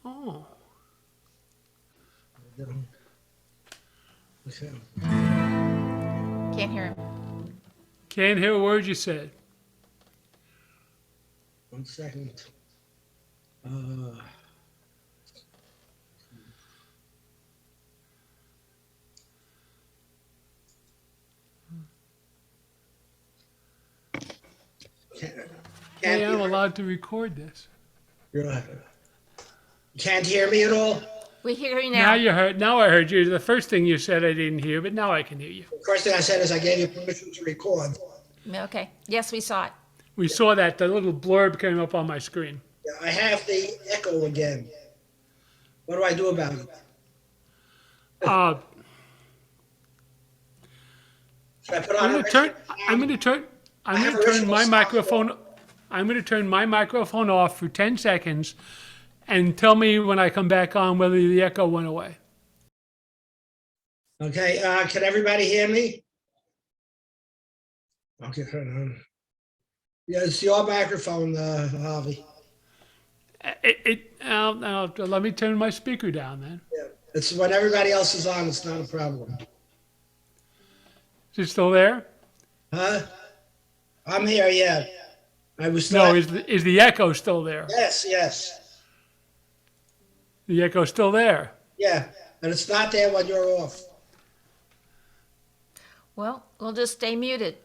Oh. Okay. Can't hear him. Can't hear a word you said. 1 second. Can't Hey, I'm hear. allowed to record this. Can't hear me at all? We hear you Now now. you heard. Now I heard you. The first thing you said I didn't hear, but now I can hear you. The first thing I said is I gave you permission to record. Okay. Yes, we saw it. We saw that the little blurb came up on my screen. Yeah, I have the echo again. What do I do about it? Uh, Should I put I'm on going to turn. I'm going to turn. I'm going to turn original my sound. microphone. I'm going to turn my microphone off for 10 seconds, and tell me when I come back on whether the echo went away. Okay, can everybody hear me? Okay, hold on. Yeah, it's your microphone, Harvey. Let me turn my speaker down then. Yeah, it's when everybody else is on, it's not a problem. Is it still there? Huh? I'm here, yeah. I was No. still. Is the echo still there? Yes, yes. The echo's still there. Yeah, and it's not there when you're off. Well, we'll just stay muted.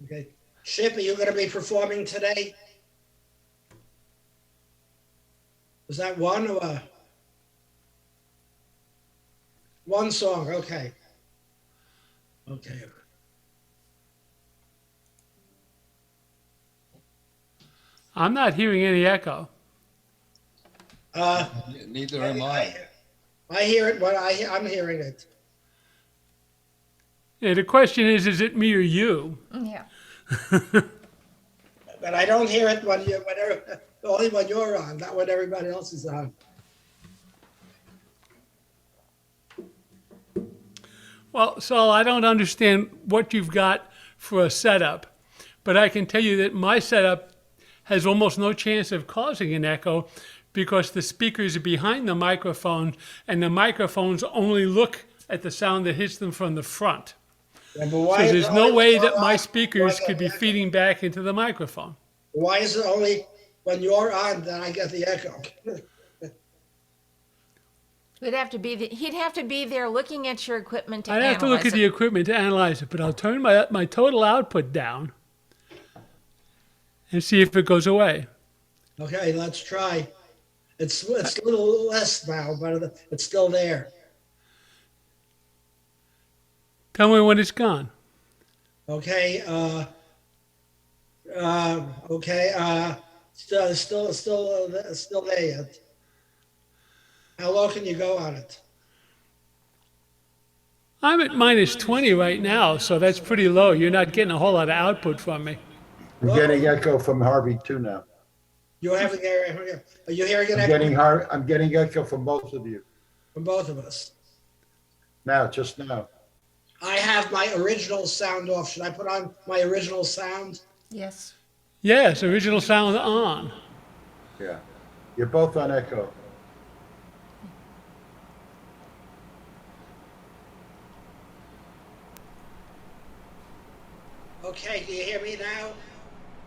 Okay. Chip, are you going to be performing today? Is that one or one song? Okay. Okay. I'm not hearing any echo. Neither am I. I hear it, but I'm hearing it. Yeah, the question is it me or you? Yeah. But I don't hear it only when you're on, not when everybody else is on. Well, Saul, I don't understand what you've got for a setup, but I can tell you that my setup has almost no chance of causing an echo because the speakers are behind the microphone and the microphones only look at the sound that hits them from the front. Yeah, but So why is there's it no only way when that you're my on? speakers Why could be the echo? feeding back into the microphone. Why is it only when you're on that I get the echo? He'd have to be there looking at your equipment to I'd have to look at analyze the it. equipment to analyze it, but I'll turn my total output down and see if it goes away. Okay, let's try. It's a little less now, but it's still there. Tell me when it's gone. Okay. Okay. Still there yet. How low can you go on it? I'm at minus 20 right now, so that's pretty low. You're not getting a whole lot of output from me. I'm getting echo from Harvey too now. You're having are you hearing an I'm getting echo from both of you from both of us? now, just now. I have my original sound off. Should I put on my original sound? Yes. Yes, original sound on. Yeah, you're both on echo. Okay, do you hear me now?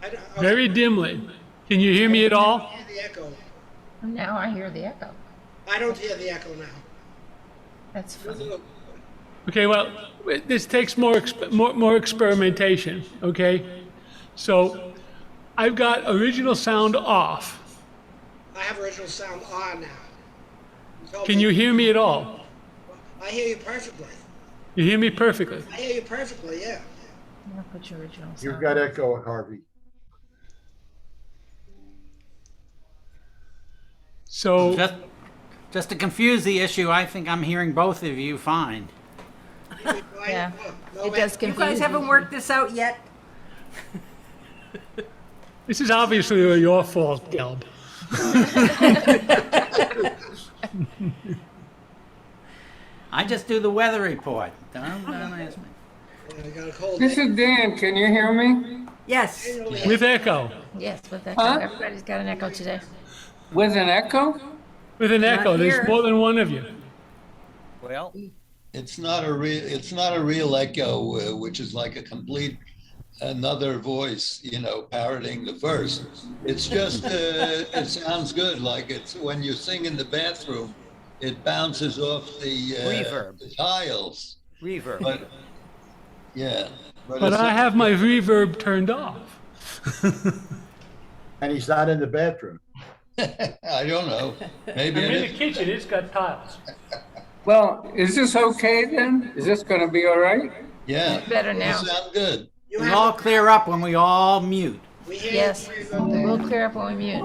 Okay. Very dimly. Can you hear me at all? I hear the echo. Now I hear the echo. I don't hear the echo now. That's funny. Okay, well, this takes more experimentation, okay? So I've got original sound off. I have original sound on now. told Can me- you hear me at all? I hear you perfectly. You hear me perfectly. I hear you perfectly, yeah. I'll put your original sound. You've got echo, Harvey. So Just to confuse the issue, I think I'm hearing both of you fine. Yeah, No, it man. does You confuse guys haven't me. worked this out yet? this is obviously your fault, Gelb. I just do the weather report. Don't ask me. I got a cold. This is Dan. Can you hear me? Yes, With echo. Yes, with echo. Huh? Everybody's got an echo today. With an echo? With an echo. There's here. more than one of you. Well, It's not a real echo, which is like a complete another voice, parroting the verse. It's just, it sounds good. Like it's when you sing in the bathroom, it bounces off Reverb. the tiles. reverb. But yeah, But it's I not- have my reverb turned off. And he's not in the bathroom. I don't know. Maybe I'm it in the is. kitchen. It's got tiles. Well, is this okay then? Is this going to be all right? Yeah. Better It now. sound good. You We have all clear up when we all mute. we hear Yes. you very good, We'll Dan. clear up when we mute.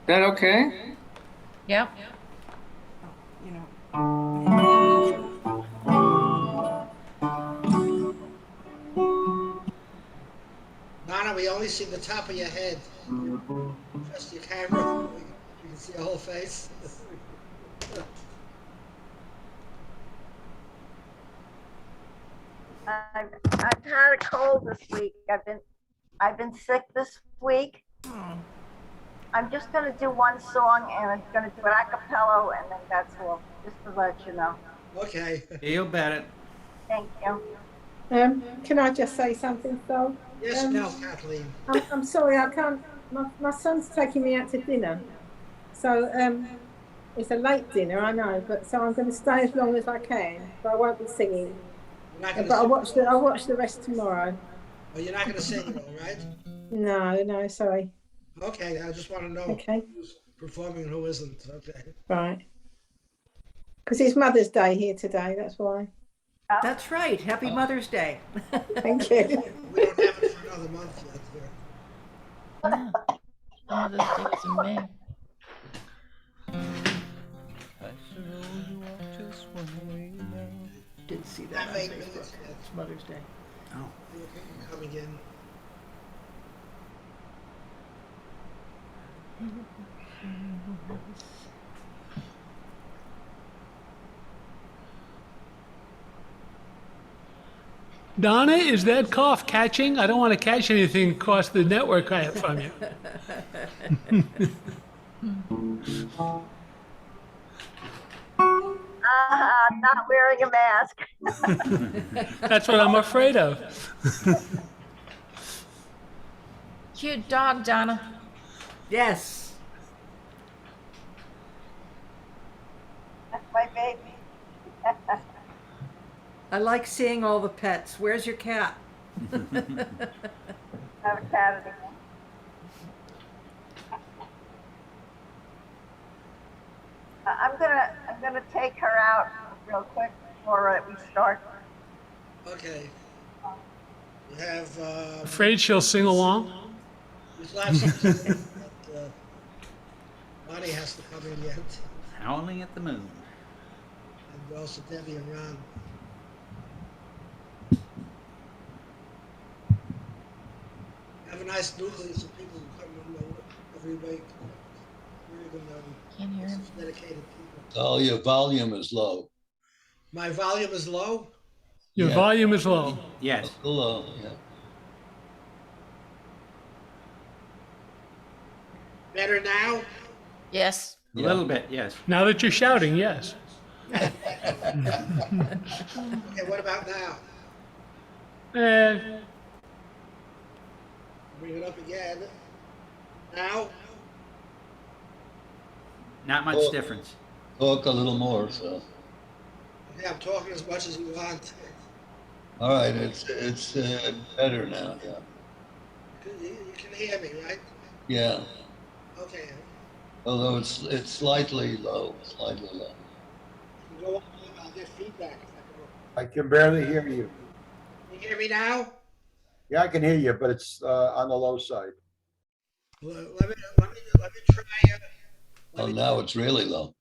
That okay? Yep. Donna, we only see the top of your head. Trust your camera. You can see your whole face. I've had a cold this week. I've been sick this week. I'm just gonna do one song and I'm gonna do it a cappella and then that's all, just to let you know. Okay. Feel better. Thank you. Can I just say something, Phil? Yes, now, Kathleen. I'm sorry, I can't. My son's taking me out to dinner, so it's a late dinner, I know, but so I'm going to stay as long as I can. But I won't be singing. You're not gonna But sing, I'll watch the rest tomorrow. oh, you're not gonna sing, all right? No, sorry. Okay, I just want to know Okay, who's performing and who isn't. Okay. right. Because it's Mother's Day here today. That's why. That's right. Happy Mother's Day. Thank you. We don't have it for another month yet. Yeah. Oh, this day is in May. Didn't see that Have on 8 Facebook. minutes yet. It's Mother's Day. You're coming in. Donna, is that cough catching? I don't want to catch anything across the network I have from you. Not wearing a mask. That's what I'm afraid of. Cute dog, Donna. Yes. That's my baby. I like seeing all the pets. Where's your cat? I have a cat anymore. I'm gonna take her out real quick before we start. Okay. We have, Afraid she'll sing along? we still have some, but, Bonnie has to come in yet, Howling at the moon. and also Debbie and Ron. Have a nice nucleus of people who come in every week. Really good, Can't hear him. dedicated people. Oh, your volume is low. My volume is low. Your Yeah. volume is low. Yes. Low, yeah. Better now? Yes. A little bit, yes. Now that you're shouting, yes. Okay, what about now? Eh, Bring it up again. Now? Not much Oh. difference. Talk a little more, so. Okay, I'm talking as much as you want. All right, it's better now, yeah. You can hear me, right? Yeah, Okay. although it's slightly low, slightly low. You can go on, I'll get feedback if I I can barely hear you. go. You hear me now? Yeah, I can hear you, but it's on the low side. Let me try. Oh, now it's really low.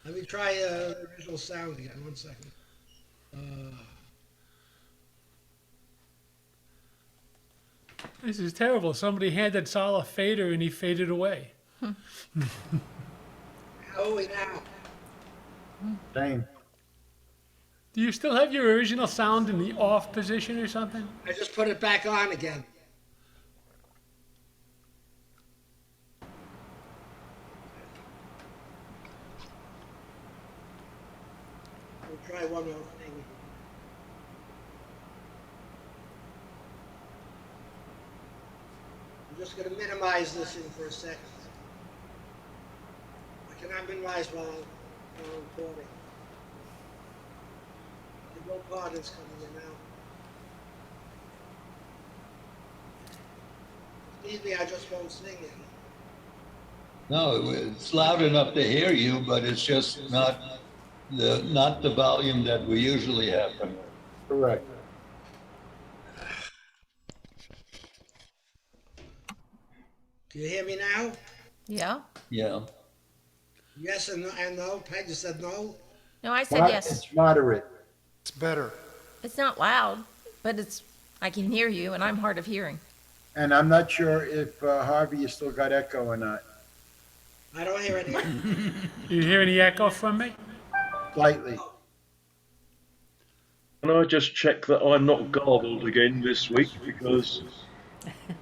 Let me try the original sound again. 1 second. this is terrible. Somebody handed Sal a fader and he faded away. How are we now? Same. Do you still have your original sound in the off position or something? I just put it back on again. We'll try one more thing. I'm just going to minimize this in for a second. I cannot minimize while I'm recording. The no pardons coming in now. Excuse me, I just won't sing it. No, it's loud enough to hear you, but it's just not the volume that we usually have. Correct. Can you hear me now? Yeah? Yeah. Yes and no. Peg, you said no? No, I said yes. It's moderate. It's better. It's not loud, but I can hear you, and I'm hard of hearing. And I'm not sure if Harvey, you still got echo or not. I don't hear any. You hear any echo from me? Slightly. Can I just check that I'm not garbled again this week, because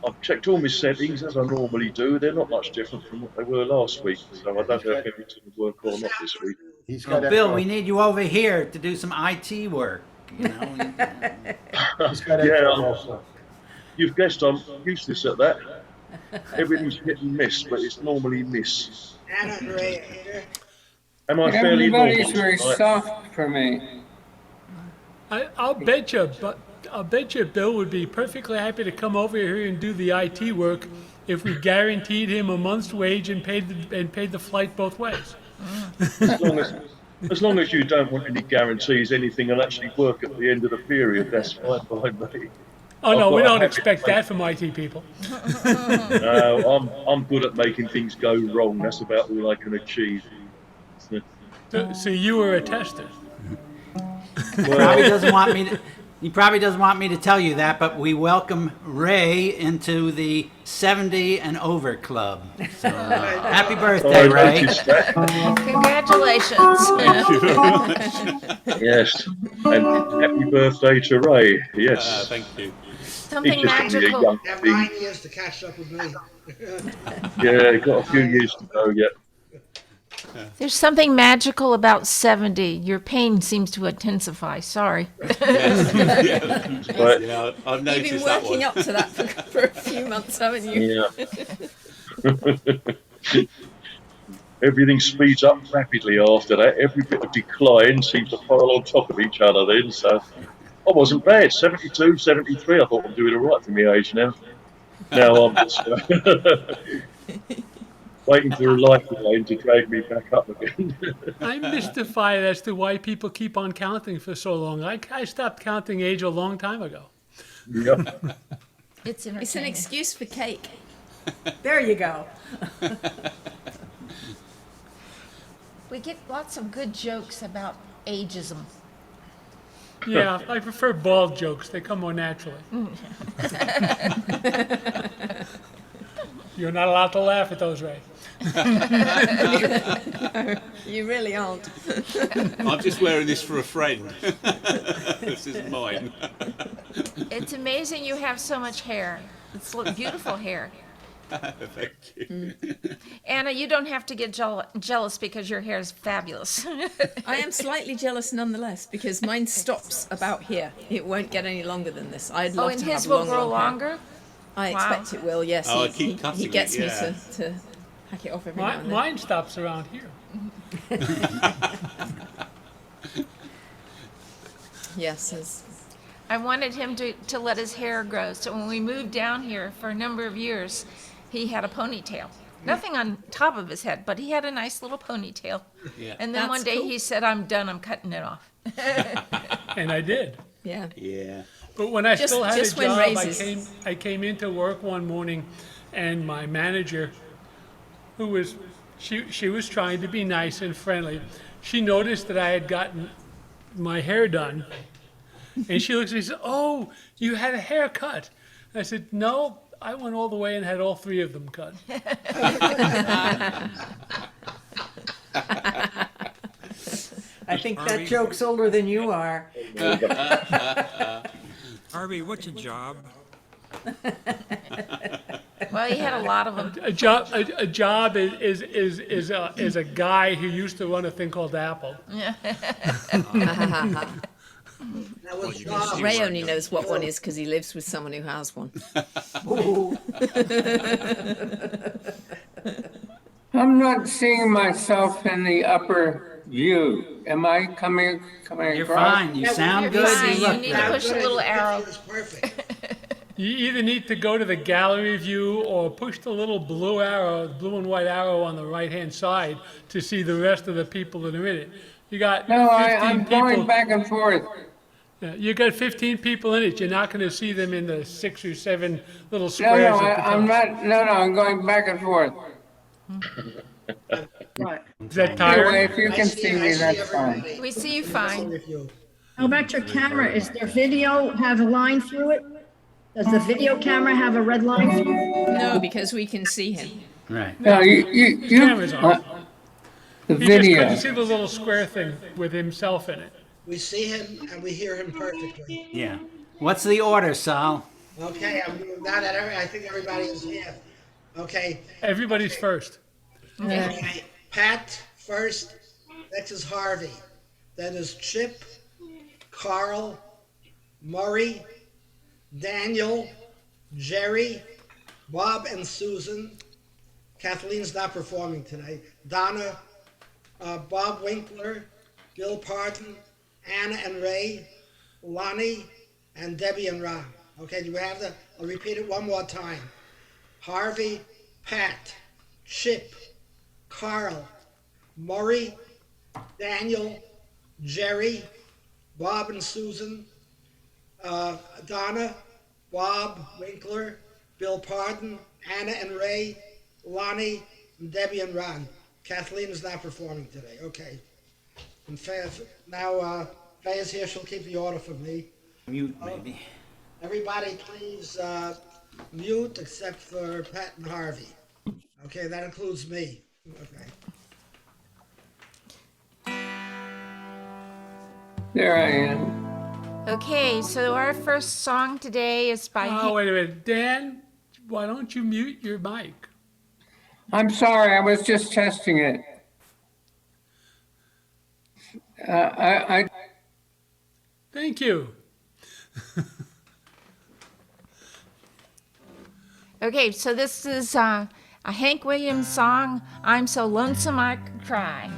I've checked all my settings as I normally do. They're not much different from what they were last week, so I don't know if everything will work or not this week. He's Well, got Bill, echo. we need you over here to do some IT work, you know? He's got Yeah, echo also. You've guessed I'm useless at that. Everything's hit and miss, but it's normally miss. Anna and Ray are here. Am I fairly normal? Everybody's very tonight? soft for me. I'll bet you Bill would be perfectly happy to come over here and do the IT work if we guaranteed him a month's wage and paid the flight both ways. As long as you don't want any guarantees, anything will actually work at the end of the period, that's fine by me. Oh no, I've we got a don't habit expect of that from IT people. No, I'm good at making things go wrong. That's about all I can achieve. So you were a tester. He probably doesn't want me to tell you that, but we welcome Ray into the 70 and over club. So, happy birthday, I Ray. noticed that. Congratulations. Thank you very much. Yes, and happy birthday to Ray. Yes, Thank you. Something he's just only a magical. young You have thing. 9 years to catch up with me. Yeah, got a few years to go yet. There's something magical about 70. Your pain seems to intensify. Sorry. Yes. But Yeah, I've You've been noticed that working one. up to that for a few months, haven't you? yeah. Everything speeds up rapidly after that. Every bit of decline seems to pile on top of each other then, so I wasn't bad. 72, 73, I thought I'm doing all right for my age now. Now I'm just waiting for a lifeline to drag me back up again. I'm mystified as to why people keep on counting for so long. I stopped counting age a long time ago. Yep. It's It's an excuse for cake. There you go. We get lots of good jokes about ageism. Yeah, I prefer bald jokes. They come more naturally. You're not allowed to laugh at those, Ray. You really aren't. I'm just wearing this for a friend. This isn't mine. It's amazing you have so much hair. It's beautiful hair. Thank you. Anna, you don't have to get jealous because your hair is fabulous. I am slightly jealous nonetheless because mine stops about here. It won't get any longer than this. I'd love and to his have will long, grow long hair. longer? I Wow. expect it will, yes. Oh, I He keep cutting gets it, me yeah. to hack it off every now and then. Mine stops around here. Yes, as I wanted him to let his hair grow. So when we moved down here for a number of years, he had a ponytail. Nothing on top of his head, but he had a nice little ponytail. Yeah. And then one That's day cool. he said, "I'm done, I'm cutting it off." And I did. yeah. Yeah. But when I Just- still had a just when job, raises. I came into work one morning, and my manager, who was, she was trying to be nice and friendly. She noticed that I had gotten my hair done, and she looks at me and said, "Oh, you had a haircut." And I said, "No, I went all the way and had all 3 of them cut." I think that joke's older than you are. Harvey, what's your job? Well, he had a lot of them. A job is a guy who used to run a thing called Apple. That was Ray only knows what one is because he lives with someone who has one. I'm not seeing myself in the upper view. Am I coming You're across? fine. You sound You're good. fine. You You look need good. to push a little arrow. It's perfect. You either need to go to the gallery view or push the little blue arrow, blue and white arrow on the right-hand side to see the rest of the people that are in it. You got No, 15 I'm people. going back and forth. Yeah, you got 15 people in it. You're not going to see them in the 6 or 7 little No, squares. no, at the I'm top. not. No, I'm going back and forth. Right. Is that Anyway, tiring? if you can see me, that's fine. We see you fine. How about your camera? Is their video have a line through it? Does the video camera have a red line through it? No, because we can see him. Right. No, Camera's on. the You just video. couldn't see the little square thing with himself in it. We see him and we hear him perfectly. Yeah. What's the order, Sal? Okay, now that I think everybody is here. Okay, Everybody's first. okay. Pat first. Next is Harvey. Then is Chip, Carl, Murray, Daniel, Jerry, Bob and Susan. Kathleen's not performing today. Donna, Bob Winkler, Bill Parton, Anna and Ray, Lonnie, and Debbie and Ron. Okay, do we have that? I'll repeat it one more time. Harvey, Pat, Chip, Carl, Murray, Daniel, Jerry, Bob and Susan, Donna, Bob Winkler, Bill Parton, Anna and Ray, Lonnie, and Debbie and Ron. Kathleen is not performing today. Okay. And now Faye's here. She'll keep the order for me. Mute, maybe. Everybody, please mute except for Pat and Harvey. Okay, that includes me. Okay. There I am. Okay, so our first song today is by. Oh, wait a minute. Dan, why don't you mute your mic? I'm sorry, I was just testing it. I Thank you. Okay, so this is a Hank Williams song, I'm So Lonesome I Could Cry.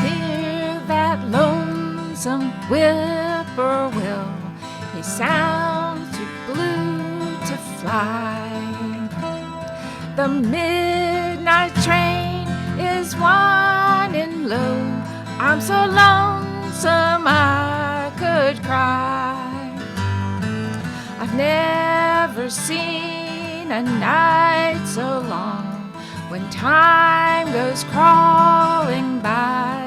Hear that lonesome whippoorwill, he sounds too blue to fly. The midnight train is winding low, I'm so lonesome I could cry. I've never seen a night so long when time goes crawling by.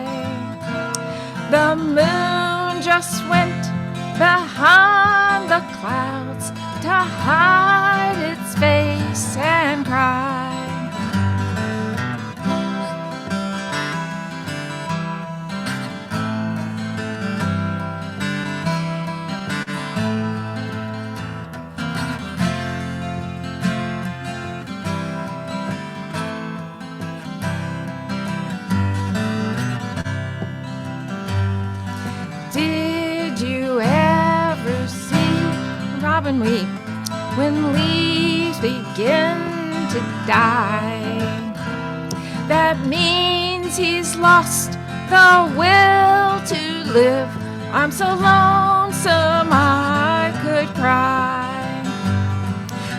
The moon just went behind the clouds to hide its face and cry. Did you ever see robin weep when leaves begin to die? That means he's lost the will to live. I'm so lonesome I could cry.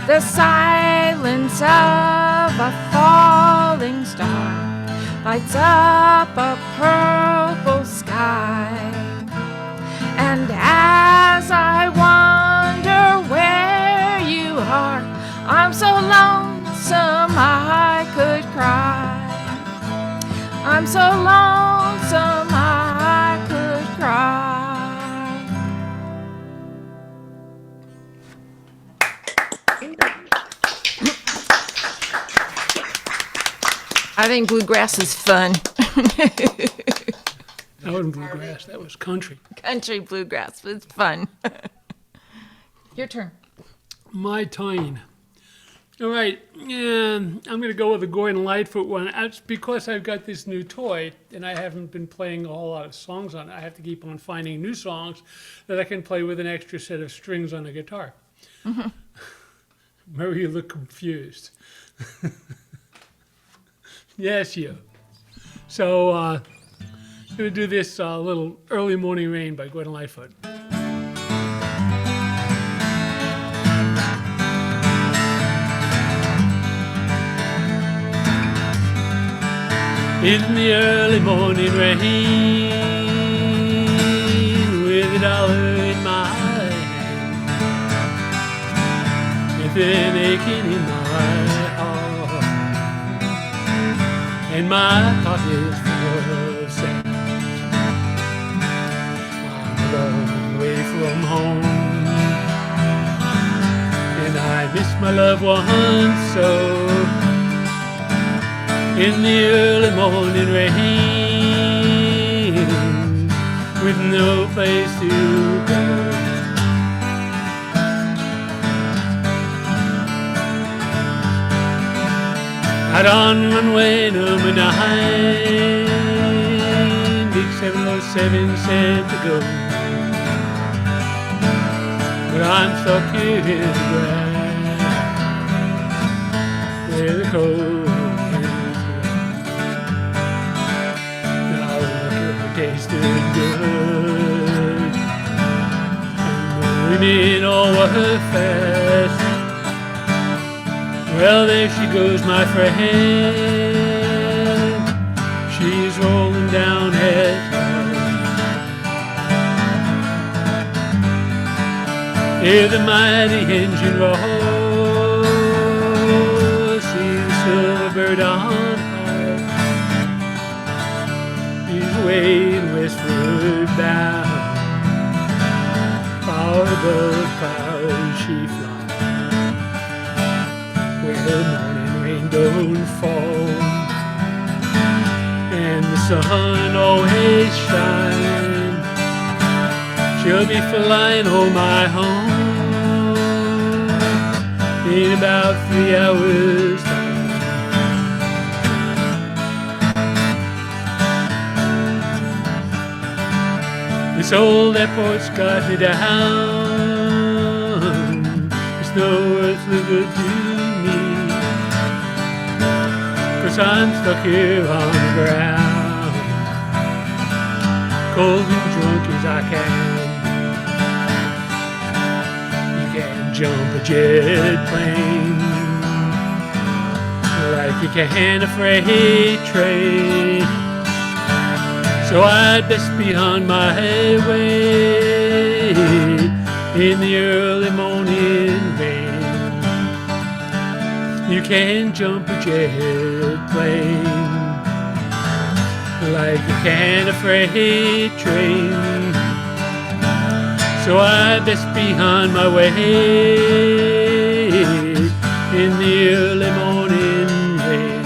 The silence of a falling star lights up a purple sky. And as I wonder where you are, I'm so lonesome I could cry. I'm so lonesome I could cry. I think bluegrass is fun. That wasn't bluegrass, that was country. Country bluegrass was fun. Your turn. My turn. All right, I'm going to go with the Gordon Lightfoot one. That's because I've got this new toy, and I haven't been playing a whole lot of songs on it. I have to keep on finding new songs that I can play with an extra set of strings on the guitar. Mm-hmm. Murray, you look confused. Yes, you. So, I'm going to do this little Early Morning Rain by Gordon Lightfoot. In the early morning rain, with a dollar in my hand, with an aching in my heart, and my pockets full of sand. I'm a long way from home, and I miss my loved ones so. In the early morning rain, with no place to go. Out on runway number 9, big 707 said to go. But I'm stuck here in the grass, where the cold tasted good, and the women all were fast. Well, there she goes, my friend. She's rolling down head. Hear the mighty engine roar. See the silver bird on way westward bound, far above clouds she flies, where the morning rain don't fall, and the sun always shines. She'll be flying home, my home, in about 3 hours time. This old airport's got me down. It's no earthly good to me, 'cause I'm stuck here on the ground, cold and drunk as I can. You can't jump a jet plane like you can a freight train. So I'd best be on my way in the early morning rain. You can't jump a jet plane like you can a freight train. So I'd best be on my way in the early morning rain.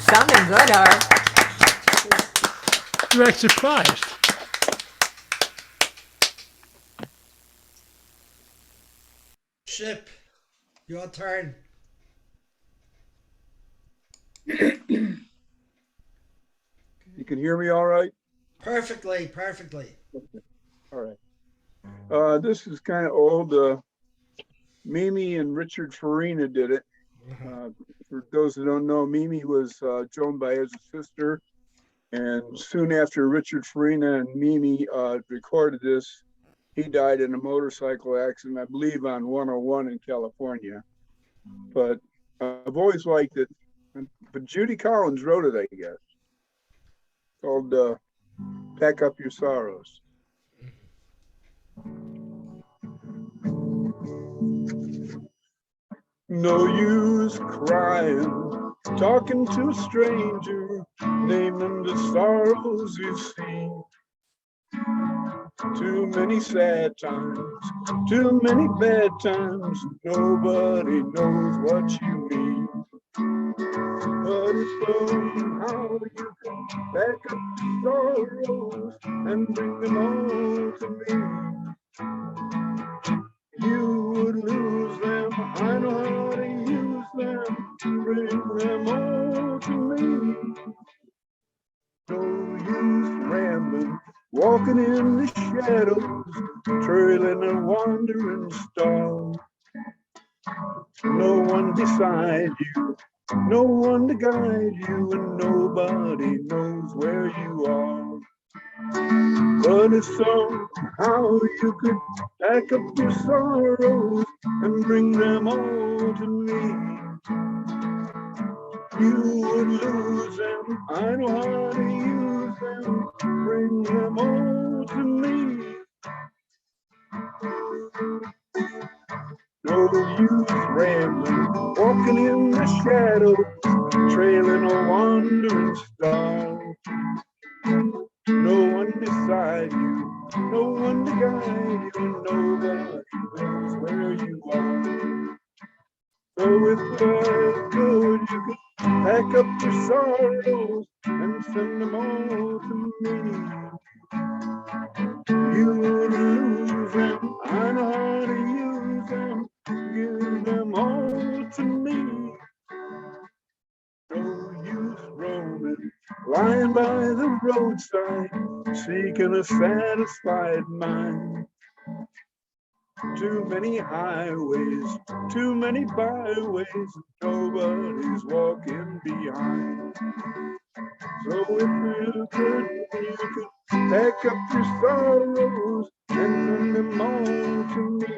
Sounding good, Art. You act surprised. Ship, your turn. You can hear me all right? Perfectly, perfectly. All right. This is kind of old. Mimi and Richard Farina did it. For those who don't know, Mimi was Joan Baez's sister. And soon after Richard Farina and Mimi recorded this, he died in a motorcycle accident, I believe on 101 in California. But I've always liked it. But Judy Collins wrote it, I guess. Called Pack Up Your Sorrows. No use crying, talking to a stranger, naming the sorrows we've seen. too many sad times, too many bad times. Nobody knows what you mean. But it's somehow you can back up the sorrows and bring them all to me. You would lose them, I know how to use them, bring them all to me. No use rambling, walking in the shadows, trailing a wandering star. No one beside you, no one to guide you, and nobody knows where you are. But if somehow you could pack up your sorrows and bring them all to me, you would lose them, I know how to use them, bring them all to me. No use rambling, walking in the shadows, trailing a wandering star. No one beside you, no one to guide you, nobody knows where you are. So if I could, you could pack up your sorrows and send them all to me. You would lose them, I know how to use them, give them all to me. No use roaming, lying by the roadside, seeking a satisfied mind. Too many highways, too many byways, nobody's walking behind. So if you could pack up your sorrows and send them all to me.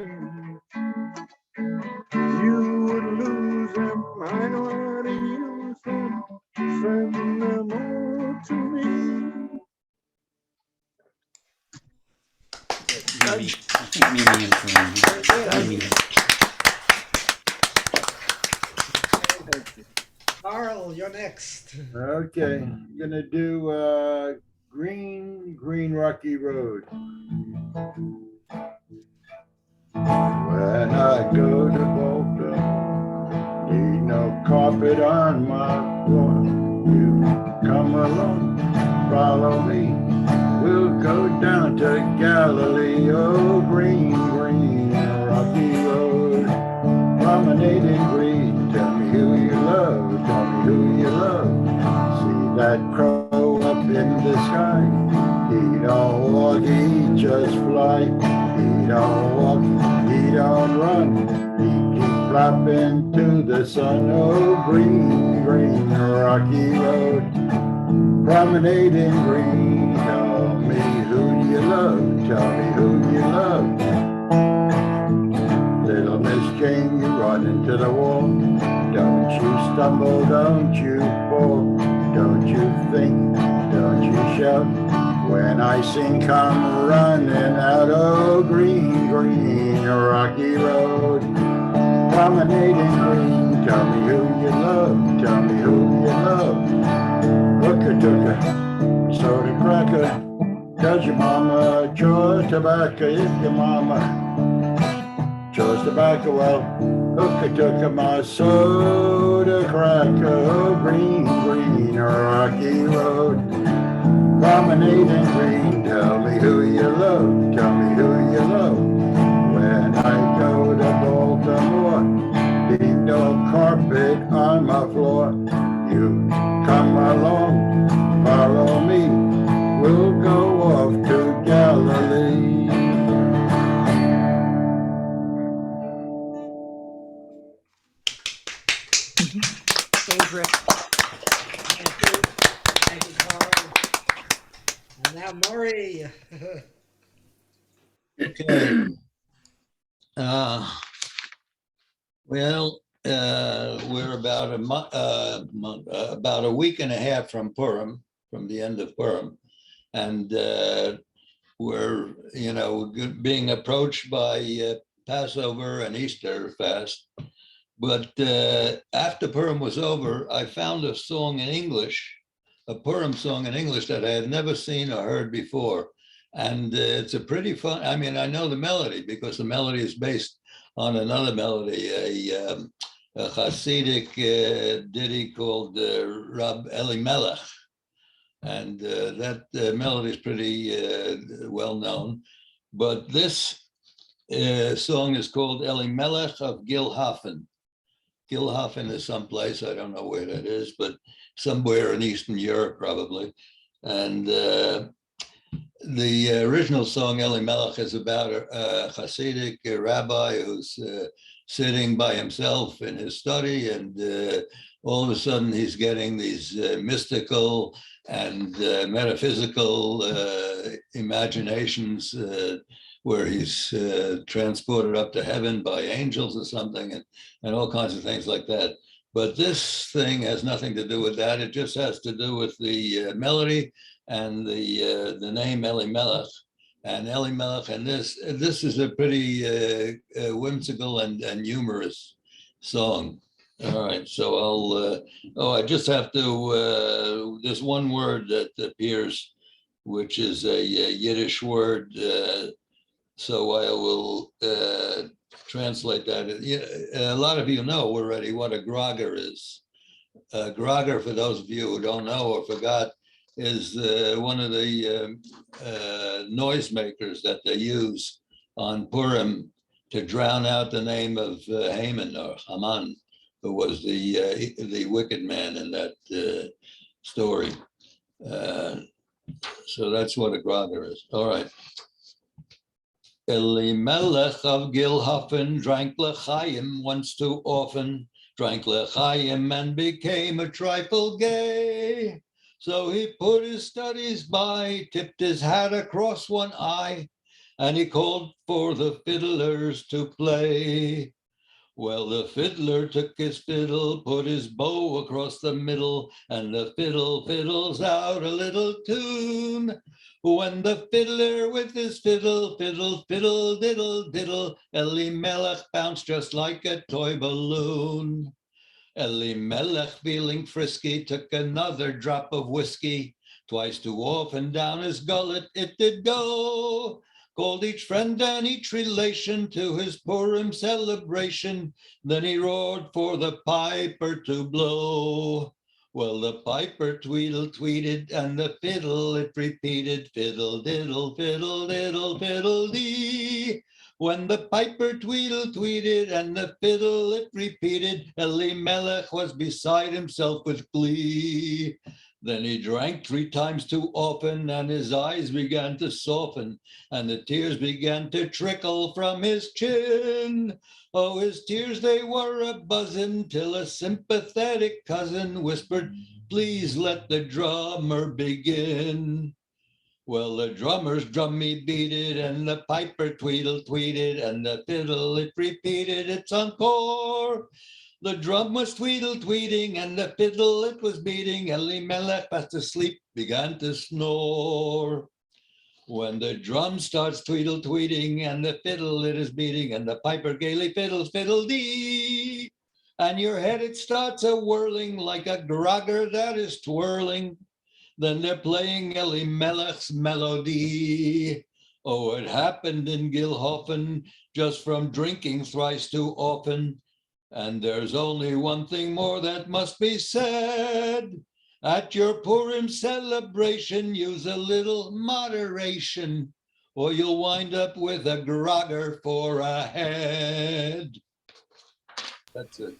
You would lose them, I know how to use them, send them all to me. Mimi, I think Mimi and Farina. Mimi. Carl, you're next. Okay, I'm gonna do Green Rocky Road. When I go to Boca, need no carpet on my floor. You come along, follow me. We'll go down to Galilee. Oh, green Rocky Road. Promenading green, tell me who you love, tell me who you love. See that crow up in the sky. He don't walk, he just fly. He don't walk, he don't run. He keeps flapping to the sun. Oh, green Rocky Road. Promenading green, tell me who you love, tell me who you love. Little Miss Jane, you run into the wall. Don't you stumble, don't you fall. Don't you think, don't you shout. When I sing, come running out. Oh, green Rocky Road. Promenading green, tell me who you love, tell me who you love. Hooker-tooker, soda cracker. Does your mama chew tobacco? If your mama chose tobacco, well, hooker-tooker, my soda cracker. Oh, green Rocky Road. Promenading green, tell me who you love, tell me who you love. When I go to Baltimore, leave no carpet on my floor. You come along, follow me, we'll go off to Galilee. Favorite. Thank you, Carl. And now Murray. Okay. We're about a week and a half from Purim, from the end of Purim, and we're being approached by Passover and Easter fast. But after Purim was over, I found a song in English, a Purim song in English that I had never seen or heard before. And it's a pretty fun. I mean, I know the melody because the melody is based on another melody, a Hasidic ditty called Rab Elimelech. And that melody is pretty well known. But this song is called Elimelech of Gilhafen. Gilhafen is someplace, I don't know where that is, but somewhere in Eastern Europe probably. And the original song Elimelech is about a Hasidic rabbi who's sitting by himself in his study, and all of a sudden he's getting these mystical and metaphysical imaginations where he's transported up to heaven by angels or something, and all kinds of things like that. But this thing has nothing to do with that. It just has to do with the melody and the name Elimelech. And Elimelech, and this is a pretty whimsical and humorous song. All right, so I just have to, there's one word that appears, which is a Yiddish word, so I will translate that. A lot of you know already what a grogger is. A grogger, for those of you who don't know or forgot, is one of the noisemakers that they use on Purim to drown out the name of Haman or Haman, who was the wicked man in that story. So that's what a grogger is. All right. Elimelech of Gilhafen drank l'chaim once too often, drank l'chaim and became a trifle gay. So he put his studies by, tipped his hat across one eye, and he called for the fiddlers to play. Well, the fiddler took his fiddle, put his bow across the middle, and the fiddle fiddles out a little tune. When the fiddler with his fiddle, fiddle, fiddle, diddle, diddle, Elimelech bounced just like a toy balloon. Elimelech, feeling frisky, took another drop of whiskey. Twice too often down his gullet it did go. Called each friend and each relation to his Purim celebration. Then he roared for the piper to blow. Well, the piper tweedle-tweeted and the fiddle it repeated, fiddle, diddle, fiddle, diddle, fiddle, dee. When the piper tweedle-tweeted and the fiddle it repeated, Elimelech was beside himself with glee. Then he drank 3 times too often, and his eyes began to soften, and the tears began to trickle from his chin. Oh, his tears, they were a-buzzing, till a sympathetic cousin whispered, "Please let the drummer begin." Well, the drummer's drummy beated, and the piper tweedle-tweeted, and the fiddle it repeated its encore. The drum was tweedle-tweeding, and the fiddle it was beating. Elimelech, fast asleep, began to snore. When the drum starts tweedle-tweeting, and the fiddle it is beating, and the piper gaily fiddles, fiddle-dee, and your head it starts a-whirling like a grogger that is twirling, then they're playing Elimelech's melody. Oh, it happened in Gilhofen, just from drinking thrice too often. And there's only one thing more that must be said. At your Purim celebration, use a little moderation, or you'll wind up with a grogger for a head. That's it.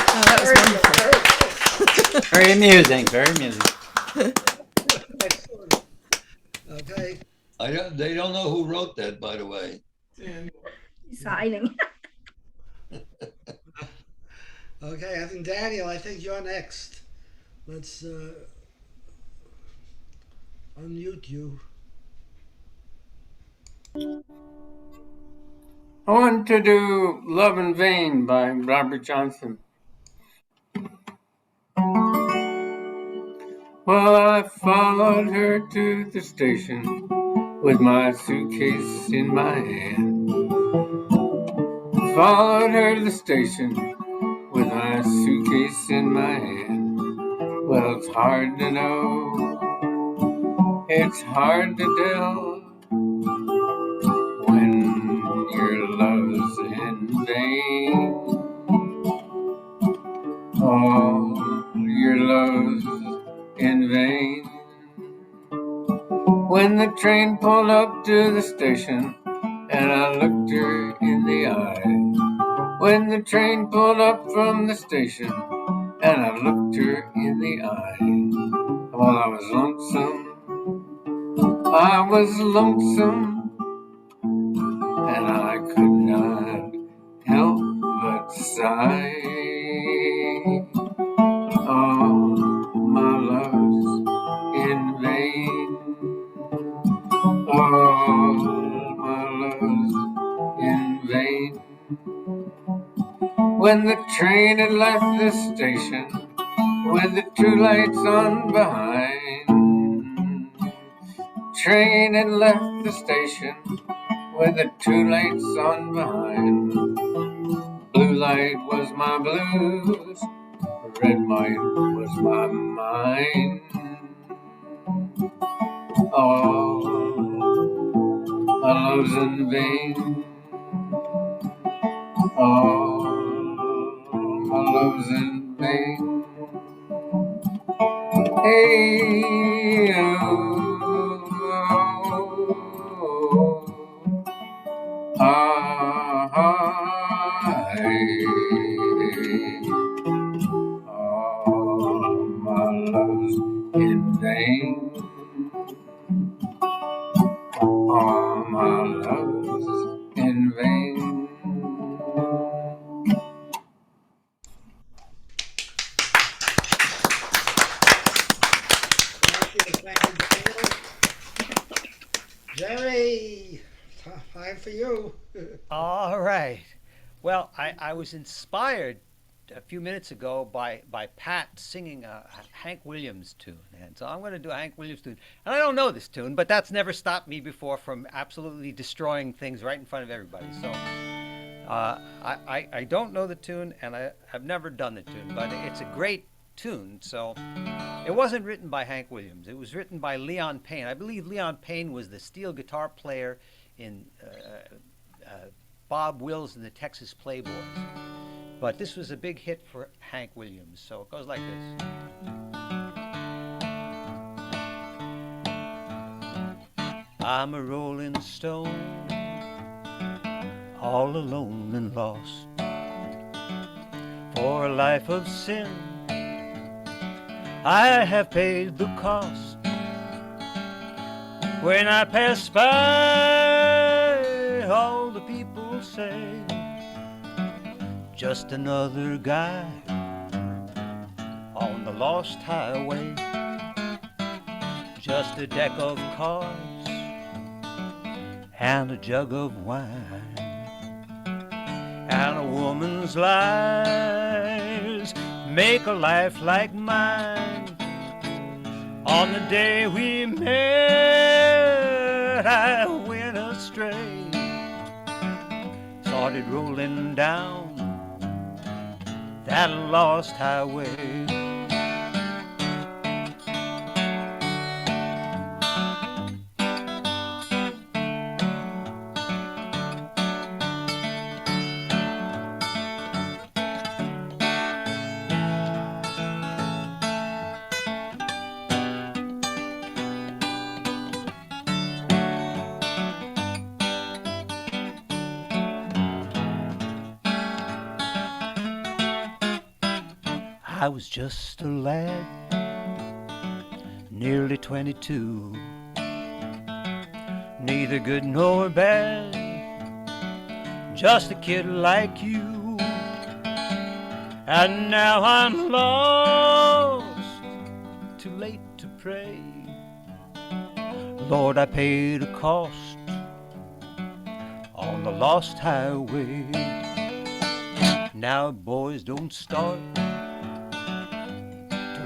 Oh, that was wonderful. Very amusing, very amusing. Okay. They don't know who wrote that, by the way. He's hiding. Okay, I think Daniel, I think you're next. Let's unmute you. I want to do Love in Vain by Robert Johnson. Well, I followed her to the station with my suitcase in my hand. Followed her to the station with my suitcase in my hand. Well, it's hard to know It's hard to tell when your love's in vain. Oh, your love's in vain. When the train pulled up to the station and I looked her in the eye. When the train pulled up from the station and I looked her in the eye. Well, I was lonesome, and I could not help but sigh. Oh, my love's in vain. Oh, my love's in vain. When the train had left the station, with the two lights on behind. Train had left the station, with the two lights on behind. Blue light was my blues, red light was my mind. Oh, my love's in vain. Oh, my love's in vain. Hey, oh, hey. Oh, my love's in vain. Oh, my love's in vain. Jerry, time for you. All right. Well, I was inspired a few minutes ago by Pat singing a Hank Williams tune. And so I'm going to do a Hank Williams tune. And I don't know this tune, but that's never stopped me before from absolutely destroying things right in front of everybody. So I don't know the tune, and I've never done the tune, but it's a great tune. So it wasn't written by Hank Williams. It was written by Leon Payne. I believe Leon Payne was the steel guitar player in Bob Wills and the Texas Playboys. But this was a big hit for Hank Williams. So it goes like this. I'm a rolling stone, all alone and lost. For a life of sin, I have paid the cost. When I pass by, all the people say, just another guy on the lost highway. Just a deck of cards and a jug of wine, and a woman's lies make a life like mine. On the day we met, I went astray, started rolling down that lost highway. I was just a lad, nearly 22, neither good nor bad, just a kid like you. And now I'm lost, too late to pray. Lord, I paid a cost on the lost highway. Now boys, don't start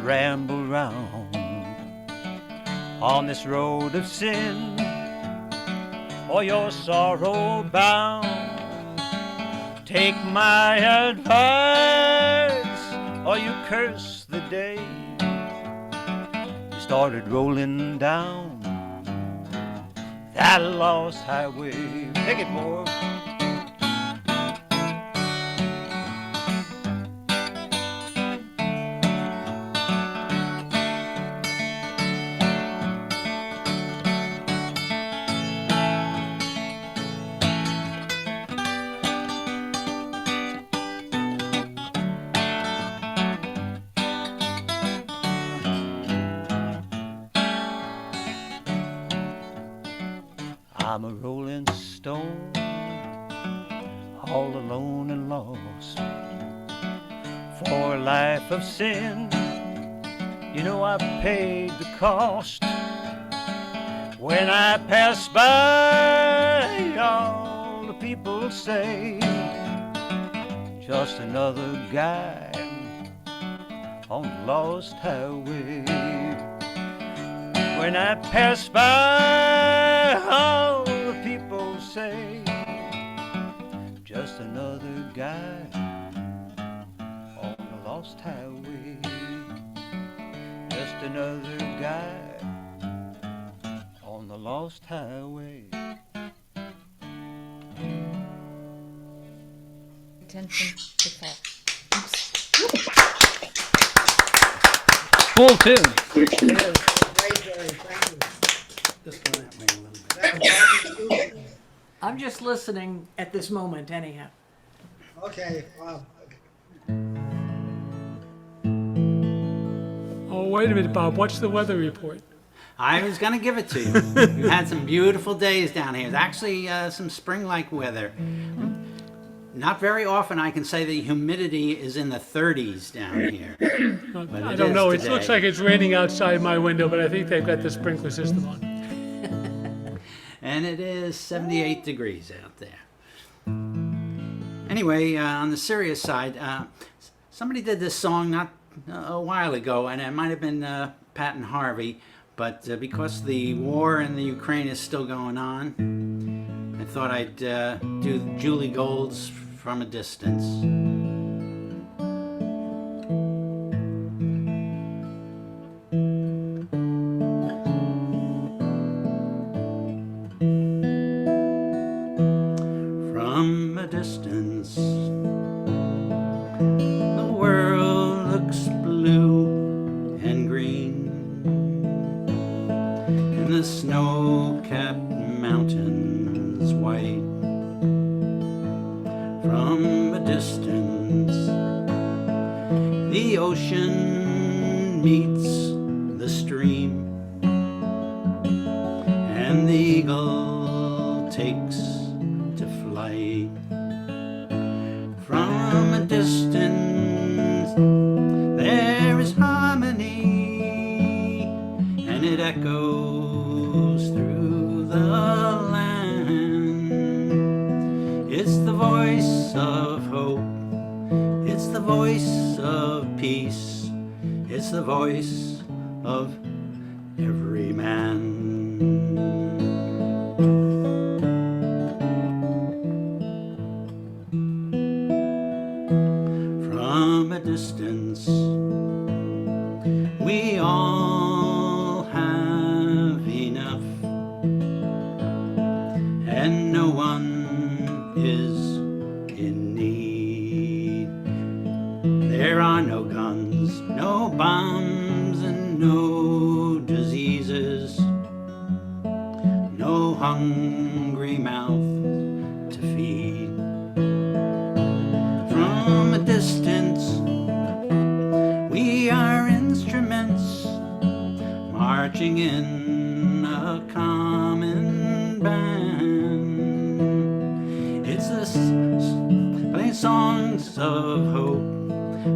ramble round on this road of sin, or your sorrow bound. Take my advice, or you curse the day you started rolling down that lost highway. Take it, boy. I'm a rolling stone, all alone and lost. For a life of sin, you know I paid the cost. When I pass by, all the people say, just another guy on the lost highway. When I pass by, all the people say, just another guy on the lost highway. Just another guy on the lost highway. Attention to fall. Full tune. Great, Jerry. Thank you. Just go that way a little bit. I'm just listening at this moment, anyhow. Okay, wow. Oh, wait a minute, Bob. What's the weather report? I was going to give it to you. We've had some beautiful days down here. It's actually some spring-like weather. Not very often I can say the humidity is in the 30s down here. But I it don't is know. It today. looks like it's raining outside my window, but I think they've got the sprinkler system on. And it is 78 degrees out there. Anyway, on the serious side, somebody did this song not a while ago, and it might have been Pat and Harvey, but because the war in the Ukraine is still going on, I thought I'd do Julie Gold's From a Distance. From a distance, the world looks blue and green, and the snow-capped mountains white. From a distance, the ocean meets the stream, and the eagle takes to flight. From a distance, there is harmony, and it echoes through the land. It's the voice of hope, it's the voice of peace, it's the voice of every man. From a distance, we all have enough, and no one is in need. There are no guns, no bombs, and no diseases, no hungry mouth to feed. From a distance, we are instruments marching in a common band. It's playing songs of hope,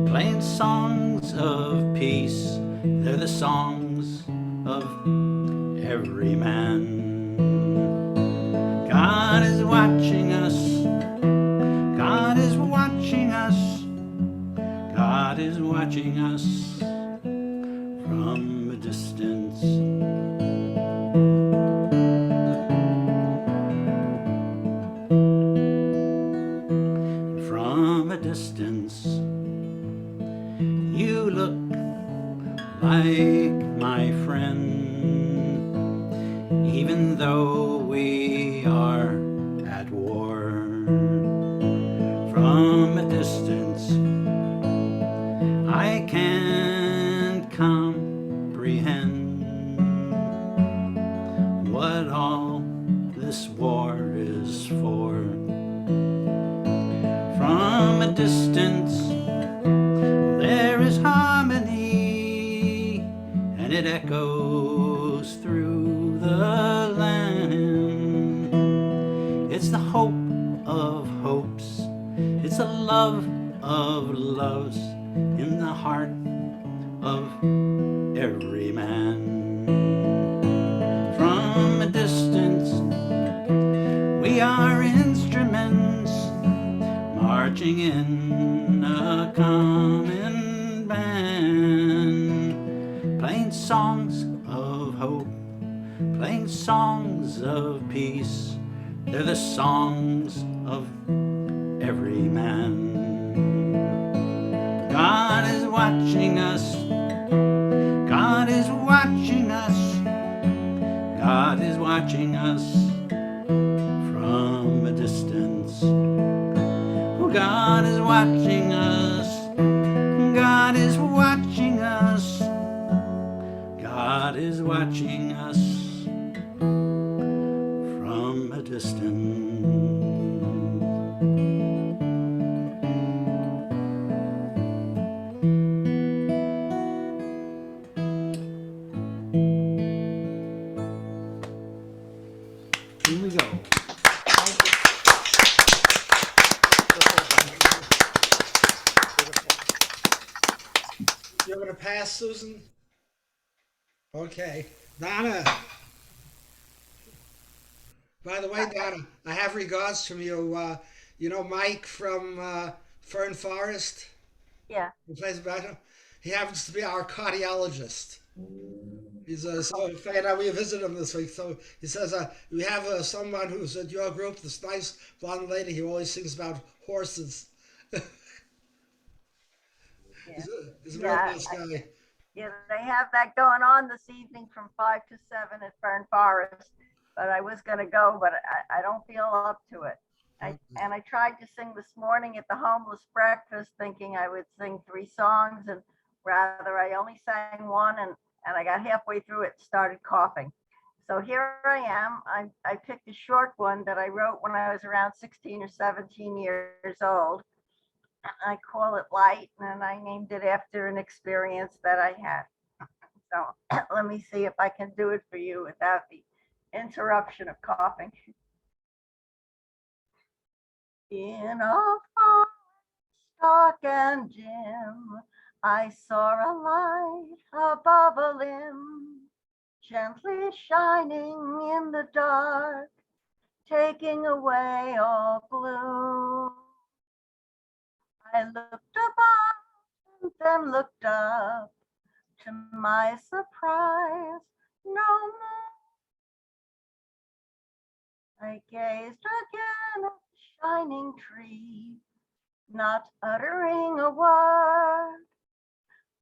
playing songs of peace. They're the songs of every man. God is watching us. God is watching us. God is watching us from a distance. From a distance, you look like my friend, even though we what all this war is for. From a distance there is harmony, and it echoes through the land. It's the hope of hopes, it's the love of loves in the heart of every man. From a distance we are instruments marching in a common band, playing songs of hope, playing songs of peace. They're the songs of every man. God is watching us, God is watching us, God is watching us from a distance. Oh, God is watching us, God is watching us, God is watching us from a distance. Here we go. You're going to pass, Susan? Okay. Donna. By the way, Donna, I have regards from you. You know Mike from Fern Forest, Yeah. who plays basketball? He happens to be our cardiologist. He's so fan. We visited him this week. So he says we have someone who's at your group. This nice blonde lady who always sings about horses. He's a very nice guy. Yeah, they have that going on this evening from 5 to 7 at Fern Forest. But I was going to go, but I don't feel up to it. And I tried to sing this morning at the homeless breakfast, thinking I would sing 3 songs, and rather I only sang one, and I got halfway through it, started coughing. So here I am. I picked a short one that I wrote when I was around 16 or 17 years old. I call it Light, and I named it after an experience that I had. So let me see if I can do it for you without the interruption of coughing. In a forest dark and dim, I saw a light above a limb, gently shining in the dark, taking away all gloom. I looked above and then looked up. To my surprise, no more. I gazed again at the shining tree, not uttering a word.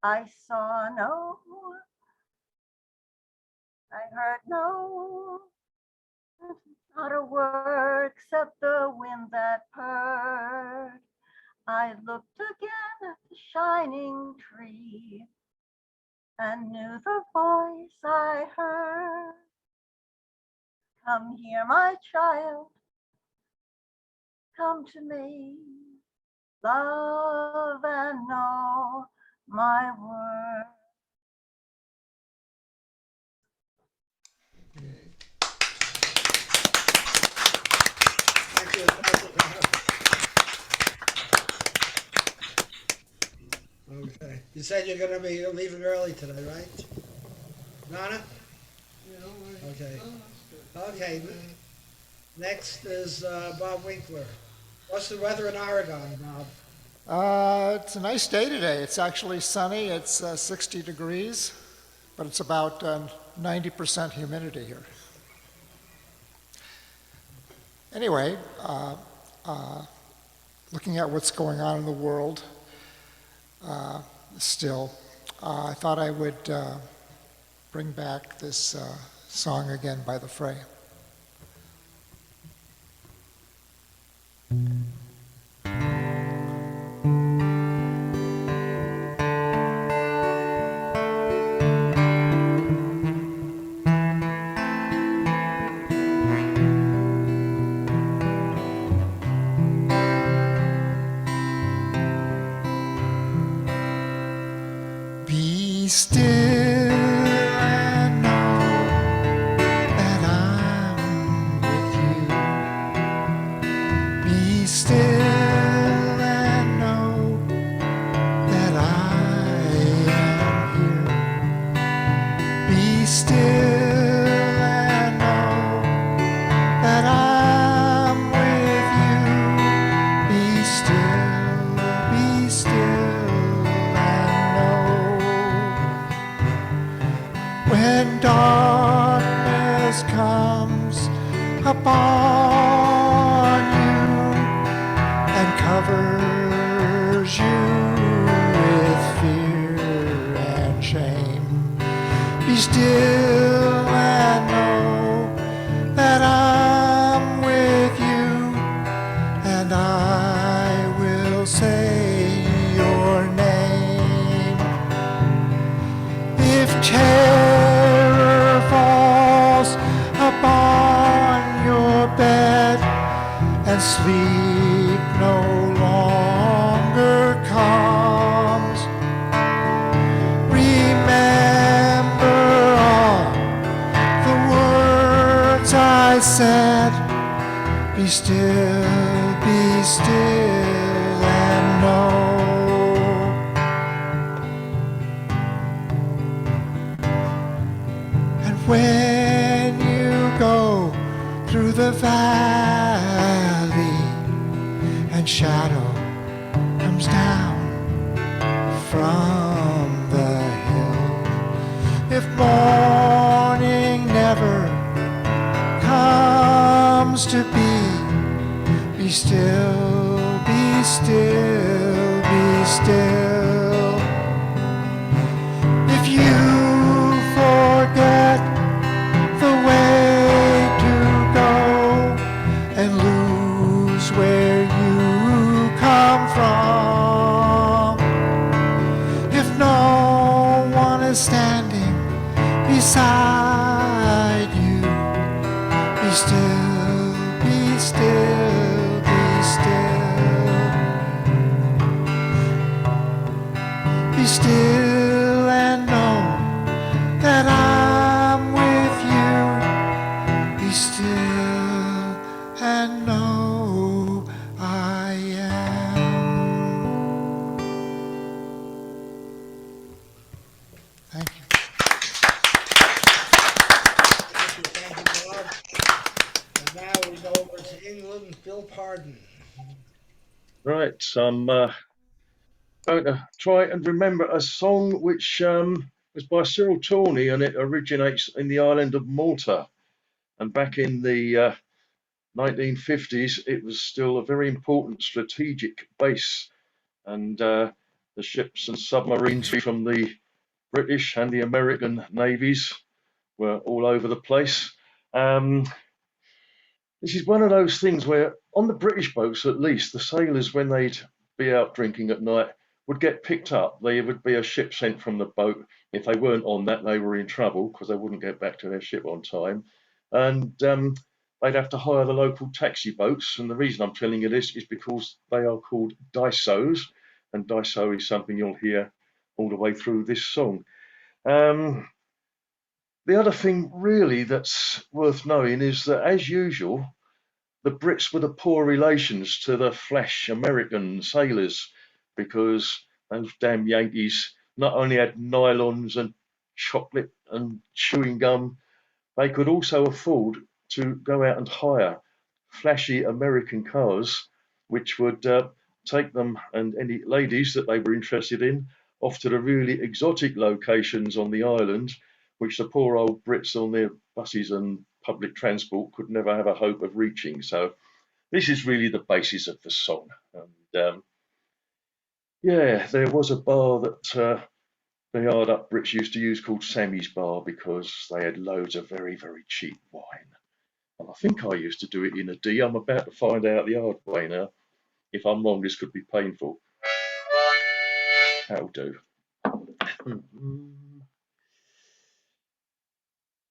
I saw no, I heard no, not a word except the wind that purred. I looked again at the shining tree and knew the voice I heard. Come here, my child, come to me, love and know my word. Thank you. Okay. You said you're going to be leaving early today, right? Nana? Okay. Okay. Next is Bob Winkler. What's the weather in Oregon, Bob? It's a nice day today. It's actually sunny. It's 60 degrees, but it's about 90% humidity here. Anyway, looking at what's going on in the world still, I thought I would bring back this song again by The Fray. still and know that I'm with you. Be still and know that I am here. Be still and know that I'm with you. Be still and know. When darkness comes upon you and covers you with fear and shame, be still and know that I'm with you, and I will say your name. If terror falls upon your bed and sleep no longer comes, remember all the words I said. Be still and know. And when you go through the valley and shadow comes down from the hill, if morning never comes to be still, be still, be still. If you forget the way to go and lose where you come from, if no one is standing beside you, be still, be still, be still. Be still and know that I'm with you. Be still and know I am. Thank you. Thank you, Bob. And now we go over to England, Bill Pardon. Right, I'm going to try and remember a song which was by Cyril Tawney, and it originates in the island of Malta. And back in the 1950s, it was still a very important strategic base, and the ships and submarines from the British and the American navies were all over the place. This is one of those things where, on the British boats at least, the sailors, when they'd be out drinking at night, would get picked up. There would be a ship sent from the boat. If they weren't on that, they were in trouble because they wouldn't get back to their ship on time. And they'd have to hire the local taxi boats. And the reason I'm telling you this is because they are called Dysos. And Dyso is something you'll hear all the way through this song. The other thing really that's worth knowing is that, as usual, the Brits were the poor relations to the flash American sailors, because those damn Yankees not only had nylons and chocolate and chewing gum, they could also afford to go out and hire flashy American cars, which would take them and any ladies that they were interested in off to the really exotic locations on the island, which the poor old Brits on their buses and public transport could never have a hope of reaching. So this is really the basis of the song. And yeah, there was a bar that the hard up Brits used to use called Sammy's Bar, because they had loads of very, very cheap wine. And I think I used to do it in a D. I'm about to find out the hard way now. If I'm wrong, this could be painful. That'll do.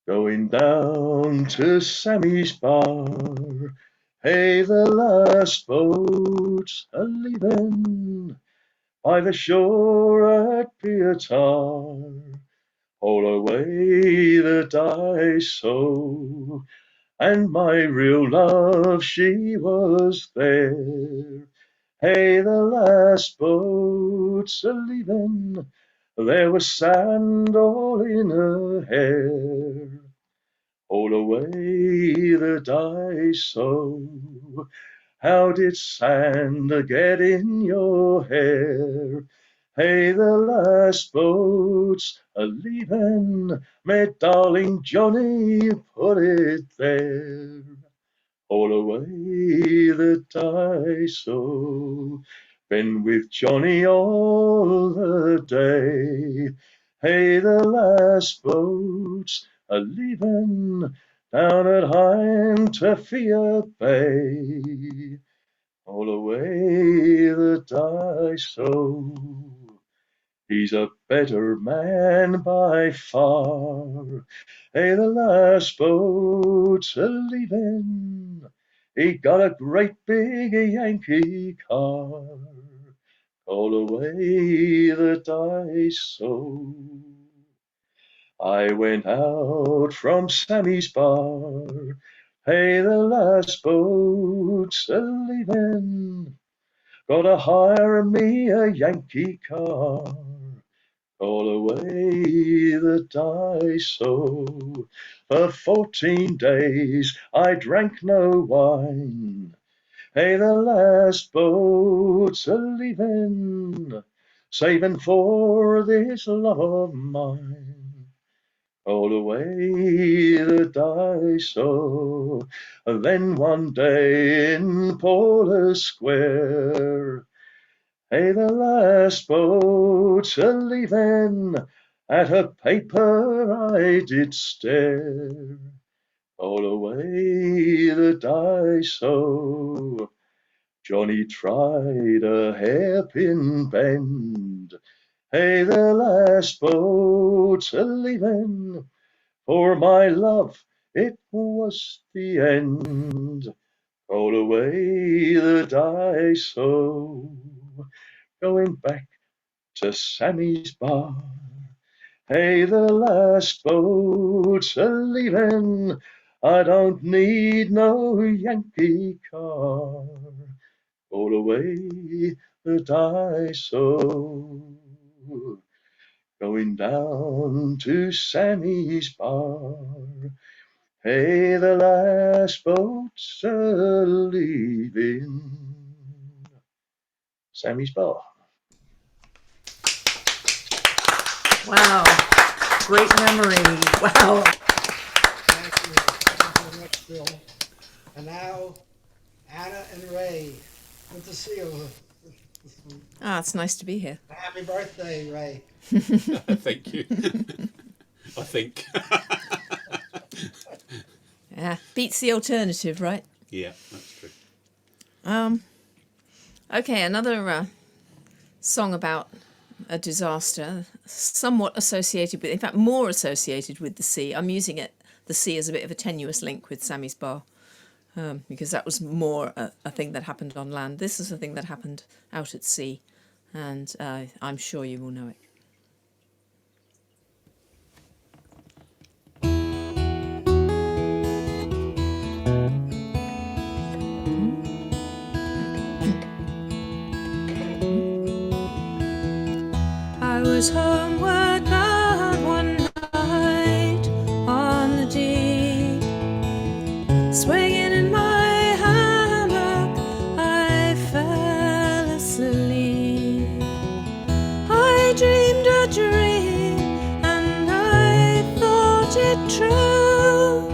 Going down to Sammy's Bar. Hey, the last boat's a leaving. by the shore at Piatar. All away that I saw, and my real love, she was there. Hey, the last boat's a leaving, there was sand all in her hair. All away that I saw, how did sand get in your hair? Hey, the last boat's a leaving, me darling Johnny put it there. All away that I saw, been with Johnny all the day. Hey, the last boat's a leaving down at Hindtefia Bay. All away that I saw, he's a better man by far. Hey, the last boat's a leaving. He got a great big Yankee car. All away that I saw. I went out from Sammy's bar. Hey, the last boat's a leaving. Gotta hire me a Yankee car. All away that I saw. For 14 days I drank no wine. Hey, the last boat's a leaving, saving for this love of mine. All away that I saw. Then one day in Paulus Square, hey, the last boat's a leaving, at her paper I did stare. All away that I saw. Johnny tried a hairpin bend. Hey, the last boat's a leaving, for my love it was the end. All away that I saw, going back to Sammy's bar. Hey, the last boat's a leaving, I don't need no Yankee car. All away that I saw, going down to Sammy's bar. Hey, the last boat's a leaving. Sammy's bar. Wow. Great memory. Wow. Thank you. Thank you very much, Bill. And now, Anna and Ray. Good to see you. Ah, it's nice to be here. Happy birthday, Ray. Thank you. I think. Yeah, beats the alternative, right? Yeah, that's true. Okay, another song about a disaster, somewhat associated with, in fact, more associated with the sea. I'm using the sea as a bit of a tenuous link with Sammy's bar, because that was more a thing that happened on land. This is a thing that happened out at sea, and I'm sure you will know it. I was homeward bound one night on the deep, swinging in my hammock, I fell asleep. I dreamed a dream and I thought it true,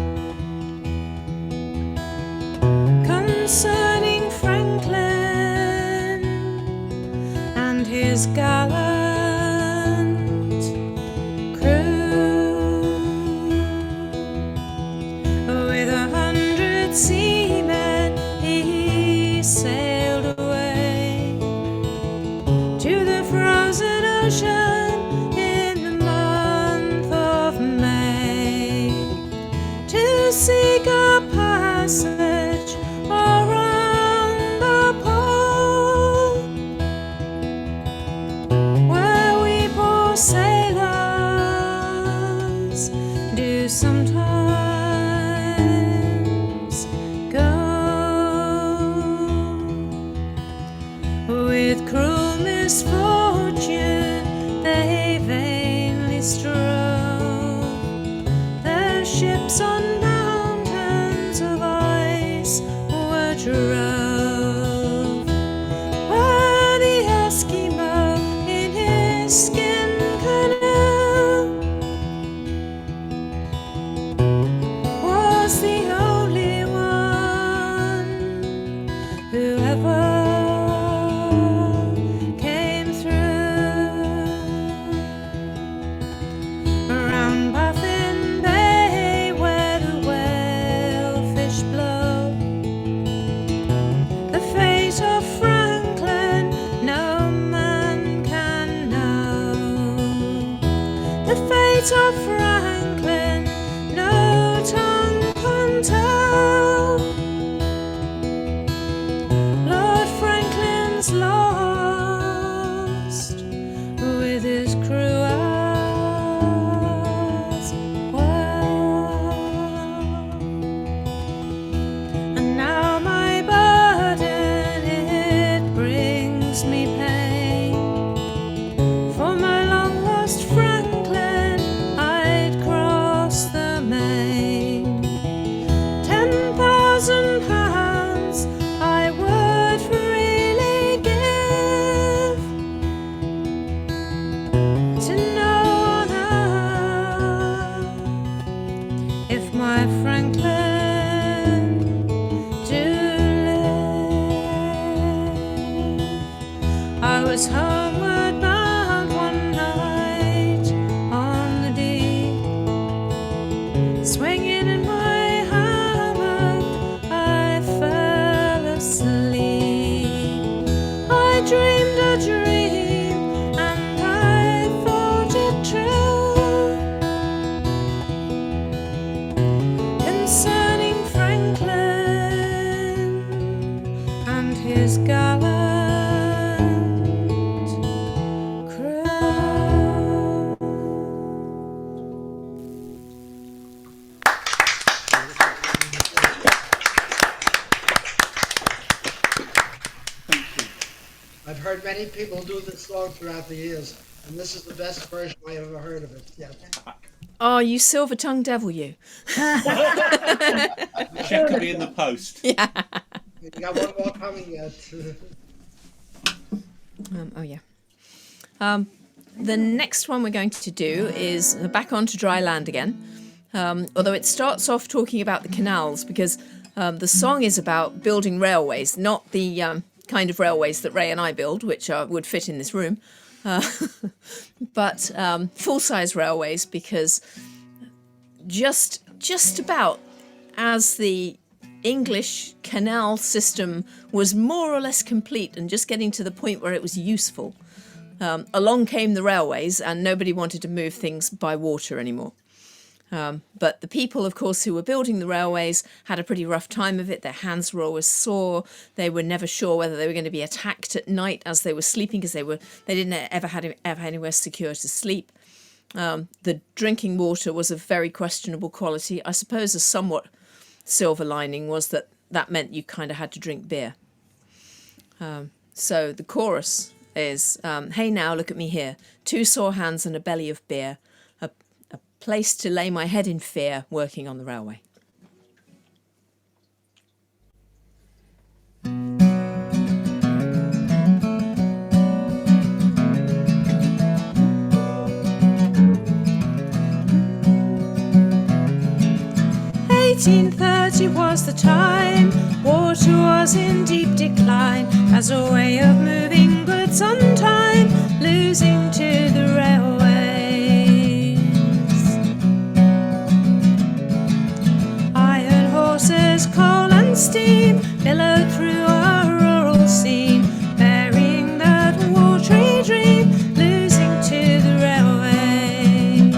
concerning Franklin and his gallant seamen. He sailed away to the frozen ocean in the month of May to seek a passage around the pole. sometimes go. With cruel misfortune they vainly strove. Their ships on mountains of ice were drove. Where the Eskimo in his skin canoe was the only one who ever came through. Around Baffin Bay where the whalefish blow, the fate of Franklin no man can know. The fate of Franklin no tongue can tell. Lord Franklin's lost with his crew as well. And now my burden, it brings me pain. For my long lost Franklin, I'd cross the main. 10,000 pounds I would freely give to no one earth if my Franklin do live. I was homeward bound one night on the deep, swinging in my hammock, I fell asleep. I dreamed a dream, and I thought it true, concerning Franklin and his gallant crew. I've heard many people do this song throughout the years, and this is the best version I ever heard of it. Yeah. Oh, you silver-tongued devil, you. Check will be in the post. Yeah. You got one more coming yet. Oh, yeah. The next one we're going to do is back onto dry land again. Although it starts off talking about the canals, because the song is about building railways, not the kind of railways that Ray and I build, which would fit in this room, but full-size railways, because just about as the English canal system was more or less complete and just getting to the point where it was useful, along came the railways, and nobody wanted to move things by water anymore. But the people, of course, who were building the railways had a pretty rough time of it. Their hands were always sore. They were never sure whether they were going to be attacked at night as they were sleeping, because they didn't ever have anywhere secure to sleep. The drinking water was of very questionable quality. I suppose a somewhat silver lining was that meant you kind of had to drink beer. So the chorus is, hey now, look at me here. 2 sore hands and a belly of beer. A place to lay my head in fear, working on the railway. 1830 was the time, water was in deep decline, as a way of moving goods on time, losing to the railways. Iron horses, coal and steam billowed through a rural scene, burying that watery dream, losing to the railways.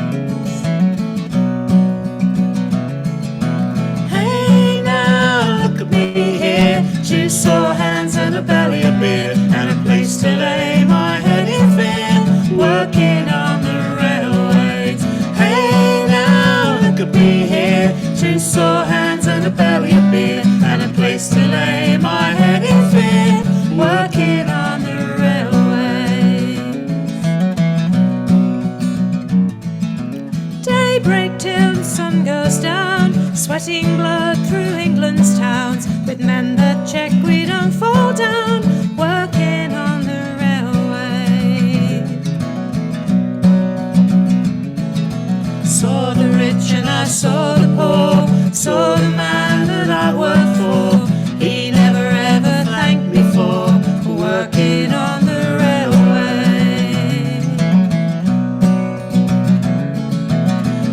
Hey now, look at me here, 2 sore hands and a belly of beer, and a place to lay my head in fear, working on the railways. Hey now, look at me here, 2 sore hands and a belly of beer, and a place to lay my head in fear, working on the railway. Daybreak till the sun goes down, sweating blood through England's towns, with men that check we don't fall down, working on the railway. Saw the rich and I saw the poor, saw the man that I worked for, he never ever thanked me for working on the railway.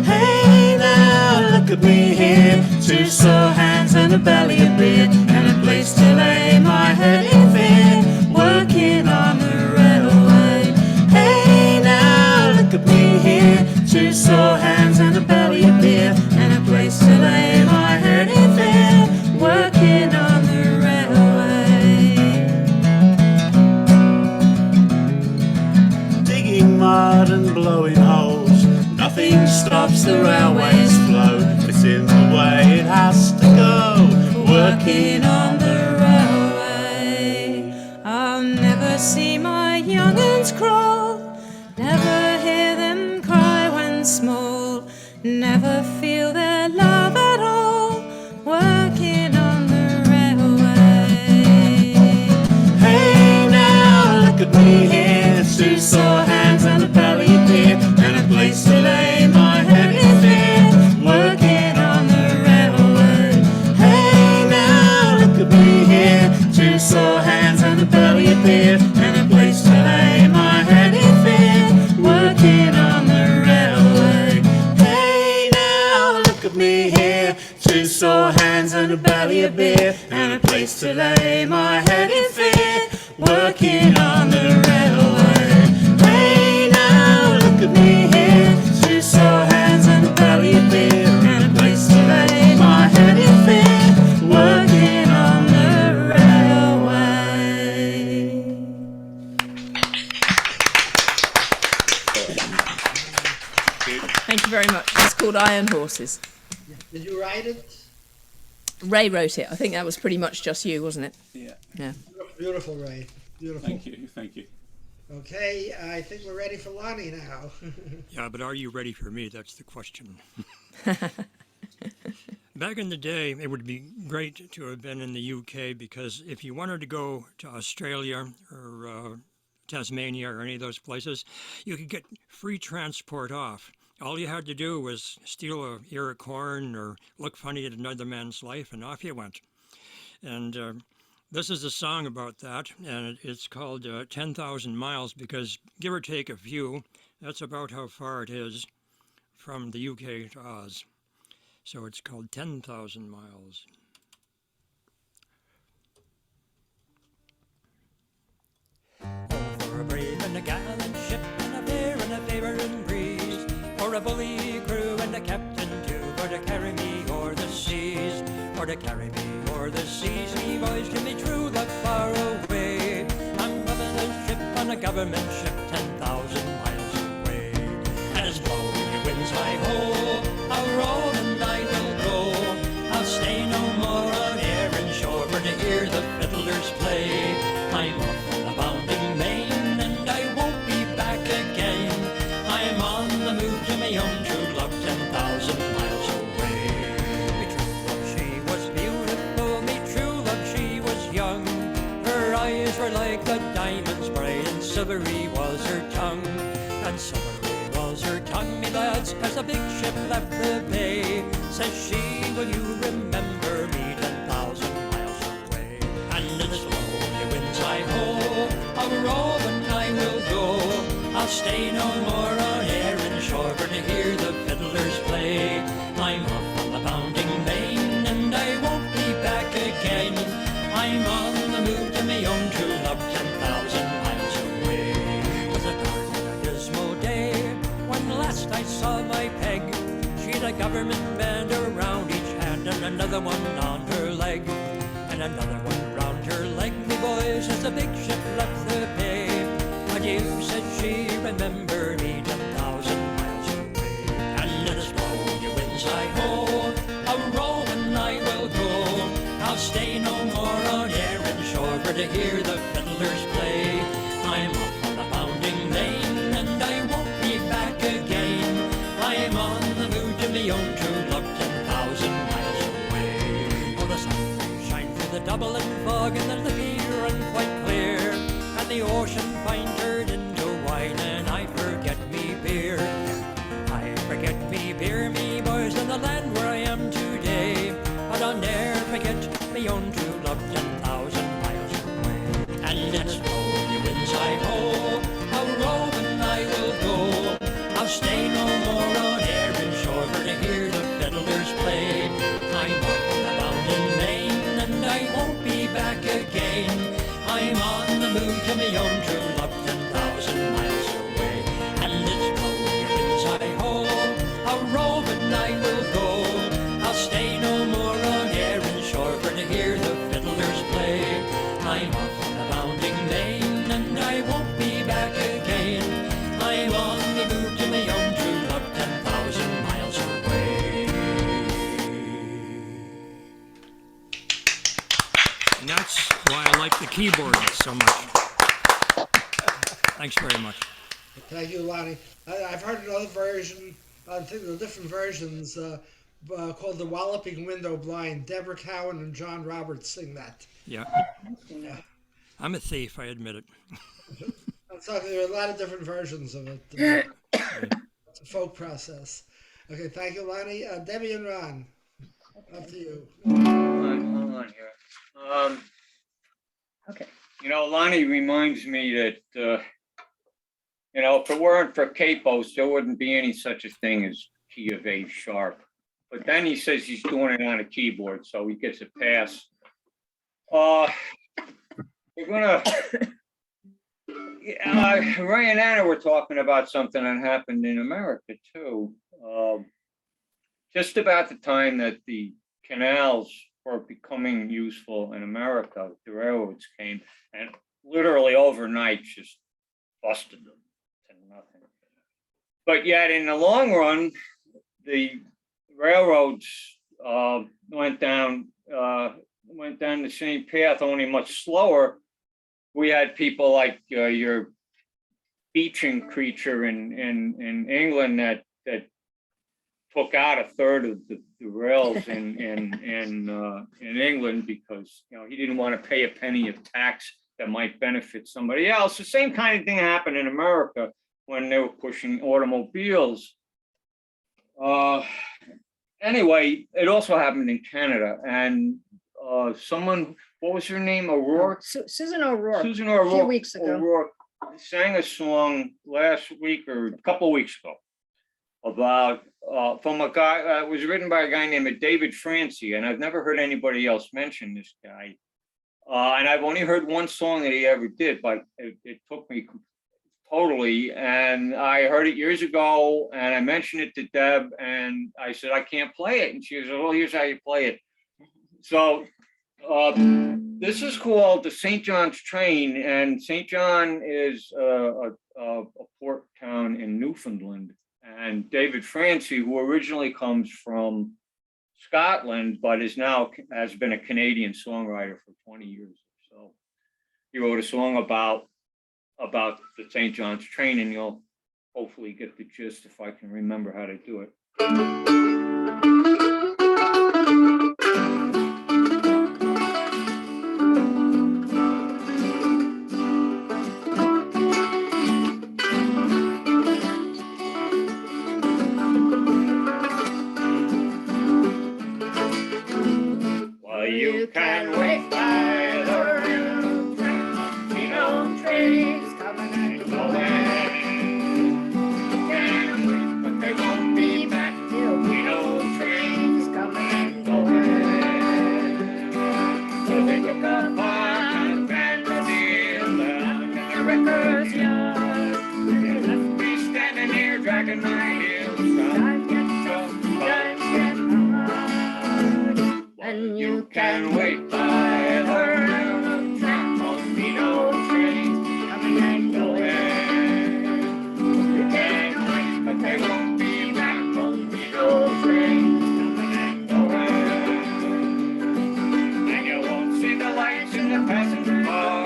Hey now, look at me here, 2 sore hands and a belly of beer, and a place to lay my head in fear, working on the railway. Hey now, look at me here, 2 sore hands and a belly of beer, and a place to lay my head in fear, working on the railway. Digging mud and blowing holes, nothing stops the railway's flow. It's in the way it has to go, Working on the railway. I'll never see my young'uns crawl, never hear them cry when small, never feel their love at all, working on the railway. Hey now, look at me here, 2 sore hands and a belly of beer, and a place to lay my head in fear, working on the railway. Hey now, look at me here, 2 sore hands and a belly of beer, and a place to lay my head in fear, working on the railway. Hey now, look at me here, 2 sore hands and a belly of beer, and a place to lay my head in fear, working on the railway. Hey now, look at me here, 2 sore hands and a belly of beer, and a place to lay my head in fear, working on the railway. Thank you very much. It's called Iron Horses. Did you write it? Ray wrote it. I think that was pretty much just you, wasn't it? Yeah. Yeah. Beautiful, Ray. Beautiful. Thank you. Thank you. Okay, I think we're ready for Lonnie now. Yeah, but are you ready for me? That's the question. Back in the day, it would be great to have been in the UK, because if you wanted to go to Australia or Tasmania or any of those places, you could get free transport off. All you had to do was steal a ear of corn or look funny at another man's life, and off you went. And this is a song about that, and it's called 10,000 Miles, because give or take a few, that's about how far it is from the UK to Oz. So it's called 10,000 Miles. For a brave and a gallant ship, and a fair and a favouring breeze, for a bully crew and a captain too, for to carry me o'er the seas, for to carry me o'er the seas, me boys give me true love far away. I'm loving a ship on a government ship 10,000 miles away. As blowing winds I ho, I'll roll and I will go. I'll stay no more on air and shore, for to hear the fiddlers play. I'm off on the bounding main, and I won't be back again. I'm on the move to my own true love 10,000 miles away. Me true love, she was beautiful, me true love, she was young. Her eyes were like the diamonds bright, and silvery was her tongue. And silvery was her tongue, me lads, as the big ship left the bay. Says she, will you remember me 10,000 miles away? And in the slowly winds I ho, I'll roll and I will go. I'll stay no more on air and shore, for to hear the fiddlers play. I'm off on the bounding main, and I won't be back again. I'm on the move to my own true love 10,000 miles away. It was a dark and a dismal day when last I saw my peg. She'd a government band around each hand, and another one on her leg, and another one round her leg, me boys, as the big ship left the bay. Adieu, said she, remember me 10,000 miles away. And in the strong winds I ho, to hear the fiddlers play. I'm off on the bounding lane, and I won't be back again. I'm on the move to me own true love, 10,000 miles away. Oh, the sun shines through the Dublin fog, and the Liffey run quite clear, and the ocean fine turned into wine, and I forget me beer. I forget me beer, me boys, in the land where I am today, but I'll ne'er forget me own true love, 10,000 miles away. And it's blowing your winds, I ho, how roving I will go. I'll stay no more on Erin shore for to hear the fiddlers play. I'm off on the bounding lane, and I won't be back again. I'm on the move to me own true love, 10,000 miles away. And it's blowing your winds, I ho, how roving I will go. I'll stay no more on Erin shore for to hear the fiddlers play. I'm off on the bounding lane, and I won't be back again. I'm on the move to me own true love, 10,000 miles away. And that's why I like the keyboard so much. Thanks very much. Thank you, Lonnie. I've heard another version, I think there are different versions, called The Walloping Window Blind. Deborah Cowan and John Roberts sing that. Yeah. Yeah. I'm a thief, I admit it. So there are a lot of different versions of it. It's a folk process. Okay, thank you, Lonnie. Debbie and Ron, up to you. Hold on here. Okay. You know, Lonnie reminds me that, you know, if it weren't for capos, there wouldn't be any such a thing as key of A sharp. But then he says he's doing it on a keyboard, so he gets a pass. We're gonna, Ray and Anna were talking about something that happened in America too. Just about the time that the canals were becoming useful in America, the railroads came and literally overnight just busted them to nothing. But yet in the long run, the railroads went down the same path, only much slower. We had people like your Beeching creature in England that took out a third of the rails in England because he didn't want to pay a penny of tax that might benefit somebody else. The same kind of thing happened in America when they were pushing automobiles. Anyway, it also happened in Canada, and someone, what was her name? O'Rourke? Susan O'Rourke. Susan O'Rourke. A few weeks ago. O'Rourke sang a song last week or a couple of weeks ago about from a guy. It was written by a guy named David Francie, and I've never heard anybody else mention this guy. And I've only heard one song that he ever did, but it took me totally. And I heard it years ago, and I mentioned it to Deb, and I said, I can't play it. And she said, well, here's how you play it. So this is called the St. John's Train, and St. John is a port town in Newfoundland. And David Francie, who originally comes from Scotland, but has been a Canadian songwriter for 20 years or so. He wrote a song about the St. John's Train, and you'll hopefully get the gist if I can remember how to do it. Well, you can wait by the railroad track, you know, trains coming and going. You can wait, but they won't be back till we know trains coming and going. So they took a part and ran the deal down at the records yard. They left me standing here dragging my heels. Time gets tough, times get hard. And you can wait by the railroad track, won't be no trains coming and going. You can wait, but they won't be back, won't be no trains coming and going. And you won't see the lights in the passenger car.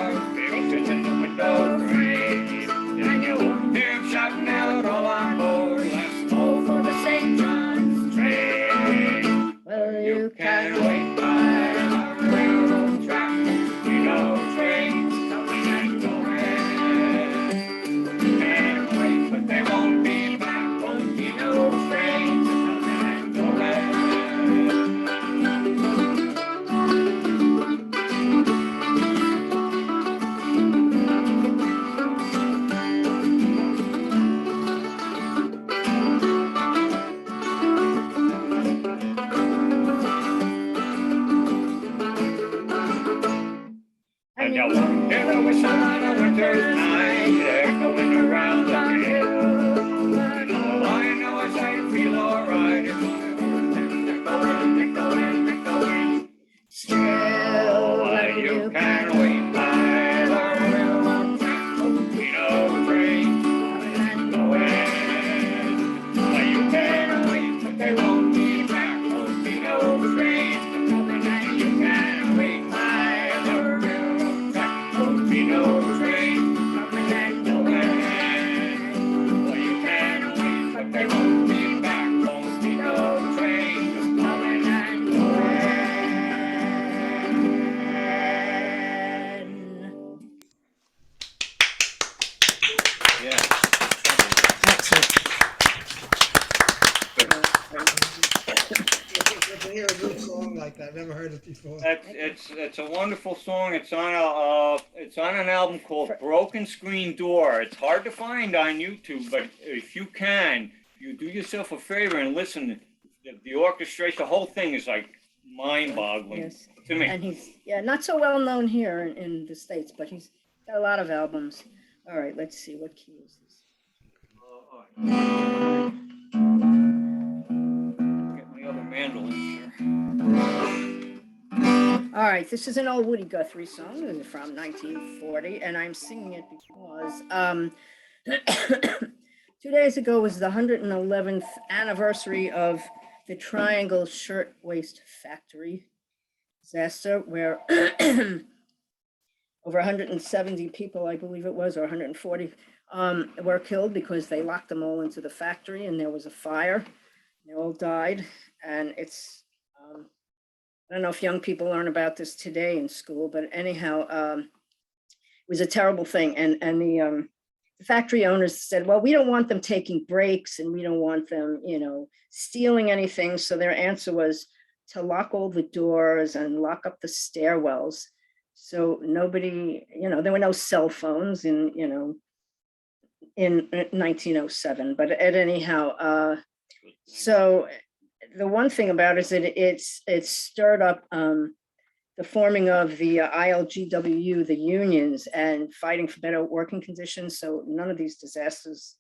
Yeah, one killer was on a winter's night, echoing around the hill. And all I know is I feel alright. Echoing. Still, you can wait by the railroad track, Tofino train, going. But you can wait, but they won't be back, Tofino train, and you can wait by the railroad track, Tofino train, coming and going. Well, you can wait, but they won't be back, Tofino train, coming and going. Good to hear a good song like that. I've never heard it before. It's a wonderful song. It's on an album called Broken Screen Door. It's hard to find on YouTube, but if you can, you do yourself a favor and listen. The orchestration, the whole thing is like mind-boggling Yes. to me. And he's not so well known here in the States, but he's got a lot of albums. All right, let's see, what key is this? Get my other mandolin here. All right, this is an old Woody Guthrie song. This is from 1940, and I'm singing it because 2 days ago was the 111th anniversary of the Triangle Shirtwaist Factory disaster, where over 170 people, I believe it was, or 140, were killed because they locked them all into the factory, and there was a fire. They all died, and it's I don't know if young people learn about this today in school, but anyhow, it was a terrible thing. And the factory owners said, well, we don't want them taking breaks, and we don't want them, stealing anything. So their answer was to lock all the doors and lock up the stairwells. So nobody, there were no cell phones in 1907, but anyhow, so the one thing about it is that it stirred up the forming of the ILGWU, the unions, and fighting for better working conditions. So none of these disasters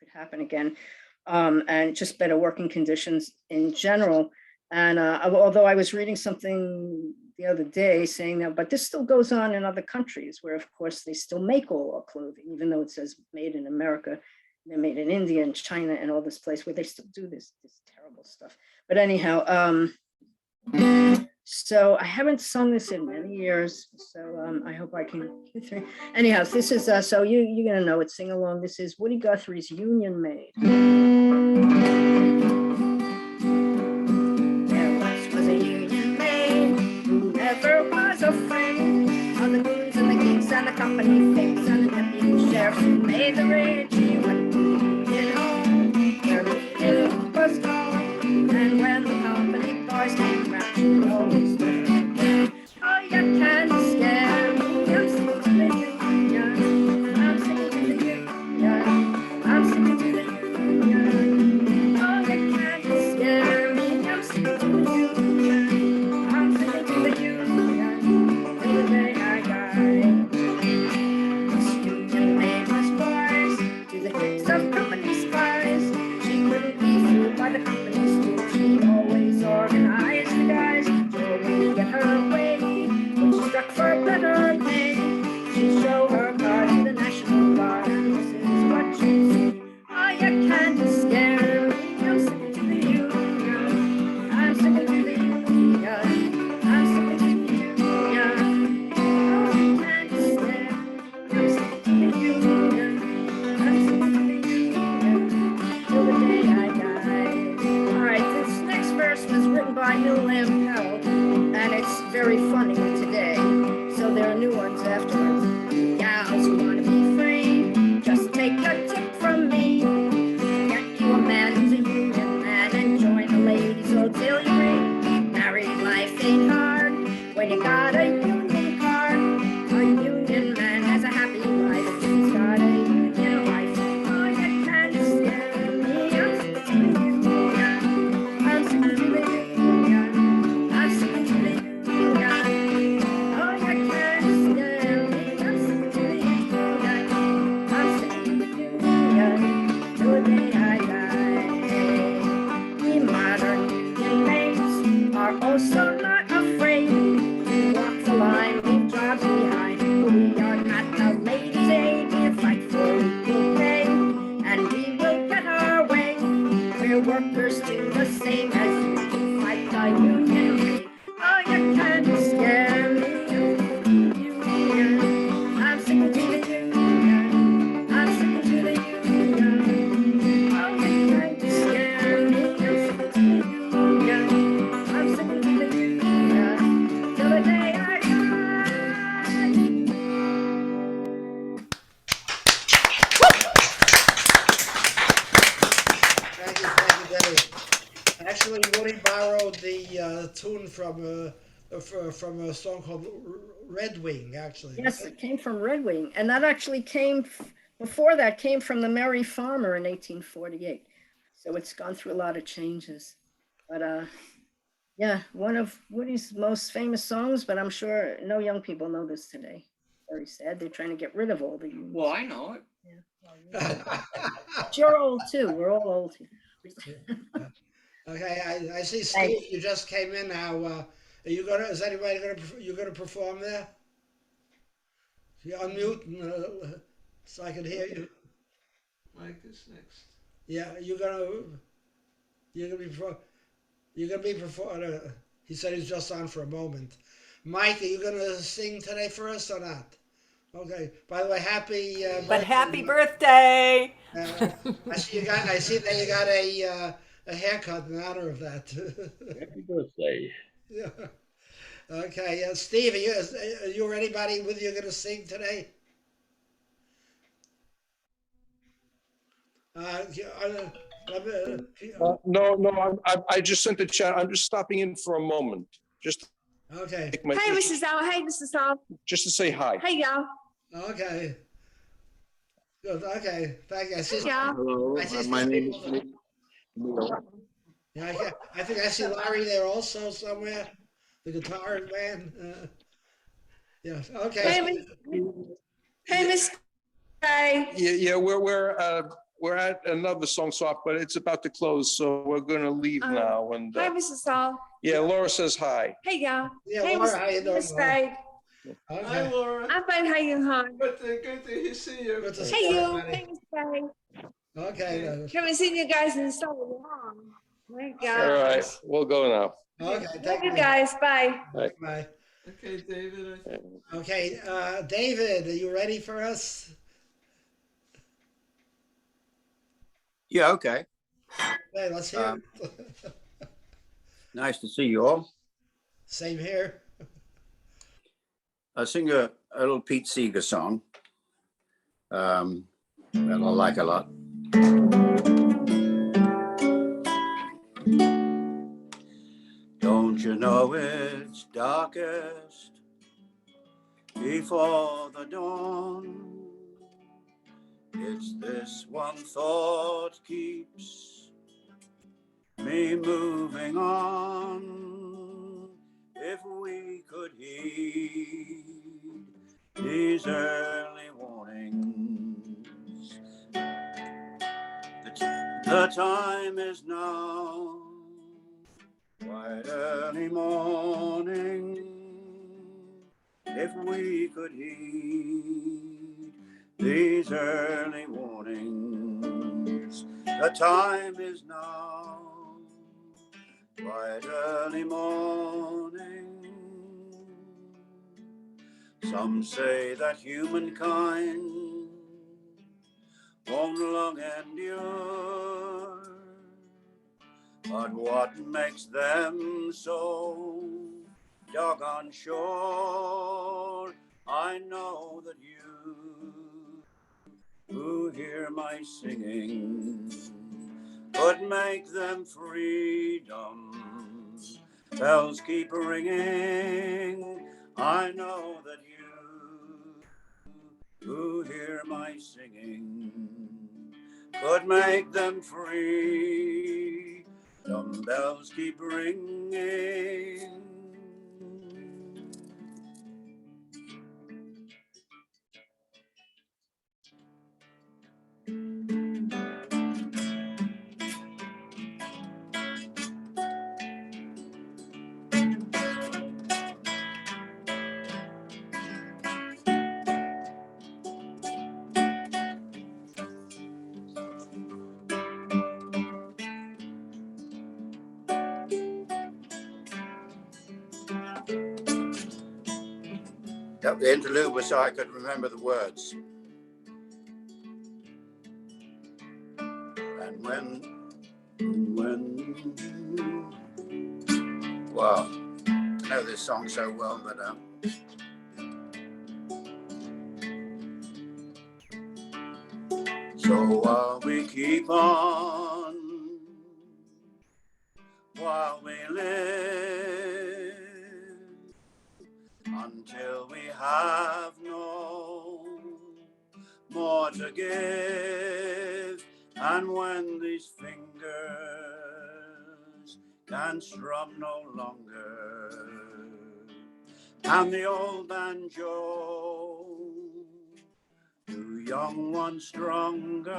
could happen again, and just better working conditions in general. And although I was reading something the other day saying that, but this still goes on in other countries where, of course, they still make all our clothing, even though it says made in America. They're made in India and China and all this place where they still do this terrible stuff. But anyhow, so I haven't sung this in many years, so I hope I can get through. Anyhow, this is, so you're gonna know it, sing along. This is Woody Guthrie's Union Maid. There once was a union maid who never was afraid of the goons and the geeks and the company fakes and the deputy sheriffs who made the raid. She went home where the meeting was called, and when the company boys came round, she always stood her ground. Oh, you can't scare me, I'm singing to the union, I'm singing to the union, I'm singing to the union. Oh, you can't scare me, I'm singing to the union, I'm singing to the union, till the day I die. This union maid was wise to the tricks of company spies. She couldn't be fooled by the company's tools. She always organized the guys to always get her way. When she struck for better pay, she'd show her card to the National Guard, and this is what she'd say. Oh, you can't scare me, I'm singing to the union, I'm singing to the union, I'm singing to the union. Oh, you can't scare me, I'm singing to the union, I'm singing to the union, till the day I die. All right, this next verse was written by Neil Lampell, and it's very funny today. So there are new ones afterwards. Gals who want to be free, just take a tip from me. Get you a man who's a union man and join the ladies' auxiliary. Married life ain't hard when you got a union card. A union man has a happy life. He's got a union wife. Oh, you can't scare me. I'm singing to the union. I'm singing to the union. I'm singing to the union. Oh, you can't scare union. Oh, you kind of scare me. Union. I'm sticking to the union. I'm sticking to the union. Oh, you kind of scare me. I'm sticking to the union. I'm sticking to the union. Till the day I die. Thank you, Debbie. Actually, Woody borrowed the tune from a song called Red Wing, actually. Yes, it came from Red Wing, and that actually before that came from the Merry Farmer in 1848. So it's gone through a lot of changes. But yeah, one of Woody's most famous songs, but I'm sure no young people know this today. Very sad. They're trying to get rid of all the unions. Well, I know it. But you're old too. We're all old here. Okay, I see Steve. You just came in now. Is anybody you gonna perform there? You unmute so I can hear you. Mike is next. Yeah, you're gonna be performing. He said he's just on for a moment. Mike, are you gonna sing today for us or not? Okay. By the way, happy. But happy birthday! I see that you got a haircut in honor of that. Happy birthday. Yeah. Okay, Steve, are you or anybody with you going to sing today? No, I just sent the chat. I'm just stopping in for a moment. Just okay. Hey, Mrs. Al. Hey, Mrs. Al. Just to say hi. Hey, y'all. Okay. Good. Okay. Thank you. Hello, my name is Neil. Yeah, I think I see Larry there also somewhere. The guitar man. Yeah. Okay. Hey, Miss. Hey. Yeah. We're at another song swap, but it's about to close, so we're gonna leave now. And Hi, Mrs. Al. yeah, Laura says hi. Hey, y'all. Yeah, hey, Laura, how you doing, Miss Laura? Spade. Okay. Hi, Laura. I'm fine. How you, hon? Good to see you. Good to see Hey, you. everybody. Hey, Miss Spade. Okay. Haven't seen you guys in so long. My God. All right, we'll go now. Okay. Love Thank you guys. Bye. Bye. Bye. Okay, David. Okay, David, are you ready for us? Yeah, okay. Okay, let's hear it. Nice to see you all. Same here. I'll sing a little Pete Seeger song that I like a lot. Don't you know it's darkest before the dawn? It's this one thought keeps me moving on. If we could heed these early warnings, the time is now, quite early morning. If we could heed these early warnings, the time is now, quite early morning. Some say that humankind won't long endure, but what makes them so doggone sure? I know that you who hear my singing could make them freedom. Bells keep ringing. I know that you who hear my singing could make them free. Some bells keep ringing. The interlude was so I could remember the words. And wow, I know this song so well, but so while we keep on, while we live, until we have no more to give, and when these fingers can strum no longer, and the old banjo, the young one stronger,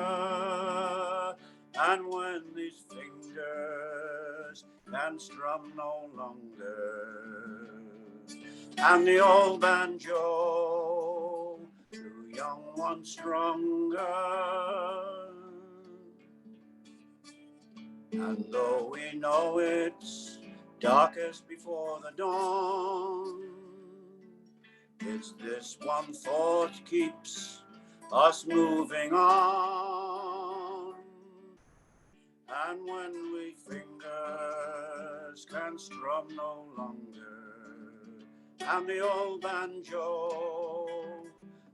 and when these fingers can strum no longer, and the old banjo, the young one stronger. And though we know it's darkest before the dawn, it's this one thought keeps us moving on. And when we fingers can strum no longer, and the old banjo,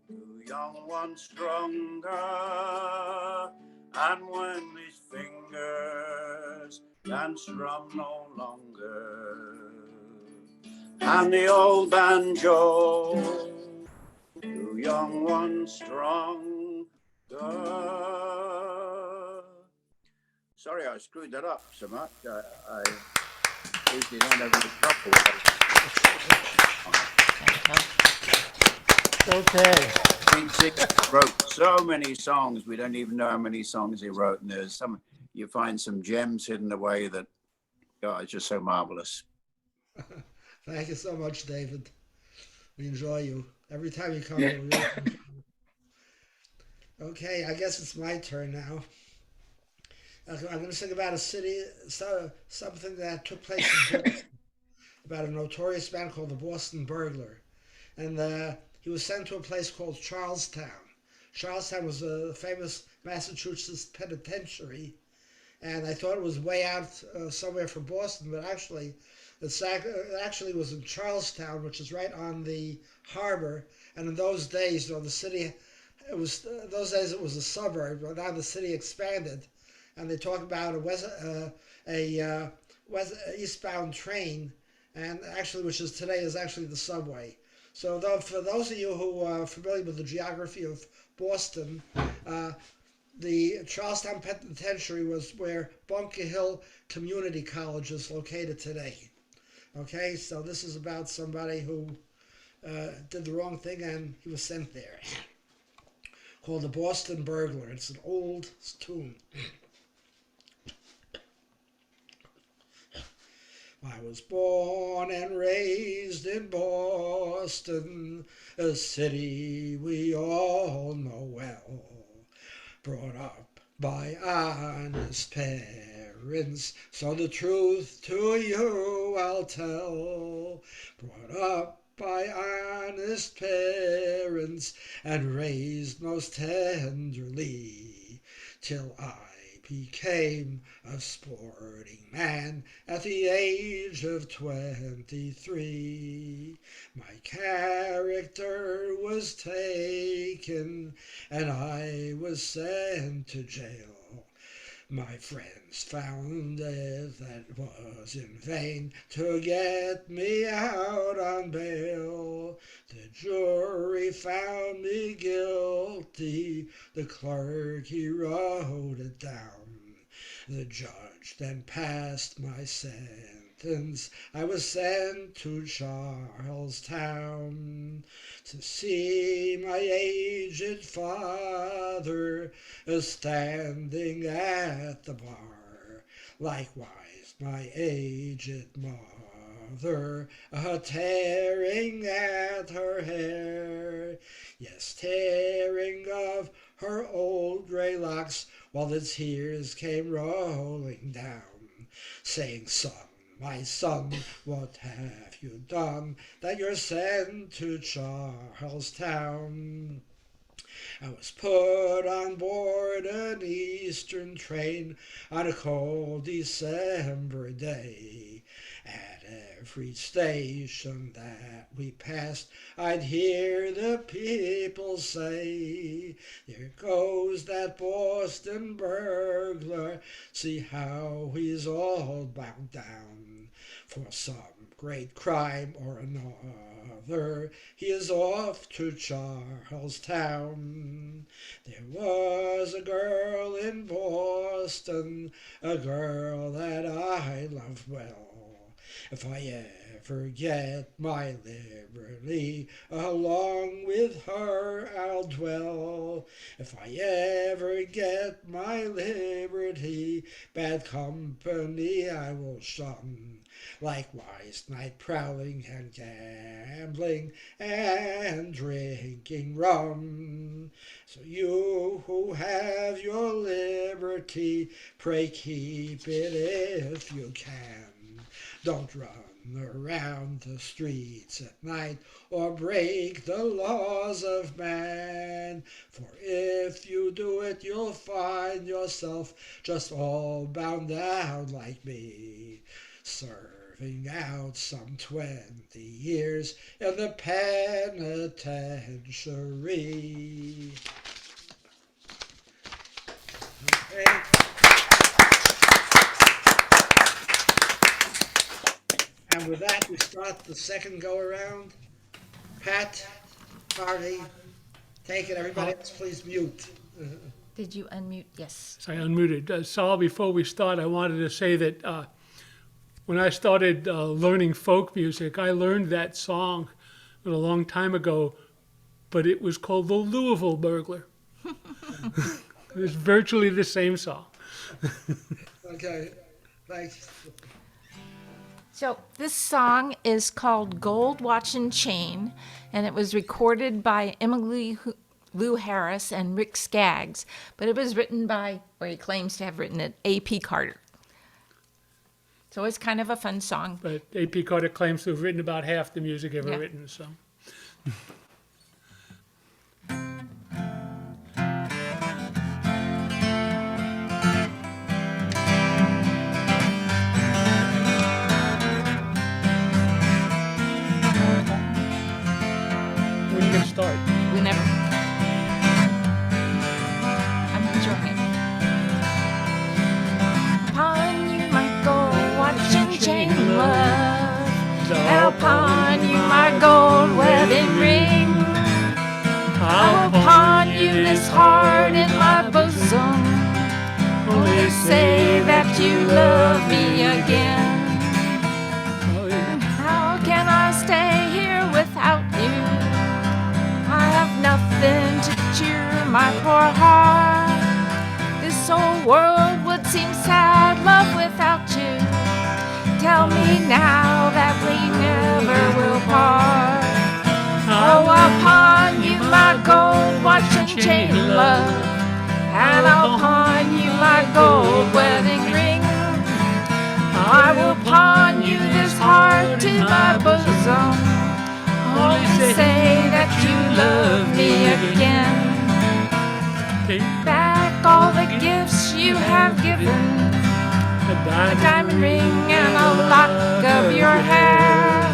the young one stronger, and when these fingers can strum no longer, and the old banjo, the young one stronger. Sorry, I screwed that up so much. I usually don't have any trouble with it. Okay. Pete Seeger wrote so many songs. We don't even know how many songs he wrote. And there's some, you find some gems hidden away that, oh, it's just so marvelous. Thank you so much, David. We enjoy you. Every time you come, Yeah. we really enjoy you. Okay, I guess it's my turn now. I'm going to sing about a city, something that took place in Boston, about a notorious man called the Boston Burglar. And he was sent to a place called Charlestown. Charlestown was a famous Massachusetts penitentiary. And I thought it was way out somewhere from Boston, but actually, it actually was in Charlestown, which is right on the harbor. And in those days, the city, it was it was a suburb, but now the city expanded. And they talk about a eastbound train, and actually, which is today is actually the subway. So, for those of you who are familiar with the geography of Boston, the Charlestown Penitentiary was where Bunker Hill Community College is located today. Okay, so this is about somebody who did the wrong thing and he was sent there. Called the Boston Burglar. It's an old tune. I was born and raised in Boston, a city we all know well. Brought up by honest parents, so the truth to you I'll tell. Brought up by honest parents and raised most tenderly, till I became a sporting man at the age of 23. My character was taken and I was sent to jail. My friends found it that was in vain to get me out on bail. The jury found me guilty, the clerk he wrote it down. The judge then passed my sentence. I was sent to Charlestown to see my aged father standing at the bar. Likewise my aged mother tearing at her hair. Yes, tearing of her old gray locks while the tears came rolling down, saying, "Son, My son, what have you done that you're sent to Charlestown? I was put on board an eastern train on a cold December day. At every station that we passed, I'd hear the people say, there goes that Boston burglar, see how he's all bound down. For some great crime or another, he is off to Charlestown. There was a girl in Boston, a girl that I loved well. If I ever get my liberty, along with her I'll dwell. If I ever get my liberty, bad company I will shun. Likewise, night prowling and gambling and drinking rum. So you who have your liberty, pray keep it if you can. Don't run around the streets at night or break the laws of man. For if you do it, you'll find yourself just all bound down like me, serving out some 20 years in the penitentiary. Okay. And with that, we start the second go-around. Pat, Harvey, take it. Everybody else, please mute. Did you unmute? Yes. So I unmuted. Saul, before we start, I wanted to say that when I started learning folk music, I learned that song a long time ago, but it was called The Louisville Burglar. It's virtually the same song. Okay, thanks. So this song is called Gold Watch and Chain, and it was recorded by Emily Lou Harris and Rick Skaggs, but it was written by, or he claims to have written it, A.P. Carter. So it's kind of a fun song. But A.P. Carter claims to have written about half the music ever written, so. When are you gonna start? Whenever. I'm enjoying it. Upon you my gold watch and chain love, and upon you my gold wedding ring. I'll pawn you this heart in my bosom, only say that you love me again. How can I stay here without you? I have nothing to cheer my poor heart. This whole world would seem sad, love, without you. Tell me now that we never will part. Oh, I'll pawn you my gold watch and chain, love, and I'll pawn you my gold wedding ring. I will pawn you this heart to my bosom, only say that you love me again. Take back all the gifts you have given, a diamond ring and a lock of your hair,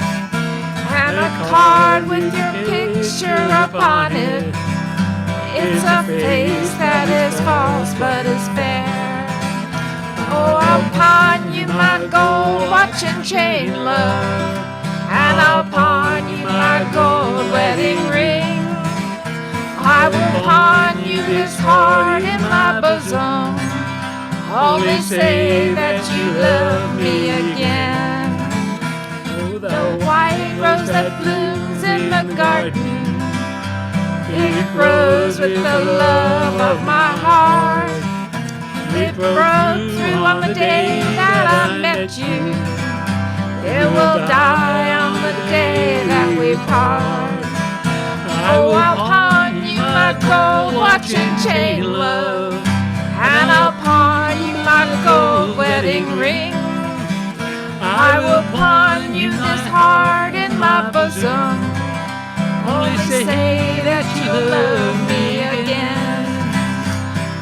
and a card with your picture upon it. It's a face that is false but is fair. Oh, I'll pawn you my gold watch and chain, love, and I'll pawn you my gold wedding ring. I will pawn you this heart in my bosom, only say that you love me again. The white rose that blooms in the garden, it grows with the love of my heart. It broke through on the day that I met you. It will die on the day that we part. Oh, I'll pawn you my gold watch and chain, love, and I'll pawn you my gold wedding ring. I love me again.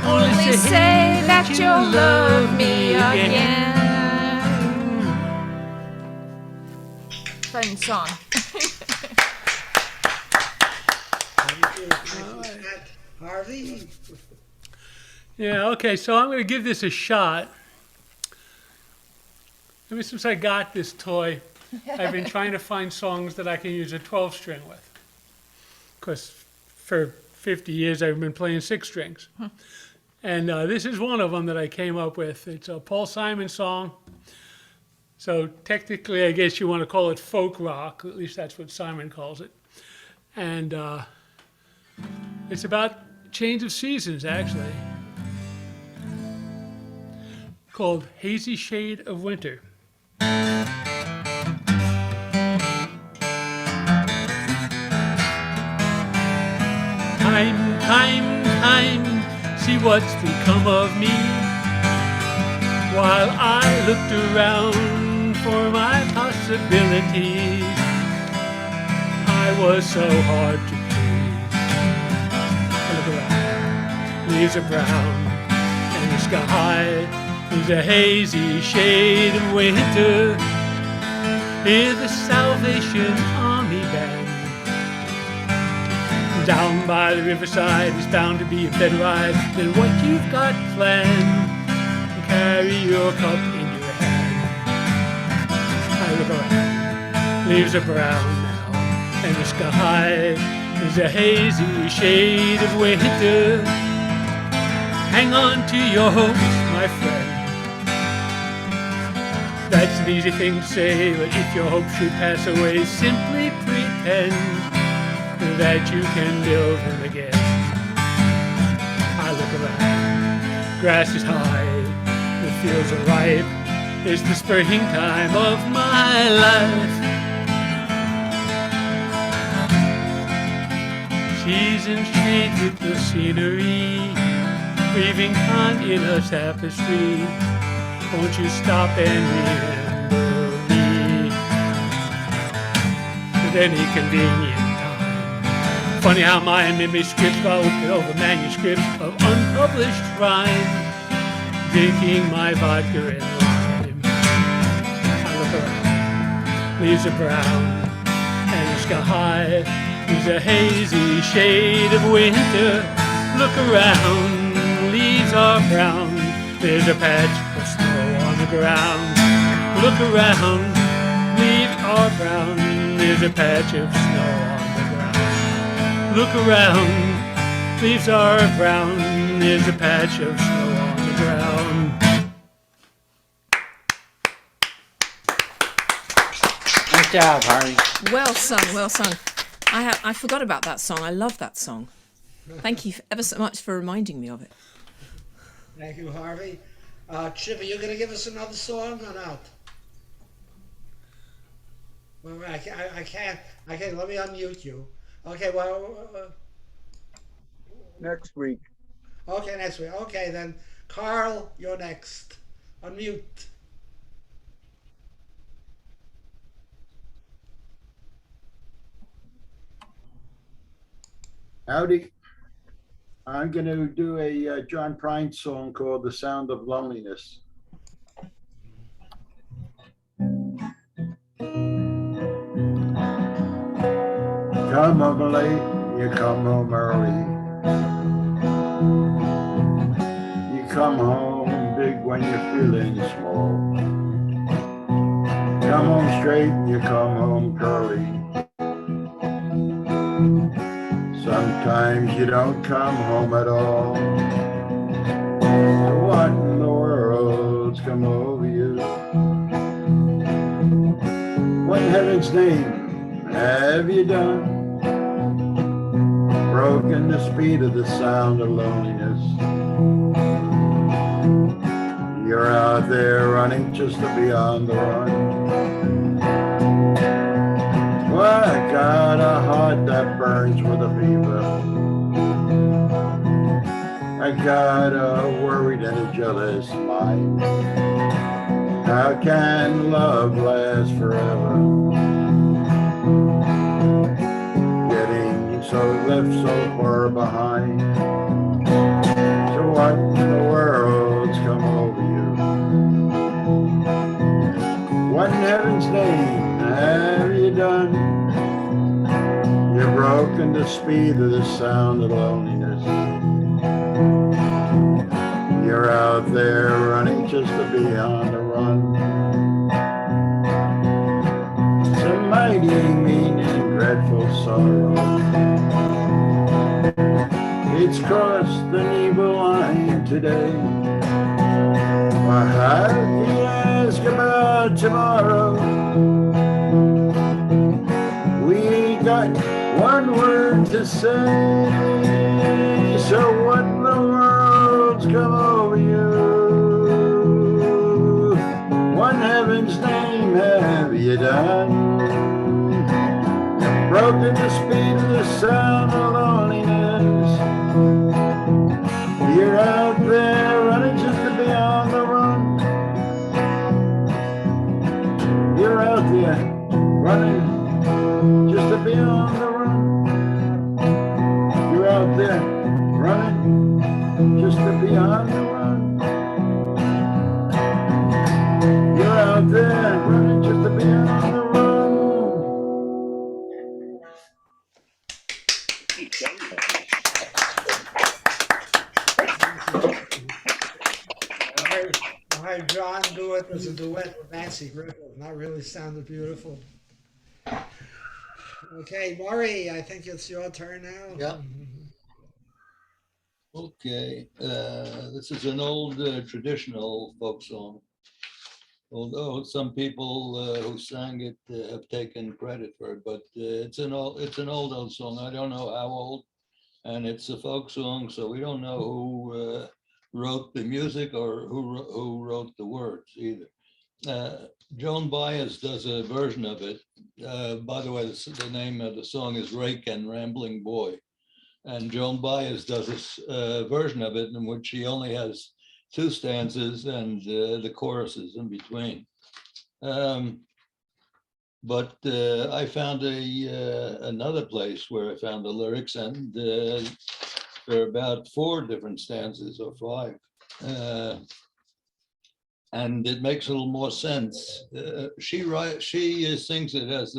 Only say that you'll love me again. Fun song. Harvey? Yeah, okay, so I'm going to give this a shot. Ever since I got this toy, I've been trying to find songs that I can use a 12 string with. Because for 50 years I've been playing 6 strings. And this is one of them that I came up with. It's a Paul Simon song. So technically, I guess you want to call it folk rock. At least that's what Simon calls it. And it's about change of seasons, actually. Called Hazy Shade of Winter. Time, see what's become of me. While I looked around for my possibilities, I was so hard to please. I look around, leaves are brown, and the sky is a hazy shade of winter. Hear the Salvation Army band. Down by the riverside is bound to be a better ride than what you've got planned. Carry your cup in your hand. I look around, leaves are brown now, and the sky is a hazy shade of winter. Hang on to your hopes, my friend. That's an easy thing to say, but if your hopes should pass away, simply pretend that you can build them again. I look around, grass is high, the fields are ripe, it's the springtime of my life. Seasons change with the scenery, weaving time in a tapestry. Won't you stop and remember me at any convenient time? Funny how my memory scripts go over manuscripts of unpublished rhyme, drinking my vodka and lime. I look around, leaves are brown, and the sky is a hazy shade of winter. Look around, leaves are brown, there's a patch of snow on the ground. Look around, leaves are brown, there's a patch of snow on the ground. Look around, leaves are brown, there's a patch of snow on the ground. Nice job, Harvey. Well sung, well sung. I forgot about that song. I love that song. Thank you ever so much for reminding me of it. Thank you, Harvey. Chip, are you going to give us another song or not? Well, I can't. Let me unmute you. Okay, well. Next week. Okay, next week. Okay, then. Carl, you're next. Unmute. Howdy. I'm going to do a John Prine song called The Sound of Loneliness. Come home late, you come home early. You come home big when you're feeling small. Come home straight, you come home curly. Sometimes you don't come home at all. What in the world's come over you? What in heaven's name have you done? Broken the speed of the sound of loneliness. You're out there running just to be on the run. Well, I got a heart that burns with a fever. I got a worried and a jealous mind. How can love last forever? Getting so left so far behind. So what in the world's come over you? What in heaven's name have you done? You're broken the speed of the sound of loneliness. You're out there running just to be on the run. It's a mighty mean and dreadful sorrow. It's crossed an evil line today. Why have you ask about tomorrow? We ain't got one word to say. So what in the world's come over you? What in heaven's name have you done? You've broken the speed of the sound of loneliness. You're out there running just to be on the run. You're out there running just to be on the run. You're out there running just to be on the run. You're out there running just to be on the run. I heard John do it as a duet with Nancy Griffith, and that really sounded beautiful. Okay, Maury, I think it's your turn now. Yeah. Okay, this is an old traditional folk song. Although some people who sang it have taken credit for it, but it's an old song. I don't know how old, and it's a folk song, so we don't know who wrote the music or who wrote the words either. Joan Baez does a version of it. By the way, the name of the song is Rake and Rambling Boy. And Joan Baez does this version of it in which she only has 2 stanzas and the choruses in between. But I found another place where I found the lyrics, and there are about 4 different stanzas or 5. And it makes a little more sense. She sings it as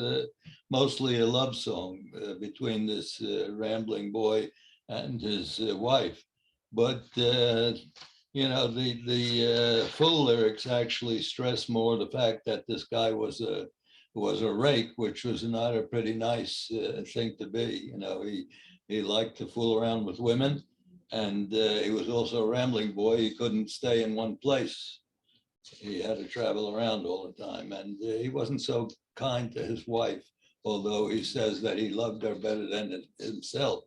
mostly a love song between this rambling boy and his wife. But you know, the full lyrics actually stress more the fact that this guy was a rake, which was not a pretty nice thing to be. You know, he liked to fool around with women, and he was also a rambling boy. He couldn't stay in one place. He had to travel around all the time, and he wasn't so kind to his wife, although he says that he loved her better than himself.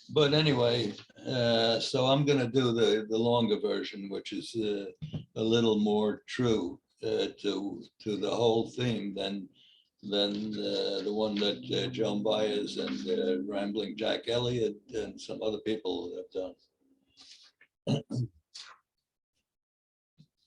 But anyway, so I'm going to do the longer version, which is a little more true to the whole theme than the one that Joan Baez and Rambling Jack Elliott and some other people have done.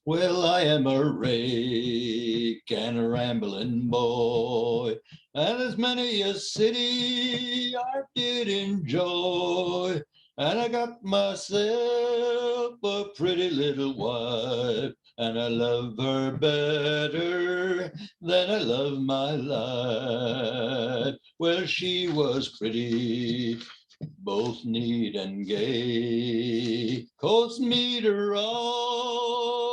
Well, I am a rake and a rambling boy, and as many a city I did enjoy, and I got myself a pretty little wife, and I love her better than I love my life. Well, she was pretty, both neat and gay, cost me to rob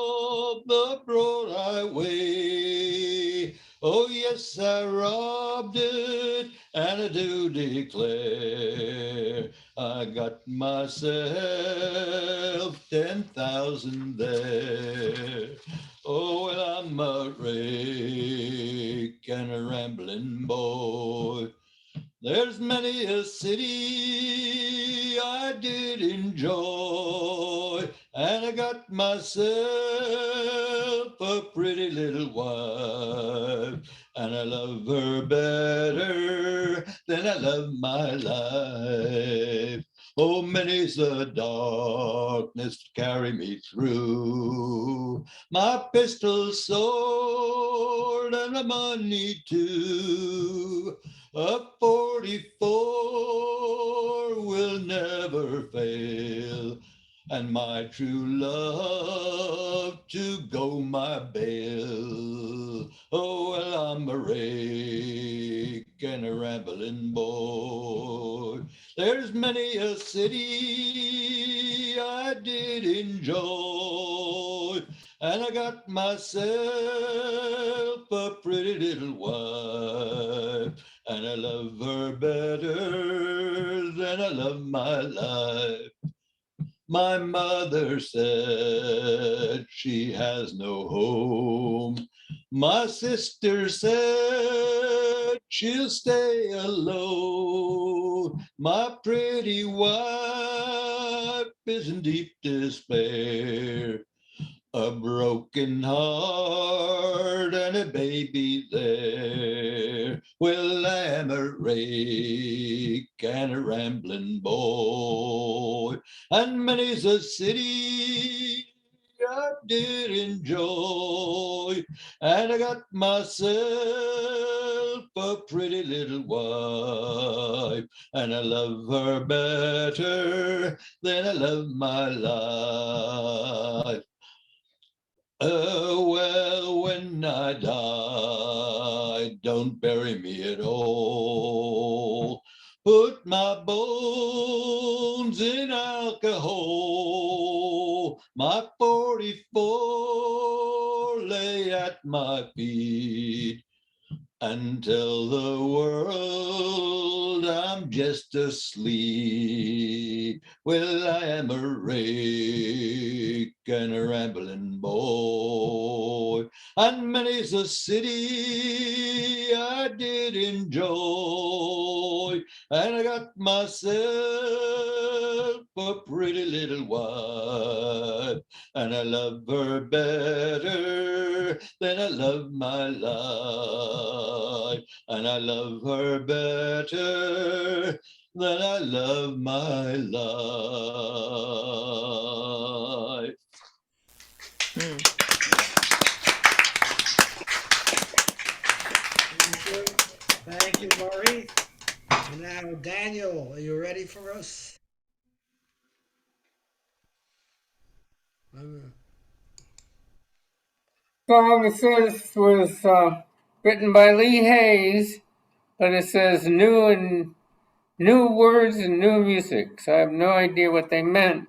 the broad highway. Oh yes, I robbed it, and I do declare I got myself 10,000 there. Oh, well, I'm a rake and a rambling boy. There's many a city I did enjoy, and I got myself a pretty little wife, and I love her better than I love my life. Oh, many's the darkness to carry me through, my pistol, sword, and my money too. A 44 my true love to go my bail. Oh, well, I'm a rake and a rambling boy. There's many a city I did enjoy, and I got myself a pretty little wife, and I love her better than I love my life. My mother said she has no home. My sister said she'll stay alone. My pretty wife is in deep despair. A broken heart and a baby there. Well, I'm a rake and a rambling boy, and many's a city I did enjoy, and I got myself a pretty little wife, and I love her better than I love my life. Well, when I die, don't bury me at all. Put my bones in alcohol. My 44 lay at my feet, and tell the world I'm just asleep. Well, I am a rake and a rambling boy, and many's the city I did enjoy, and I got myself a pretty little wife, and I love her better than I love my life, and I love her better than I love my life. Thank you, Maurice. And now, Daniel, are you ready for us? Song this was written by Lee Hayes, but it says new words and new music. So I have no idea what they meant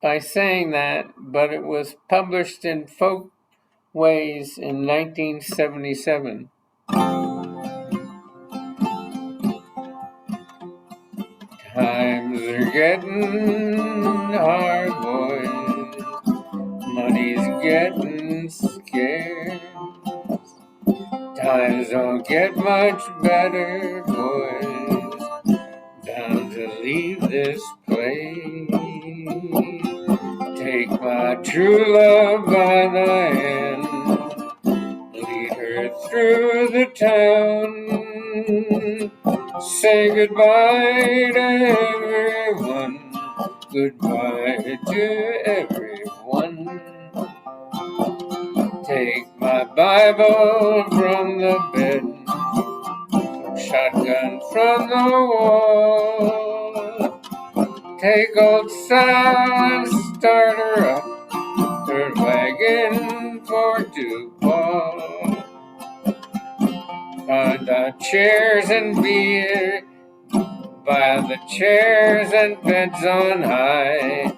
by saying that, but it was published in Folkways in 1977. Times are getting hard, boys. Money's getting scarce. Times don't get much better, boys. Bound to leave this place. Take my true love by the hand, lead her through the town. Say goodbye to everyone, goodbye to everyone. Take my Bible from the bed, shotgun from the wall. Take old Sal and start her up, her wagon for two ball. Find the chairs and beer, by the chairs and beds on high.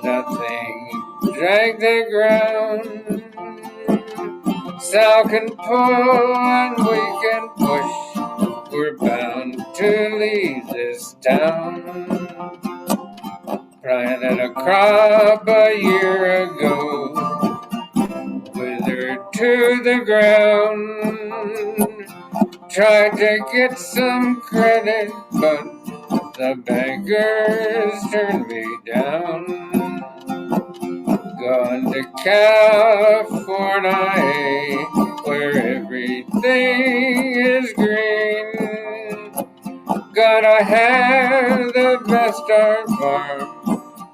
Nothing drag the ground. Sal can pull and we can push. We're bound to leave this town. Planted a crop a year ago, withered to the ground. Tried to get some credit, but the bankers turned me down. Gone to California, where everything is green. Gotta have the best farm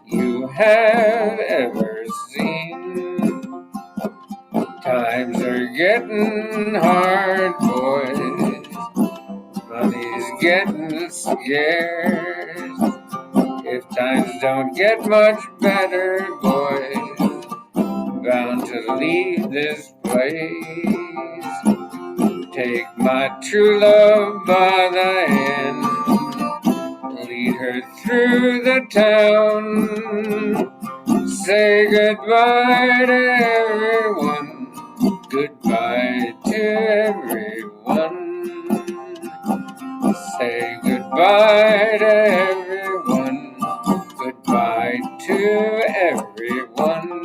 you have ever seen. Times are getting hard, boys. Money's getting scarce. If Times don't get much better, boys. Bound to leave this place. Take my true love by the hand, lead her through the town. Say goodbye to everyone, goodbye to everyone. Say goodbye to everyone, goodbye to everyone.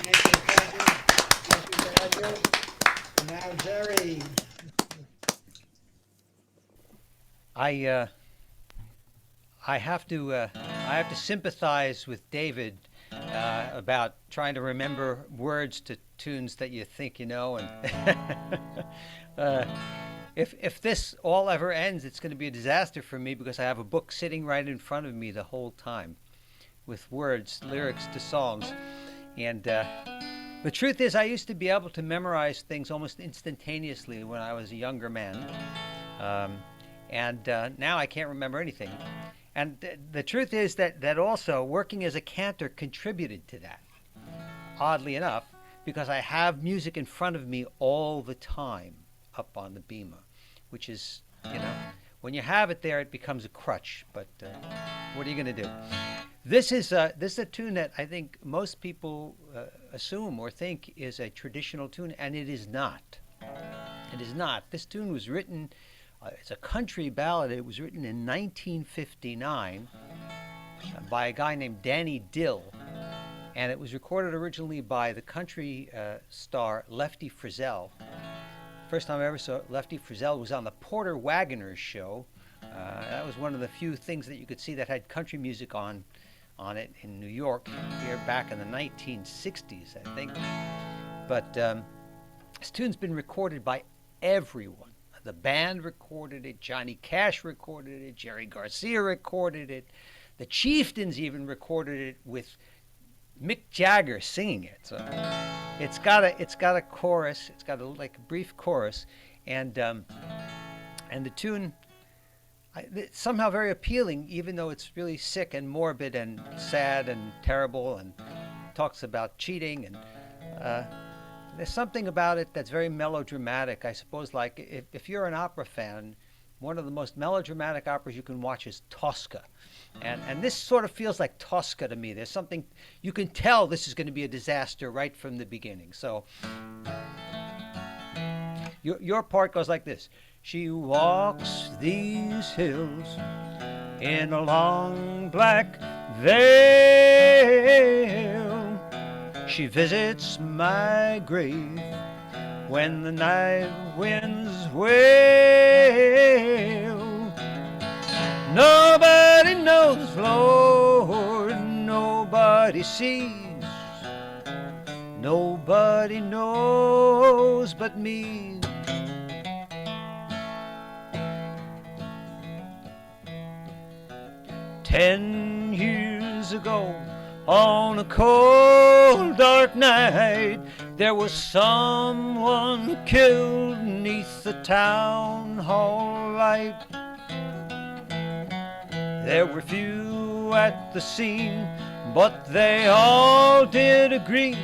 Thank you. Now, Jerry. I have to sympathize with David about trying to remember words to tunes that you think you know, and if this all ever ends, it's going to be a disaster for me because I have a book sitting right in front of me the whole time, with words, lyrics to songs, and the truth is, I used to be able to memorize things almost instantaneously when I was a younger man, and now I can't remember anything. And the truth is that also working as a cantor contributed to that, oddly enough, because I have music in front of me all the time up on the bema, which is, when you have it there, it becomes a crutch. But what are you going to do? This is a tune that I think most people assume or think is a traditional tune, and it is not. It is not. This tune was written. It's a country ballad. It was written in 1959 by a guy named Danny Dill, and it was recorded originally by the country star Lefty Frizzell. First time I ever saw Lefty Frizzell was on the Porter Wagoners show. That was one of the few things that you could see that had country music on it in New York here back in the 1960s, I think. But this tune's been recorded by everyone. The band recorded it, Johnny Cash recorded it, Jerry Garcia recorded it, the Chieftains even recorded it with Mick Jagger singing it. So it's got a chorus, it's got a brief chorus, and the tune it's somehow very appealing, even though it's really sick and morbid and sad and terrible and talks about cheating and there's something about it that's very melodramatic. I suppose, like, if you're an opera fan, one of the most melodramatic operas you can watch is Tosca. And this sort of feels like Tosca to me. There's something, you can tell this is going to be a disaster right from the beginning. So your part goes like this. She walks these hills in a long black veil. She visits my grave when the night winds wail. Nobody knows, Lord, nobody sees. Nobody knows but me. Ten years ago, on a cold, dark night, there was someone killed 'neath the town hall light. There were few at the scene, but they all did agree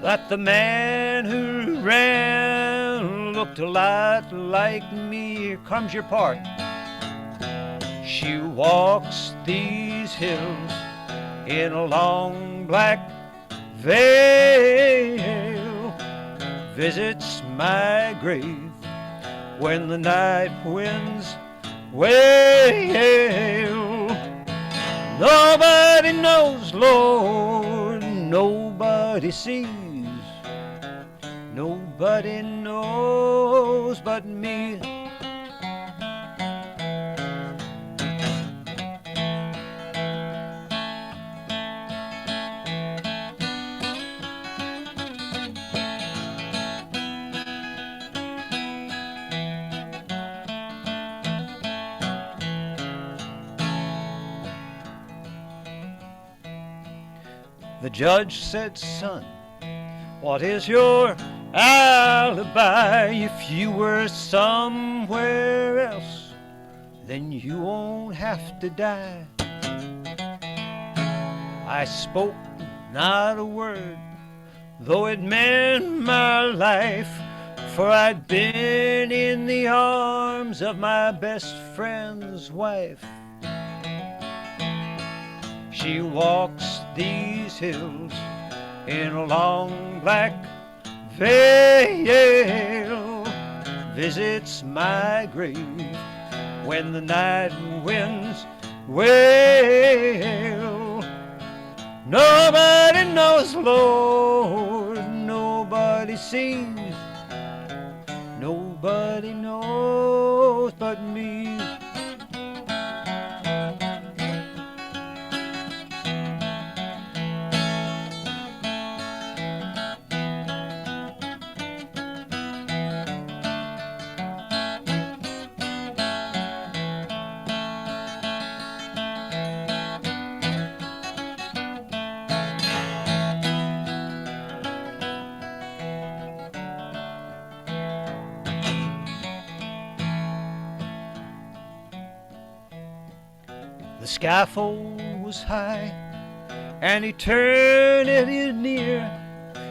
that the man who ran looked a lot like me. Here comes your part. She walks these hills in a long black veil, visits my grave when the night winds wail. Nobody knows, Lord, nobody sees. Nobody knows but me. The judge said, son, what is your alibi. If you were somewhere else, then you won't have to die. I spoke not a word, though it meant my life, for I'd been in the arms of my best friend's wife. She walks these hills in a long black veil, visits my grave when the night winds wail. Nobody knows, Lord, nobody sees, nobody knows but me. The scaffold was high and eternity near.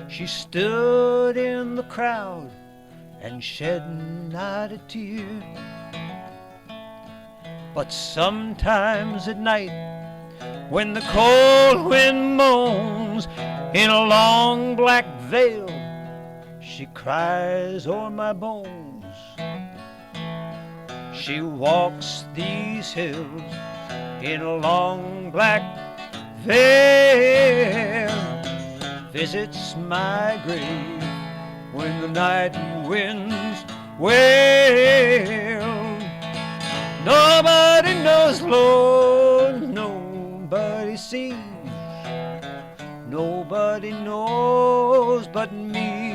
She stood in the crowd and shed not a tear. But sometimes at night, when the cold wind moans in a long black veil, she cries o'er my bones. She walks these hills in a long black veil, visits my grave when the night winds wail. Nobody knows, Lord, nobody sees, nobody knows but me.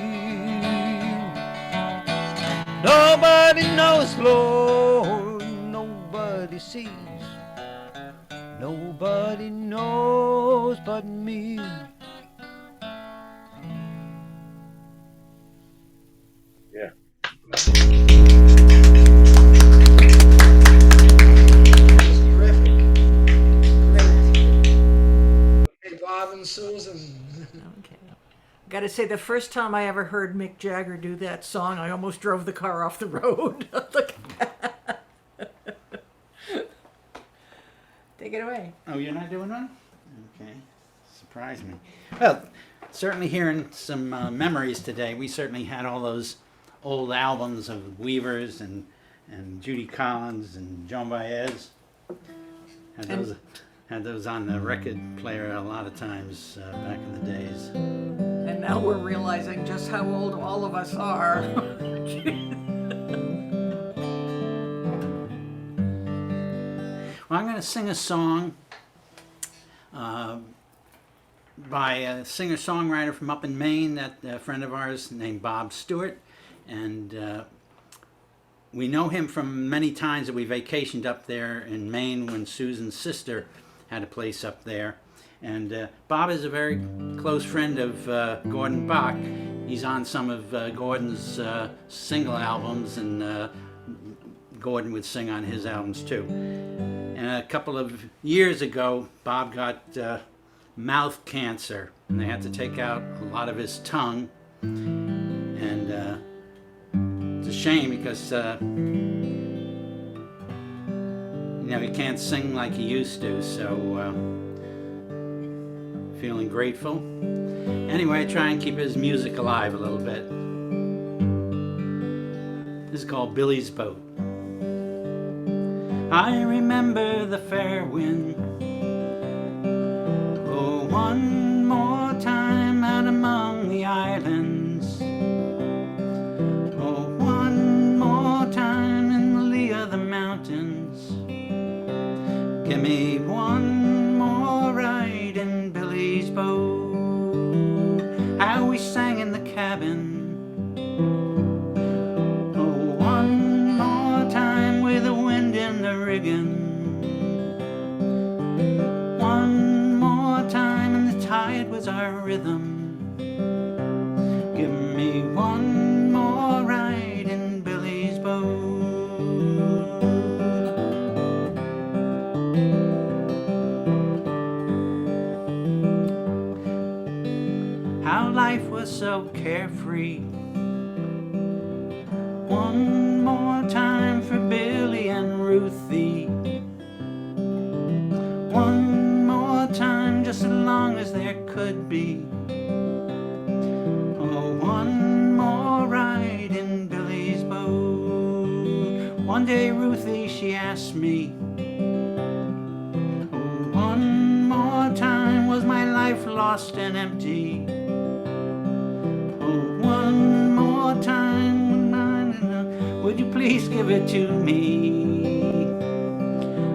Nobody knows, Lord, nobody sees, nobody knows but me. Yeah. Terrific. Great. Okay, Bob and Susan. Got to say, the first time I ever heard Mick Jagger do that song, I almost drove the car off the road. Look at that. Take it away. Oh, you're not doing one? Okay. Surprised me. Well, certainly hearing some memories today. We certainly had all those old albums of Weavers and Judy Collins and Joan Baez. Had those on the record player a lot of times back in the days. And now we're realizing just how old all of us are. Well, I'm going to sing a song by a singer-songwriter from up in Maine, that a friend of ours named Bob Stewart. And we know him from many times that we vacationed up there in Maine when Susan's sister had a place up there. And Bob is a very close friend of Gordon Bach. He's on some of Gordon's single albums, and Gordon would sing on his albums too. And a couple of years ago, Bob got mouth cancer, and they had to take out a lot of his tongue. And it's a shame because he can't sing like he used to. So feeling grateful. Anyway, I try and keep his music alive a little bit. This is called Billy's Boat. I remember the fair wind. Oh, one more time out among the islands. Oh, one more time in the lee of the mountains. Give me one more ride in Billy's boat. How we sang in the cabin. Oh, one more time with the wind in the rigging. One more time and the tide was our rhythm. Give me me one more ride in Billy's boat. How life was so carefree. One more time for Billy and Ruthie. One more time, just as long as there could be. Oh, one more ride in Billy's boat. One day Ruthie, she asked me, oh, one more time, was my life lost and empty? Oh, one more time, would you please give it to me?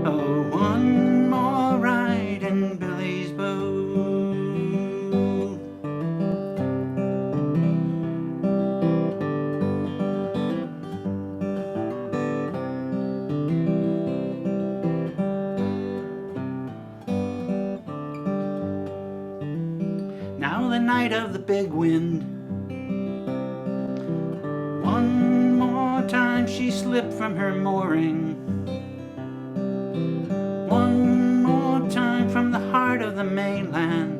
Oh, one more ride in Billy's boat. Now the night of the big wind. One more time she slipped from her mooring. One more time from the heart of the mainland.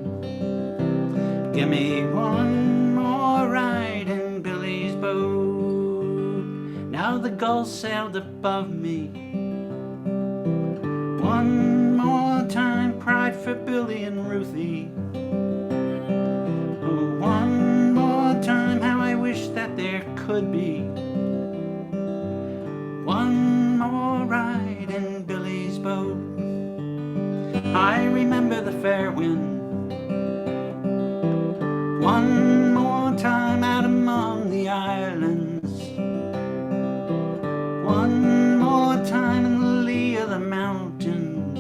Give me one more ride in Billy's boat. Now the gulls sailed above me. One more time, pride for Billy and Ruthie. Oh, one more time, how I wish that there could be one more ride in Billy's boat. I remember the fair wind. One more time out among the islands. One more time in the lee of the mountains.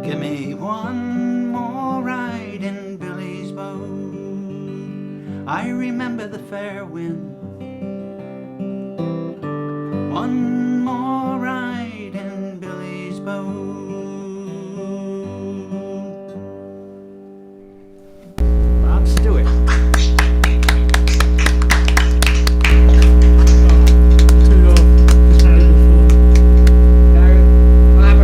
Give me one more ride in Billy's boat. I remember the fair wind. One more ride in Billy's boat. Bob Stewart. Bob, I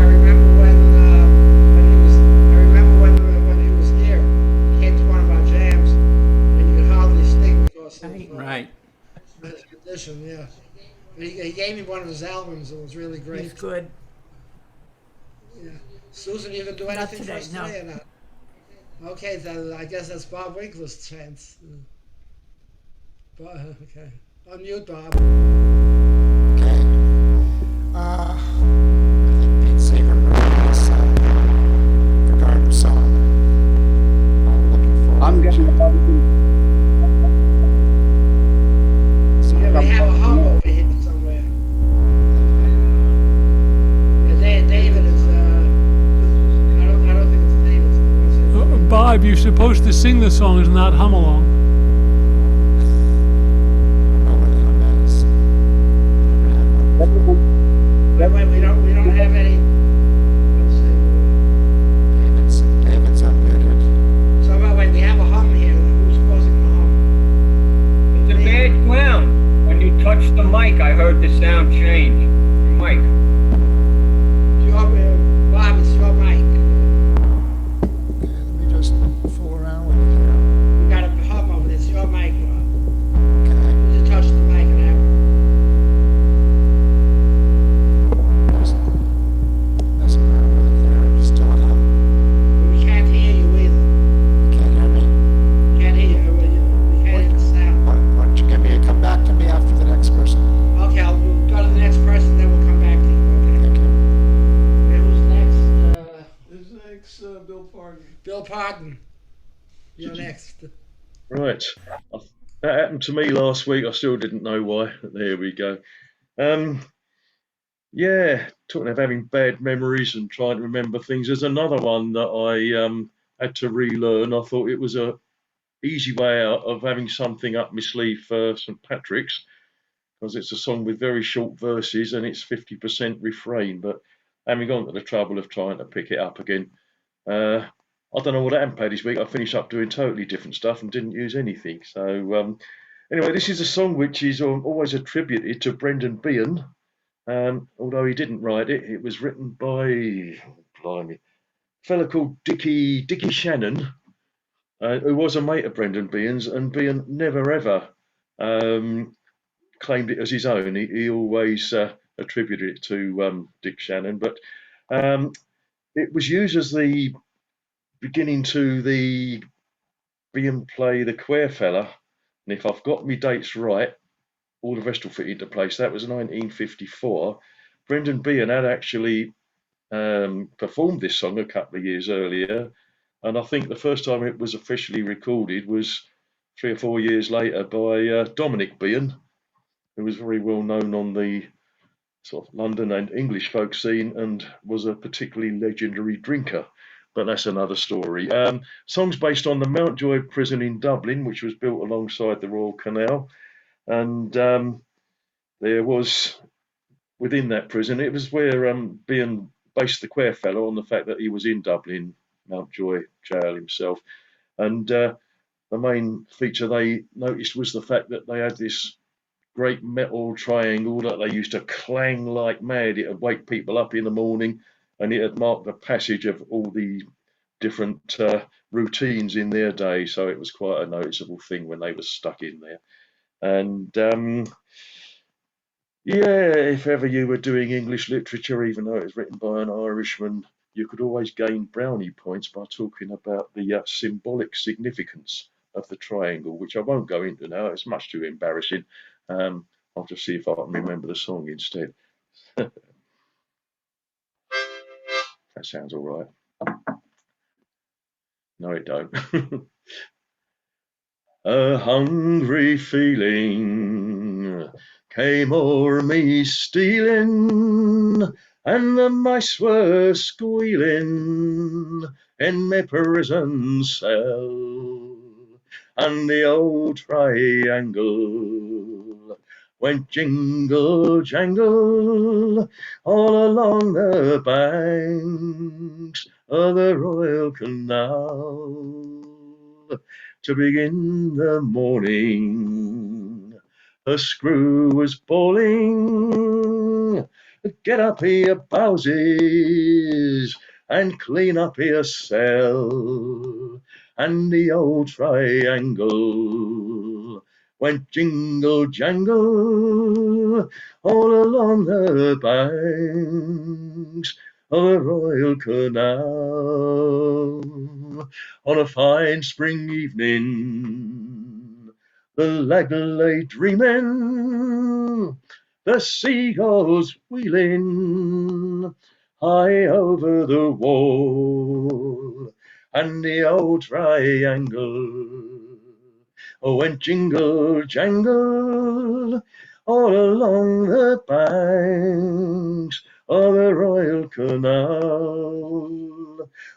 remember when he was here, he came to one of our jams, and you could hardly sing because of Right. his condition. Yeah, and he gave me one of his albums. It was really great. He's good. Yeah, Susan, you can do Not anything for today, us no. today or not? Okay, then I guess that's Bob Winkler's chance. Okay, unmute Bob. I think Pete Seeger wrote this the garden song. I'm looking for. I'm getting Yeah, we have a hum over here somewhere. Yeah, David is. I don't think it's David. Bob, you're supposed to sing the songs, not hum along. Wait, we don't have any. David's unmuted. So wait, we have a hum here. Who's causing the hum? It's a bad sound. When you touch the mic, I heard the sound change. Your mic. Bob, it's your mic. Okay, let me just fool around with it here. You got a hum over there. It's your mic, Bob. You just touch the mic and have. Doesn't matter whether they're still at home. We can't hear you either. You can't hear me. Can't hear you. We can't hear the sound. Why don't you come back to me after the next person? Okay, I'll go to the next person, then we'll come back to you. Okay. Thank you. Okay, who's next? Who's next? Bill Pardon. Bill Pardon. You're next. Right. That happened to me last week. I still didn't know why. There we go. Yeah, talking of having bad memories and trying to remember things. There's another one that I had to relearn. I thought it was a easy way out of having something up my sleeve for St. Patrick's, because it's a song with very short verses and it's 50% refrain. But having gone to the trouble of trying to pick it up again, I don't know what happened, Paddy's week. I finished up doing totally different stuff and didn't use anything. So Anyway, this is a song which is always attributed to Brendan Behan, although he didn't write it. It was written by, blimey, a fella called Dickie Shannon, who was a mate of Brendan Behan's, and Behan never ever claimed it as his own. He always attributed it to Dick Shannon, but it was used as the beginning to the Behan play The Quare Fella, and if I've got my dates right, all the rest will fit into place. That was 1954. Brendan Behan had actually performed this song a couple of years earlier, and I think the first time it was officially recorded was 3 or 4 years later by Dominic Behan, who was very well known on the sort of London and English folk scene and was a particularly legendary drinker. But that's another story. Songs based on the Mountjoy prison in Dublin, which was built alongside the Royal Canal. And there was, within that prison, it was where Behan based the Quare fellow on the fact that he was in Dublin, Mountjoy jail himself. And the main feature they noticed was the fact that they had this great metal triangle that they used to clang like mad. It would wake people up in the morning, and it had marked the passage of all the different routines in their day. So it was quite a noticeable thing when they were stuck in there. And yeah, if ever you were doing English literature, even though it was written by an Irishman, you could always gain brownie points by talking about the symbolic significance of the triangle, which I won't go into now. It's much too embarrassing. I'll just see if I can remember the song instead. That sounds all right. No, it don't. A hungry feeling came o'er me stealing, and the mice were squealing in my prison cell, and the old triangle went jingle jangle all along the banks of the Royal Canal. To begin the morning, a screw was bawling, get up here, Bowsies, and clean up your cell. And the old triangle went jingle jangle all along the banks of the Royal Canal. On a fine spring evening, the lag lay dreaming, the seagulls wheeling high over the wall, and the old triangle went jingle jangle all along the banks of the Royal Canal.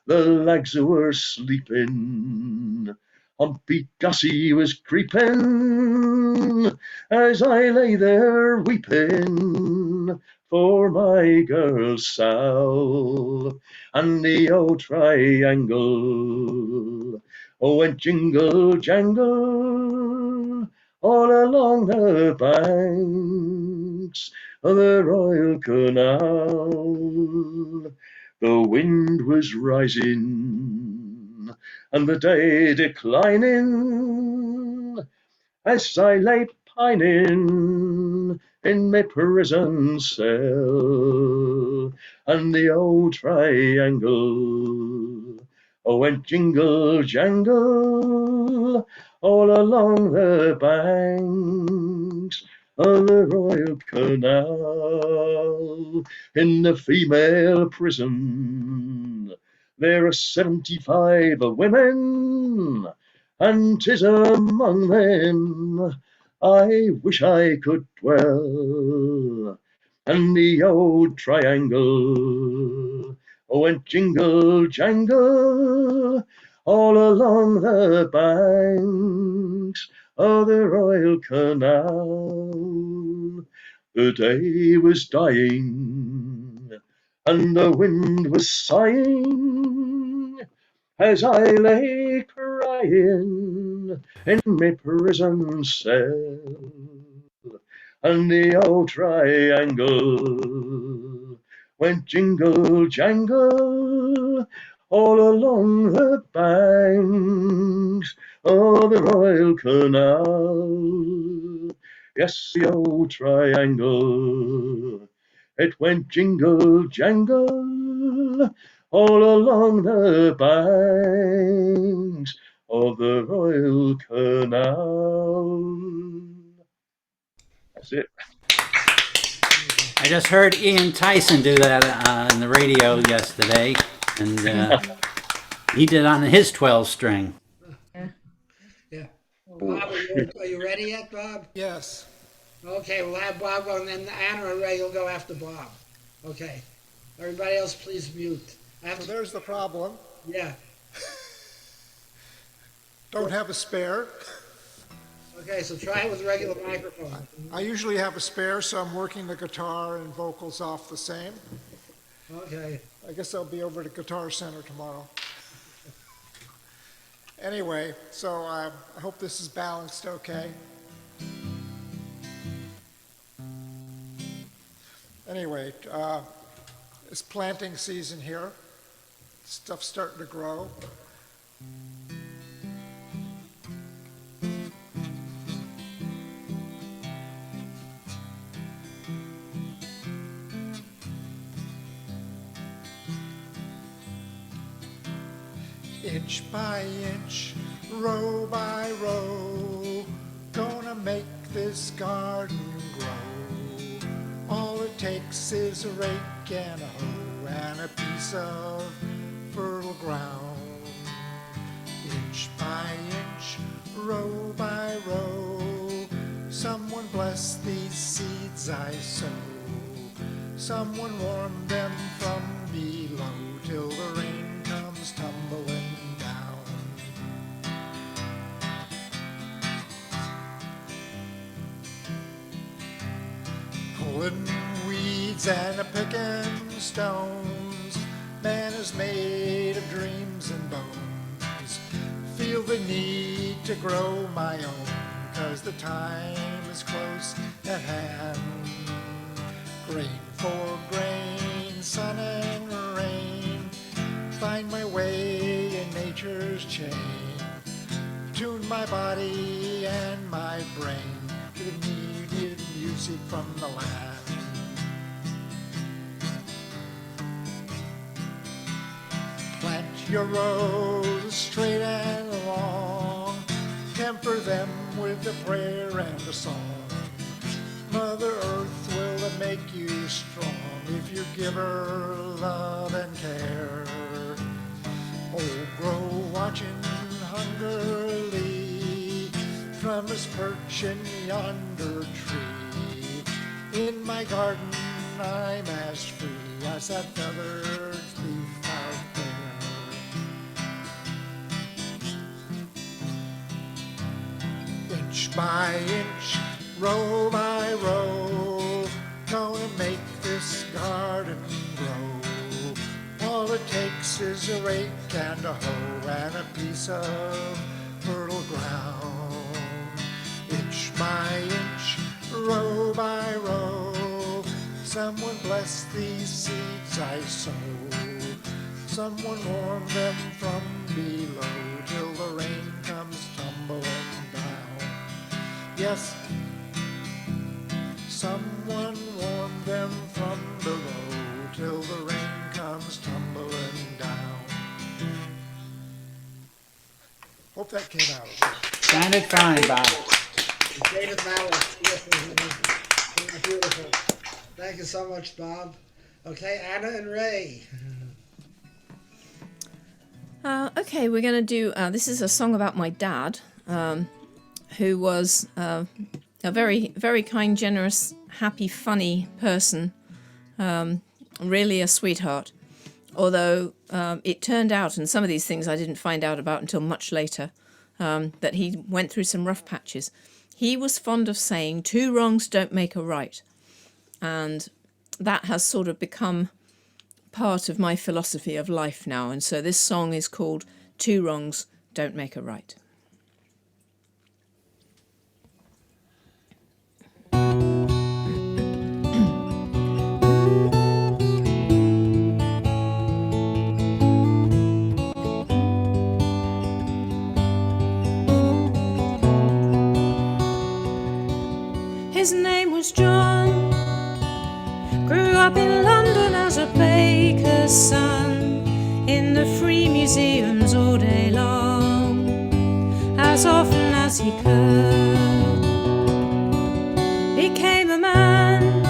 The lags were sleeping, Humpy Gussie was creeping, as I lay there weeping for my girl Sal, and the old triangle went jingle jangle all along the banks of the Royal Canal. The wind was rising and the day declining, as I lay pining in my prison cell, and the old triangle went jingle jangle all along the banks of the Royal Canal. In the female prison there are 75 women, and 'tis among them I wish I could dwell. And the old triangle went jingle jangle all along the banks of the Royal Canal. The day was dying and the wind was sighing, as I lay crying in my prison cell, and the old triangle went jingle jangle all along the banks of the Royal Canal. Yes, the old triangle, it went jingle jangle all along the banks of the Royal Canal. That's it. I just heard Ian Tyson do that on the radio yesterday, and he did on his 12-string. Yeah. Bob, are you ready yet, Bob? Yes. Okay, we'll have Bob go, and then Anna and Ray, you'll go after Bob. Okay. Everybody else, please mute. So there's the problem. Yeah. Don't have a spare. Okay, so try it with a regular microphone. I usually have a spare, so I'm working the guitar and vocals off the same. Okay. I guess I'll be over to Guitar Center tomorrow. Anyway, so I hope this is balanced okay. Anyway, it's planting season here. Stuff's starting to grow. Inch by inch, row by row, gonna make this garden grow. All it takes is a rake and a hoe and a piece of fertile ground. Inch by inch, row by row, someone bless these seeds I sow. Someone warm them from below till the rain comes tumbling down. Pulling weeds and a picking stones, man is made of dreams and bones. Feel the need to grow my own, 'cause the time is close at hand. Grain for grain, sun and rain, find my way in nature's chain. Tune my body and my brain to the needed music from the land. Plant your rows straight and long, temper them with a prayer and a song. Mother Earth will make you strong if you give her love and care. Old Grow watching hungrily from his perch in yonder tree. In my garden I'm as free as that feathered leaf out there. Inch by inch, row by row, gonna make this garden grow. All it takes is a rake and a hoe and a piece of fertile ground. Inch by inch, row by row, someone bless these seeds I sow. Someone warm them from below till the rain comes tumbling down. Yes, someone warm them from below till the rain comes tumbling down. Hope that came out okay. Sounded fine, Bob. David Malice. Beautiful. Thank you so much, Bob. Okay, Anna and Ray. Okay, we're going to do, this is a song about my dad, who was a very, very kind, generous, happy, funny person, really a sweetheart. Although it turned out, and some of these things I didn't find out about until much later, that he went through some rough patches. He was fond of saying, 2 wrongs don't make a right. And that has sort of become part of my philosophy of life now. And so this song is called 2 Wrongs Don't Make a Right. His name was John. Grew up in London as a baker's son, in the free museums all day long, as often as he could. Became a man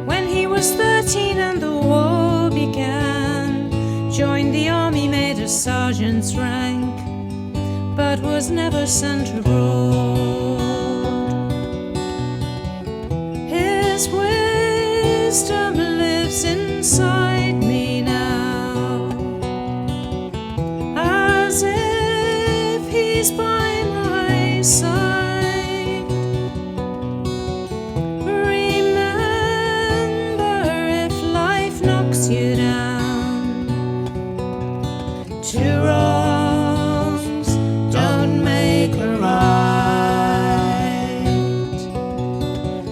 when he was 13 and the war began. Joined the army, made a sergeant's rank, but was never sent abroad. His wisdom lives inside me now, as if he's by my side. Remember, if life knocks you down, two wrongs don't make a right.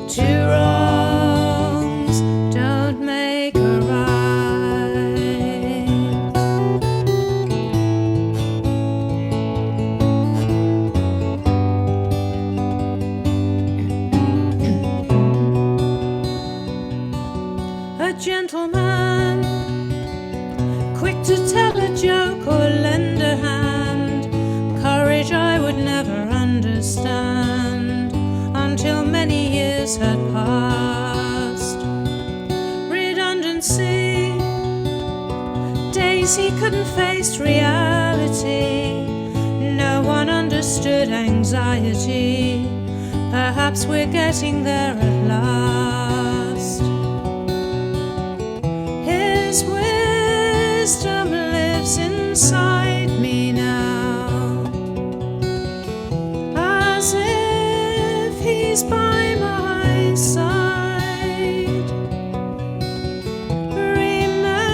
Two wrongs don't make a right. A gentleman, quick to tell a joke or lend a hand, courage I would never understand until many years had passed. Redundancy, days he couldn't face reality. No one understood anxiety. Perhaps we're getting there at last. His wisdom lives inside me now, as if he's by my side. Remember,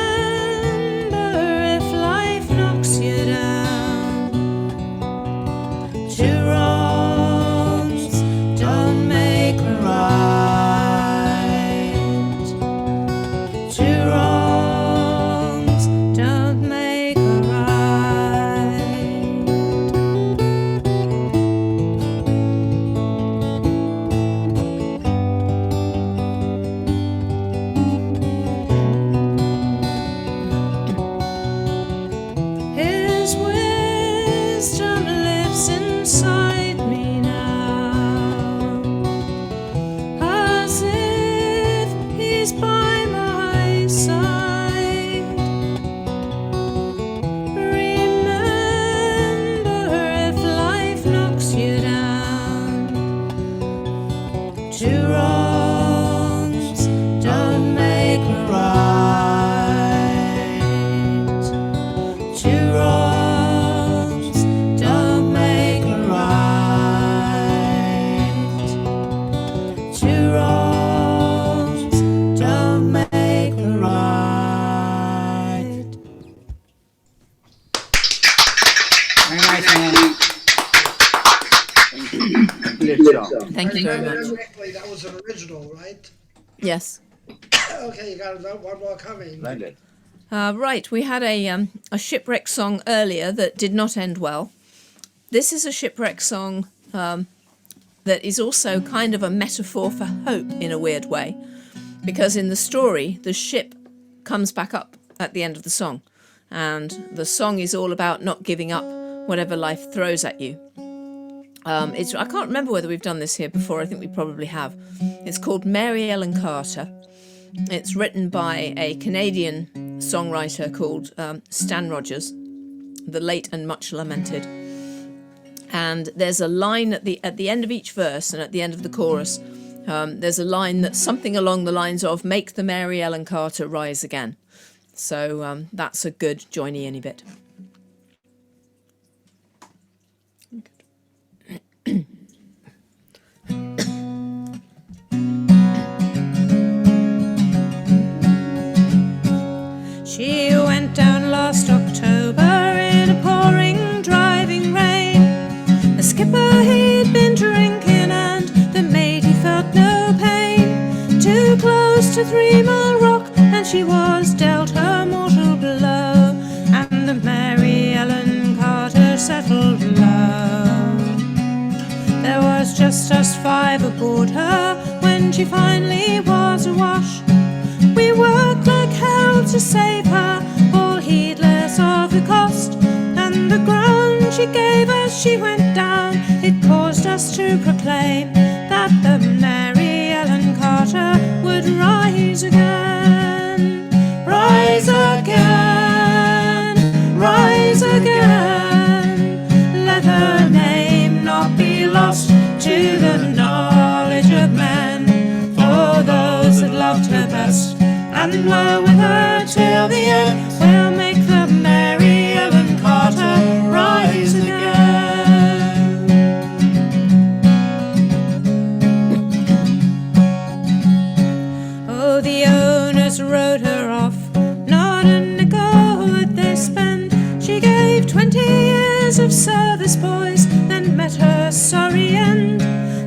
if life knocks you down, two wrongs don't make a right. Two wrongs don't make a right. His wisdom lives inside me now, as if he's by my side. Remember, if life knocks you down, two wrongs don't make a right. Two wrongs don't make a right. Two wrongs don't make a right. Very nice, Annie. Good job. Thank you very much. Correctly, that was an original, right? Yes. Okay, you got one more coming. Splendid. Right, we had a shipwreck song earlier that did not end well. This is a shipwreck song that is also kind of a metaphor for hope in a weird way, because in the story, the ship comes back up at the end of the song, and the song is all about not giving up whatever life throws at you. I can't remember whether we've done this here before. I think we probably have. It's called Mary Ellen Carter. It's written by a Canadian songwriter called Stan Rogers, the late and much lamented. And there's a line at the end of each verse and at the end of the chorus. There's a line that's something along the lines of "Make the Mary Ellen Carter rise again." So that's a good joiny-any bit. She went down last October in a pouring, driving rain. The skipper, he'd been drinking, and the mate, he felt no pain. Too close to 3 Mile Rock, and she was dealt her mortal blow, and the Mary Ellen Carter settled low. There was was just us five aboard her when she finally was awash. We worked like hell to save her, all heedless of the cost. And the ground she gave as she went down, it caused us to proclaim that the Mary Ellen Carter would rise again. Rise again, rise again. Let her name not be lost to the knowledge of men. For those that loved her best and were with her till the end will make the Mary Ellen Carter rise again. Oh, the owners wrote her off, not a nickel would they spend. She gave 20 years of service, boys, then met her sorry end.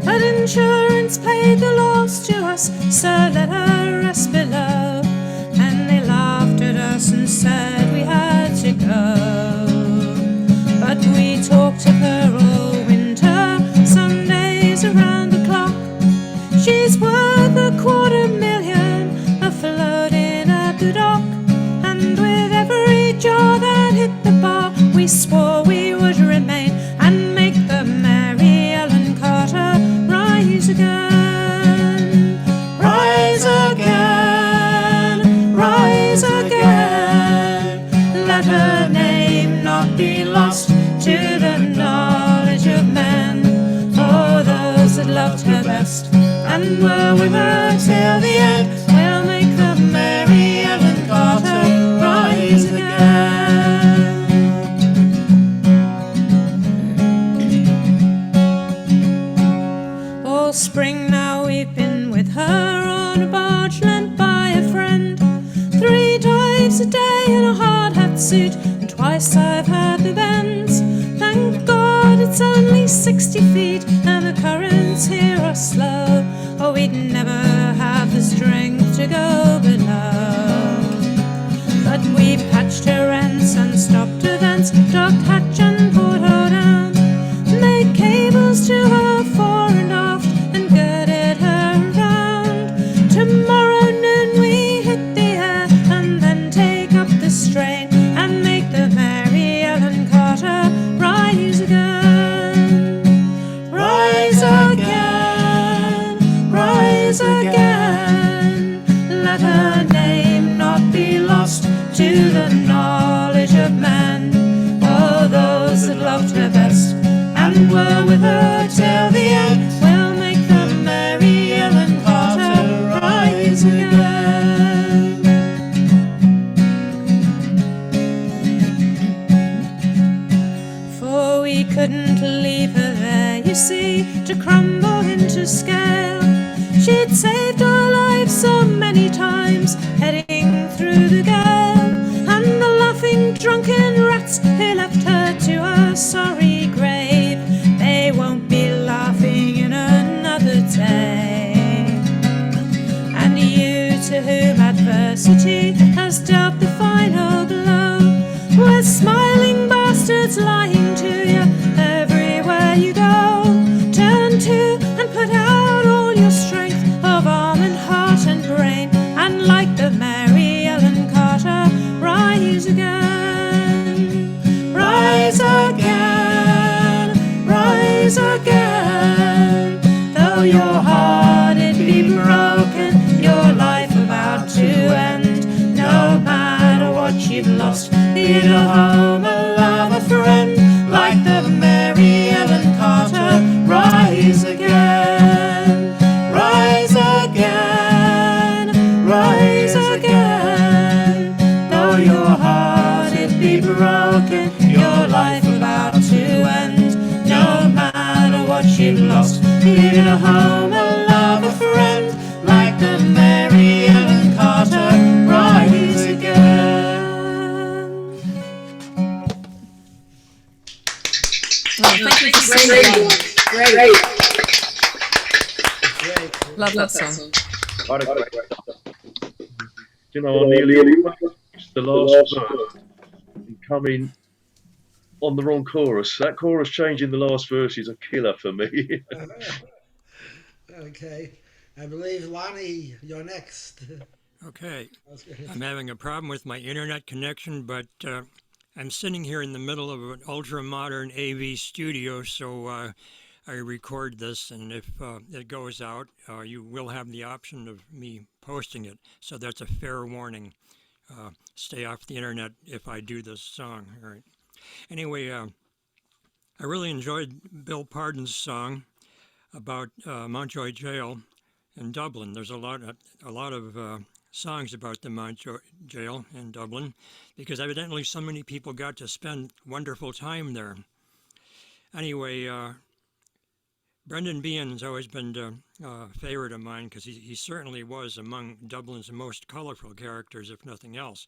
But insurance paid the loss to us, so let her rest below. And they laughed at us and said we had to go. But we talked of her all winter, some days around the clock. She's worth $250,000 afloat in at the dock. And with every jaw that hit the bar, we swore we would remain and make the Mary Ellen Carter rise again. Rise again, rise again. Let her name not be lost to the knowledge of men. For those that loved her best and were with her till the end will make the Mary Ellen Carter rise again. All spring now we've been with her on a barge lent by a friend. 3 dives a day in a hard hat suit, and twice I've had the bends. Thank God it's only 60 feet and the currents here are slow. Oh, we'd never have the strength to go below. But we patched her ends and stopped her vents, docked hatch and poured her down, made cables to her fore and aft and girded her around. Tomorrow noon we hit the air and then take up the strain and make the Mary Ellen Carter rise again. Rise again, rise again. Let her name not be lost to the knowledge of men. Oh, those that loved her best and were with her till the end will make the Mary Ellen Carter rise again. For we couldn't leave her there, you see, to crumble into scale. She'd saved our lives so many times, heading through the gale. And the laughing drunken rats who left her to a sorry grave, they won't be laughing in another day. And you to whom adversity has dealt the final blow, with smiling bastards lying to you everywhere you go, turn to and put out all your strength of arm and heart and brain, and like the Mary Ellen Carter rise again. Rise again, rise again. Though your heart it be broken, your life about to end, no matter what you've lost, be it a home, a love, a friend, like the Mary Ellen Carter rise again. Rise again, rise again. Though your heart it be broken, your life about to end, no matter what you've lost, be it a home, a love, a friend, like the Mary Ellen Carter rise again. Oh, thank you for singing. Great. Love that song. You know, I nearly reached the last verse and come in on the wrong chorus. That chorus change in the last verse is a killer for me. Okay. I believe Lonnie, you're next. Okay. I'm having a problem with my internet connection, but I'm sitting here in the middle of an ultra-modern AV studio, so I record this, and if it goes out, you will have the option of me posting it. So that's a fair warning. Stay off the internet if I do this song. All right. Anyway, I really enjoyed Bill Pardon's song about Mountjoy Jail in Dublin. There's a lot of songs about the Mountjoy Jail in Dublin, because evidently so many people got to spend wonderful time there. Anyway, Brendan Behan's always been a favorite of mine, because he certainly was among Dublin's most colorful characters, if nothing else.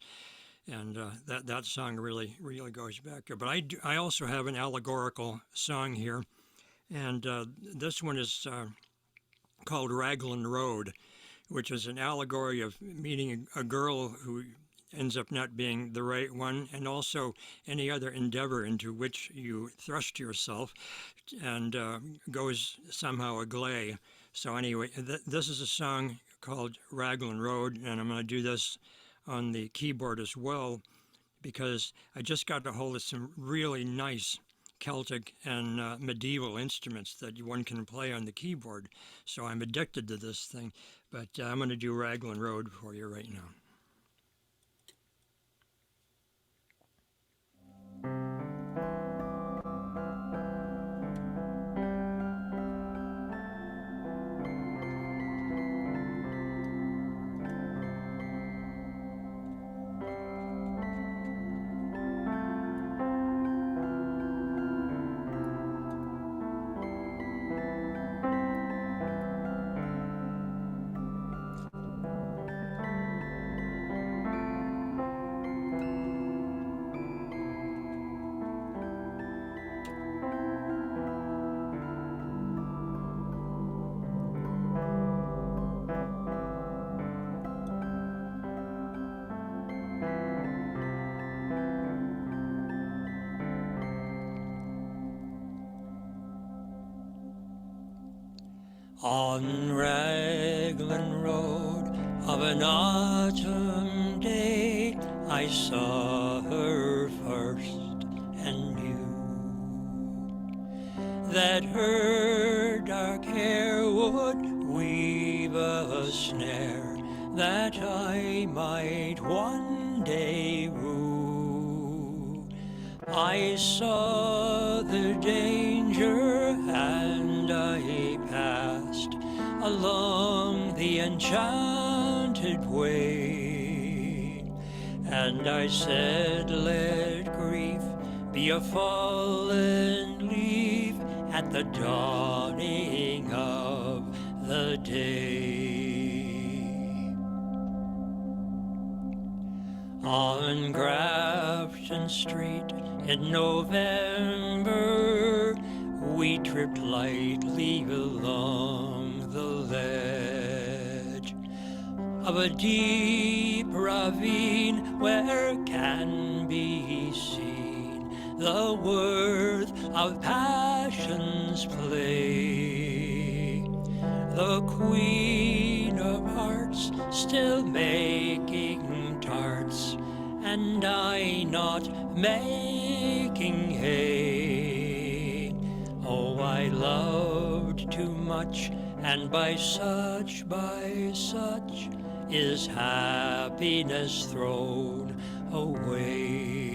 And that song really goes back there. But I also have an allegorical song here, and this one is called Raglan Road, which is an allegory of meeting a girl who ends up not being the right one, and also any other endeavor into which you thrust yourself and goes somehow agley. So anyway, this is a song called Raglan Road, and I'm going to do this on the keyboard as well, because I just got a hold of some really nice Celtic and medieval instruments that one can play on the keyboard. So I'm addicted to this thing, but I'm going to do Raglan Road for you right now. On Raglan Road of an autumn day, I saw her first and knew that her dark hair would weave a snare that I might one day woo. I saw the danger and I passed along the enchanted way, and I said, let grief be a fallen leaf at the dawning of the day. On Grafton Street in November, we tripped lightly along the ledge of a deep ravine where can be seen the worth of passion's play. The Queen of Hearts still making tarts, and I not making hay. Oh, I loved too much, and by such is happiness thrown away.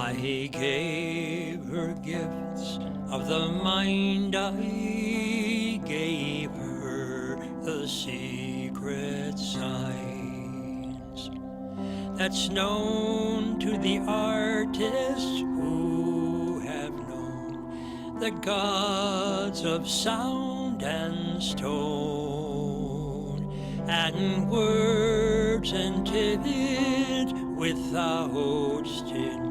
I gave her gifts of the mind, I gave her the secret signs that's known to the artists who have known the gods of sound and stone, and words intended without stint.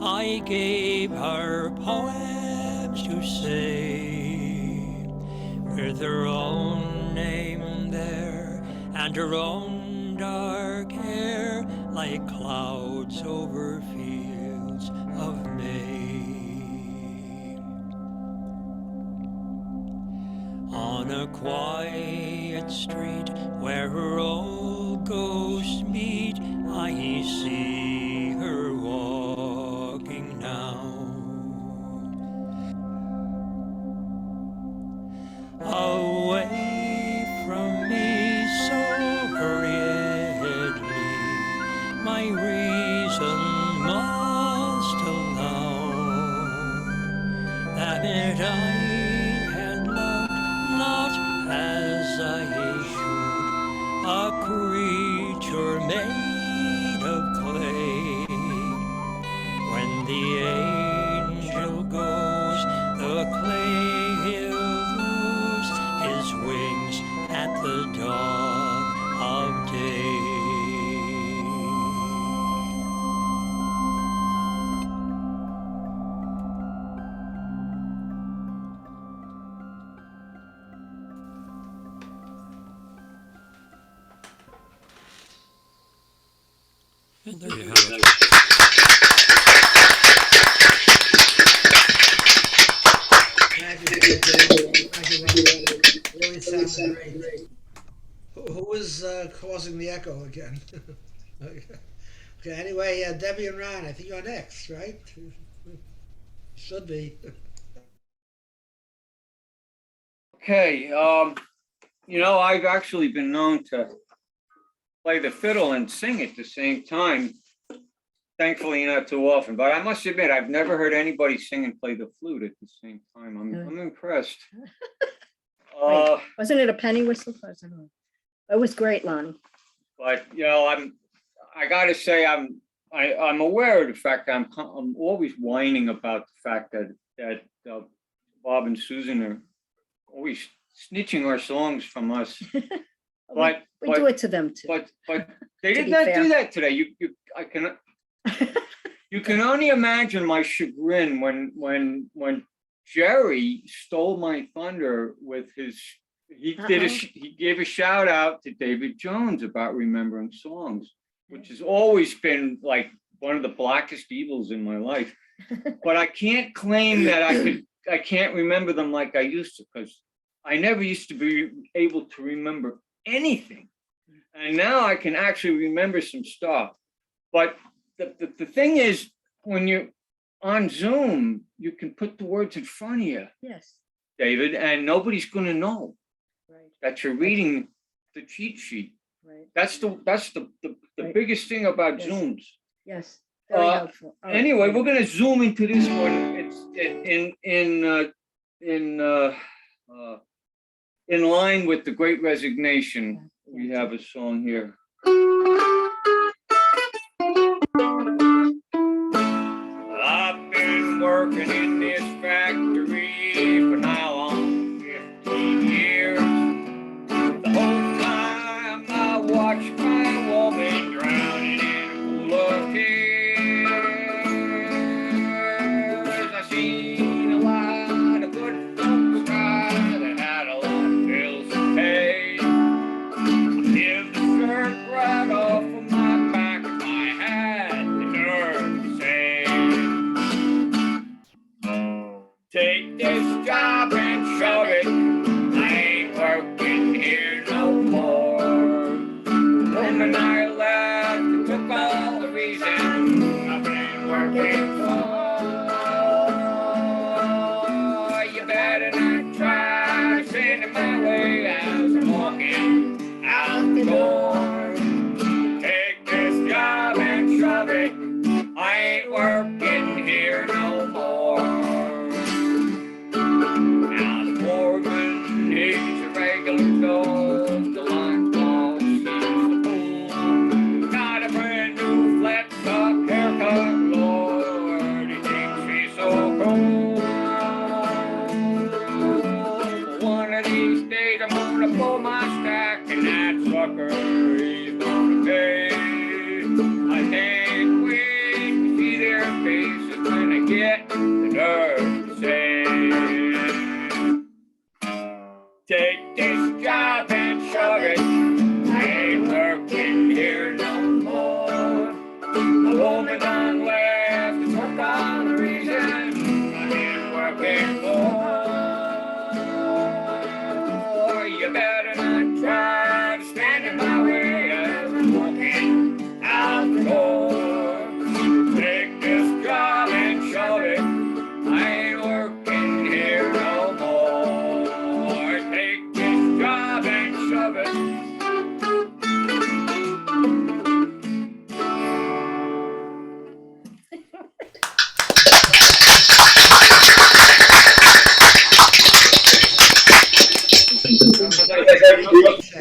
I gave her poems to say, with her own name there and her own dark hair, like clouds over fields of May. On a quiet street where her old ghosts meet, I see her walking now. Away from me so hurriedly, my reason must allow that I had loved not as I should, a creature made of clay. When the angel goes, the clay he'll lose his wings at the dawn of day. And there you have it. Really sounded great. Who is causing the echo again? Okay. Anyway, Debbie and Ron, I think you're next, right? Should be. Okay, I've actually been known to play the fiddle and sing at the same time. Thankfully, not too often, but I must admit, I've never heard anybody sing and play the flute at the same time. I'm impressed. Wait, wasn't it a penny whistle? It was great, Lonnie. But I got to say, I'm aware of the fact that I'm always whining about the fact that Bob and Susan are always snitching our songs from us. We do it to them too. But they did not do that today. You can only imagine my chagrin when Jerry stole my thunder with his. He gave a shout out to David Jones about remembering songs, which has always been like one of the blackest evils in my life. But I can't claim that I can't remember them like I used to, because I never used to be able to remember anything. And now I can actually remember some stuff. But the thing is, when you're on Zoom, you can put the words in front of you. Yes. David, and nobody's going to know that you're reading the cheat sheet. Right. That's the biggest thing about Zooms. Yes. Very helpful. All right. Anyway, we're going to zoom into this one. It's in line with the Great Resignation. We have a song here. I've been working in this factory for now on 15 years. The whole time I watched my woman drowning in a pool of tears. I seen a lot of good folks die that had a lot of bills to pay. I give the shirt right off of my back if I had the nerve to say, take this job and shove it. I ain't working here no more. The woman I left took all the reason I've been working for. You better not try to send it my way as I'm walking out the door. Take this job and shove it. I ain't working sucker he's gonna pay. I think we can see their faces when I get the nerve to say, take this job and shove it. I ain't working here no more. A woman done left to work on the reason I've been working for. You better not try to stand in my way as I'm walking out the door. Take this job and shove it. I ain't working here no more. Take this job and shove it.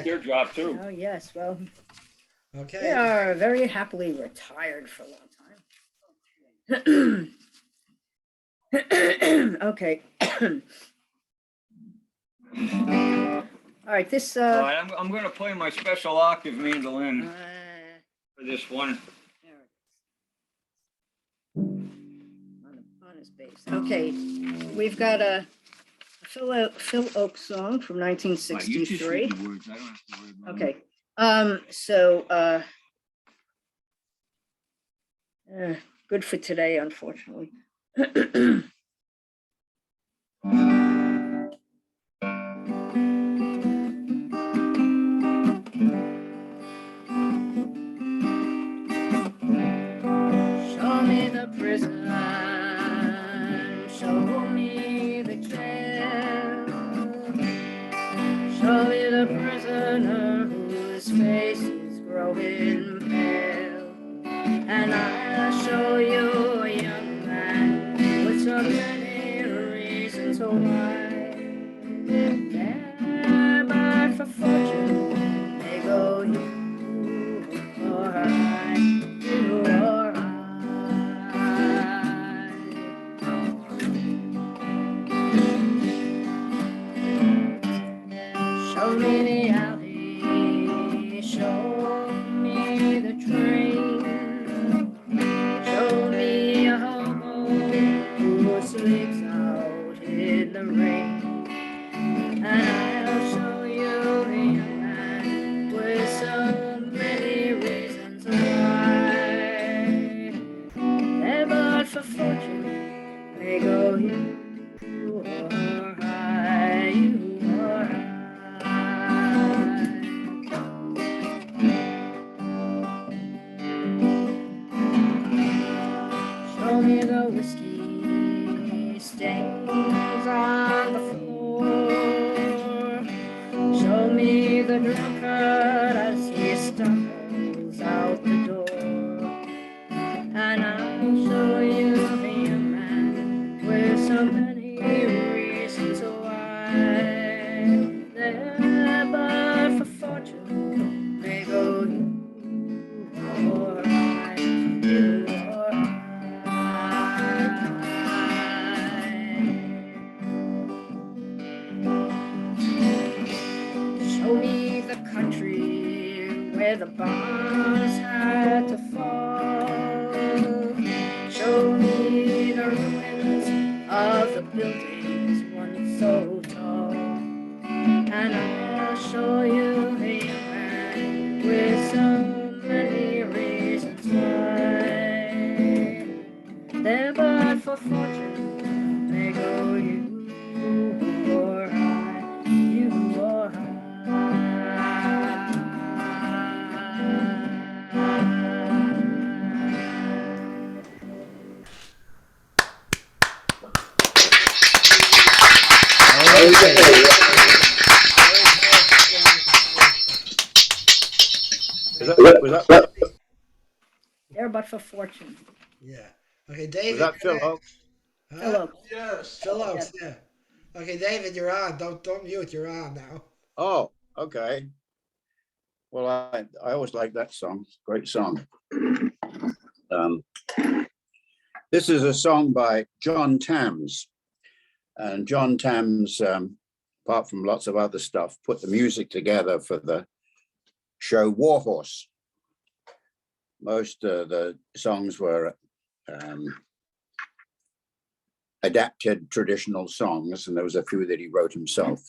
Their job too. Oh, yes, well, Okay. they are very happily retired for a long time. Okay. All right, this, All right, I'm going to play my special octave mandolin for this one. on his bass. Okay, we've got a Phil Oak song from 1963. Okay, good for today, unfortunately. Show me the prison, show me the jail, show me the prisoner whose face is growing pale, and I'll show you a young man with so many reasons why. There, but for fortune, they go you or I, you or I. Show me the alley, show me the train, show me a hobo who sleeps out in the rain, and I'll show you a young man with so many reasons why. Never for fortune, they go you or I, you or I. Show me the whiskey stains on the floor. Show me the drunkard as he stumbles out the door. And I'll show you the young man with so many reasons why. There, but for fortune, they go you or I, you or show me the country where the bombs had to fall. Show me the ruins of the buildings once so tall. And I'll show you a young man with so many reasons why. There, but for fortune, they go you or I, you or There, but for fortune. Yeah. Okay, David. Was that Phil Oakes? Huh? Phil Oakes. Yes. Phil Oakes, yeah. Okay, David, you're on. Don't mute. You're on now. Oh, okay. Well, I always like that song. Great song. This is a song by John Tams. And John Tams, apart from lots of other stuff, put the music together for the show Warhorse. Most of the songs were adapted traditional songs, and there was a few that he wrote himself.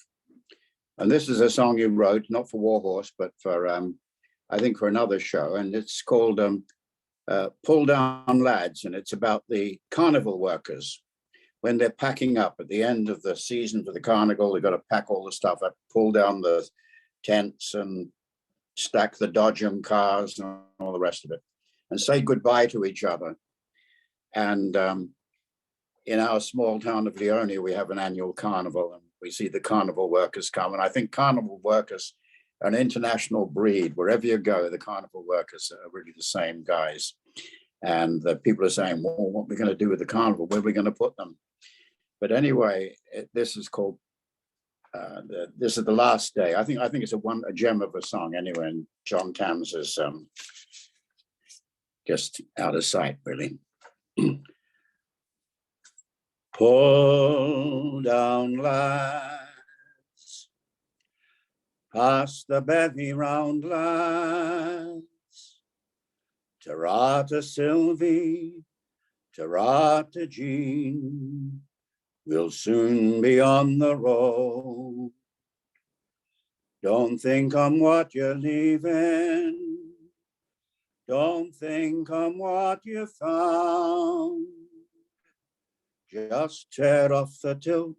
And this is a song he wrote, not for Warhorse, but for, I think, for another show. And it's called Pull Down Lads, and it's about the carnival workers. When they're packing up at the end of the season for the carnival, they've got to pack all the stuff up, pull down the tents and stack the dodgem cars and all the rest of it, and say goodbye to each other. And in our small town of Leone, we have an annual carnival, and we see the carnival workers come. And I think carnival workers are an international breed. Wherever you go, the carnival workers are really the same guys. And the people are saying, well, what are we going to do with the carnival? Where are we going to put them? But anyway, this is called, this is the last day. I think it's a gem of a song anyway. And John Tams is just out of sight, really. Pull down, lads, pass the bevy round, lads, ta-ra to Sylvie, ta-ra to Jean, we'll soon be on the road. Don't think on what you're leaving, don't think on what you found. Just tear off the tilt,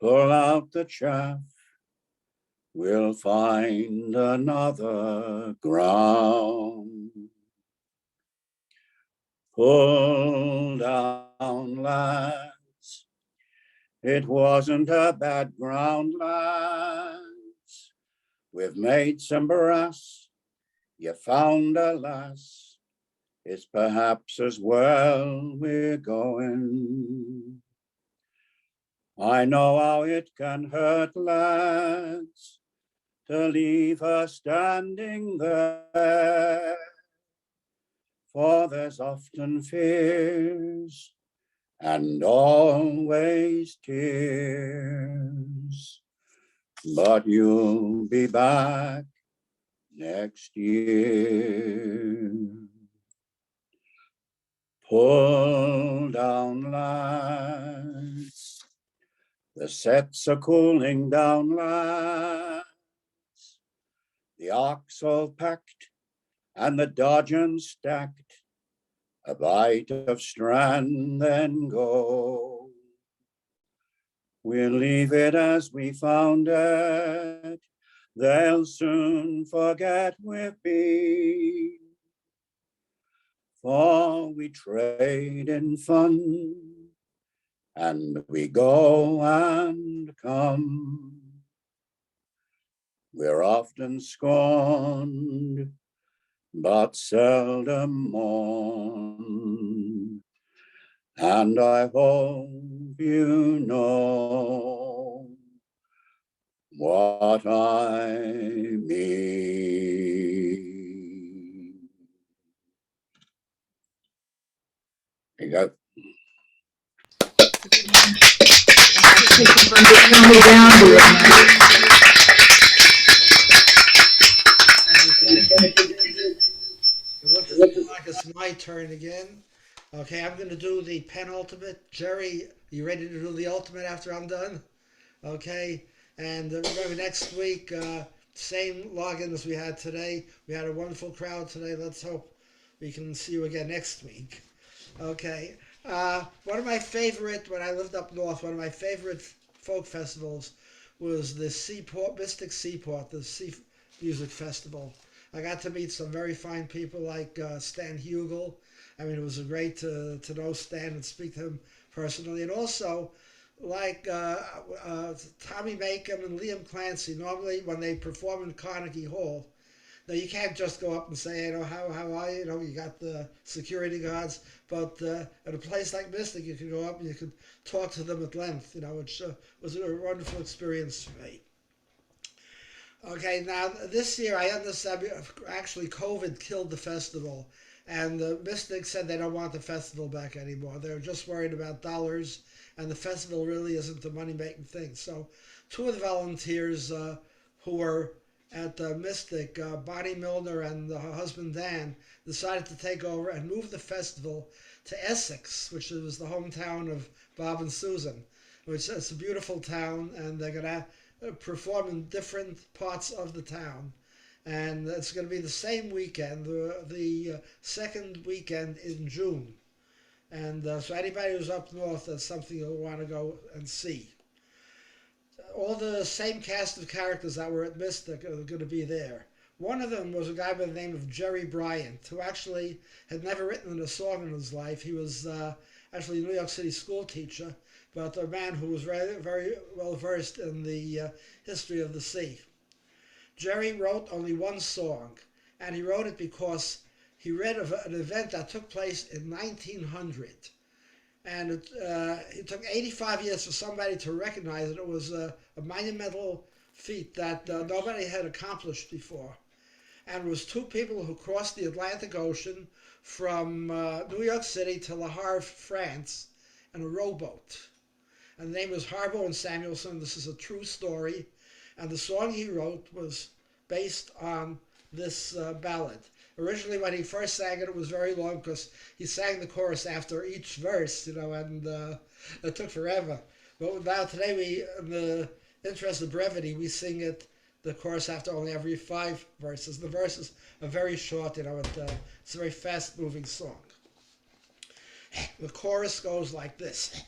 pull out the chaff, we'll find another ground. Pull down, lads, it wasn't a bad ground, lads. We've made some brass, you found a lass. It's perhaps as well we're going. I know how it can hurt, lads, to leave her standing there. For there's often fears and always tears. But you'll be back next year. Pull down, lads, the sets are cooling down, lads, the ox all packed and the dodgeon stacked, a bite of strand then go. We'll leave it as we found it, they'll soon forget we've been. For we trade in fun, and we go and come. We're often scorned, but seldom mourned. And I hope you know what I mean. There you go. It looks like it's my turn again. Okay, I'm going to do the penultimate. Jerry, you ready to do the ultimate after I'm done? Okay, and remember next week, same login as we had today. We had a wonderful crowd today. Let's hope we can see you again next week. Okay, one of my favorite, when I lived up north, one of my favorite folk festivals was the Seaport, Mystic Seaport, the Sea Music Festival. I got to meet some very fine people like Stan Hugel. I mean, it was great to know Stan and speak to him personally. And also, like Tommy Macon and Liam Clancy, normally when they perform in Carnegie Hall, now you can't just go up and say, you know, how are you? You know, you got the security guards. But at a place like Mystic, you can go up and you can talk to them at length, you know, which was a wonderful experience for me. Okay, now this year I understand actually COVID killed the festival, and the Mystics said they don't want the festival back anymore. They're just worried about dollars, and the festival really isn't a money-making thing. So, two of the volunteers who were at Mystic, Bonnie Milner and her husband Dan decided to take over and move the festival to Essex, which was the hometown of Bob and Susan, which is a beautiful town, and they're going to perform in different parts of the town. And it's going to be the same weekend, the second weekend in June. And so anybody who's up north, that's something you'll want to go and see. All the same cast of characters that were at Mystic are going to be there. One of them was a guy by the name of Jerry Bryant, who actually had never written a song in his life. He was actually a New York City school teacher, but a man who was very, very well versed in the history of the sea. Jerry wrote only one song, and he wrote it because he read of an event that took place in 1900. And it took 85 years for somebody to recognize it. It was a monumental feat that nobody had accomplished before. And it was two people who crossed the Atlantic Ocean from New York City to Le Havre, France, in a rowboat. And the name was Harbo and Samuelson. This is a true story. And the song he wrote was based on this ballad. Originally, when he first sang it, it was very long because he sang the chorus after each verse, and it took forever. But now today, in the interest of brevity, we sing the chorus after only every 5 verses. The verses are very short, it's a very fast-moving song. The chorus goes like this.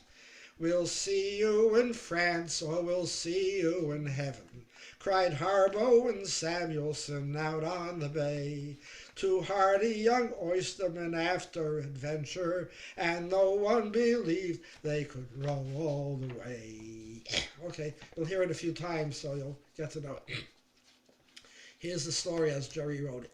We'll see you in France, or we'll see you in heaven, cried Harbo and Samuelson out on the bay. 2 hardy young oystermen after adventure, and no one believed they could row all the way. Okay, you'll hear it a few times, so you'll get to know it. Here's the story as Jerry wrote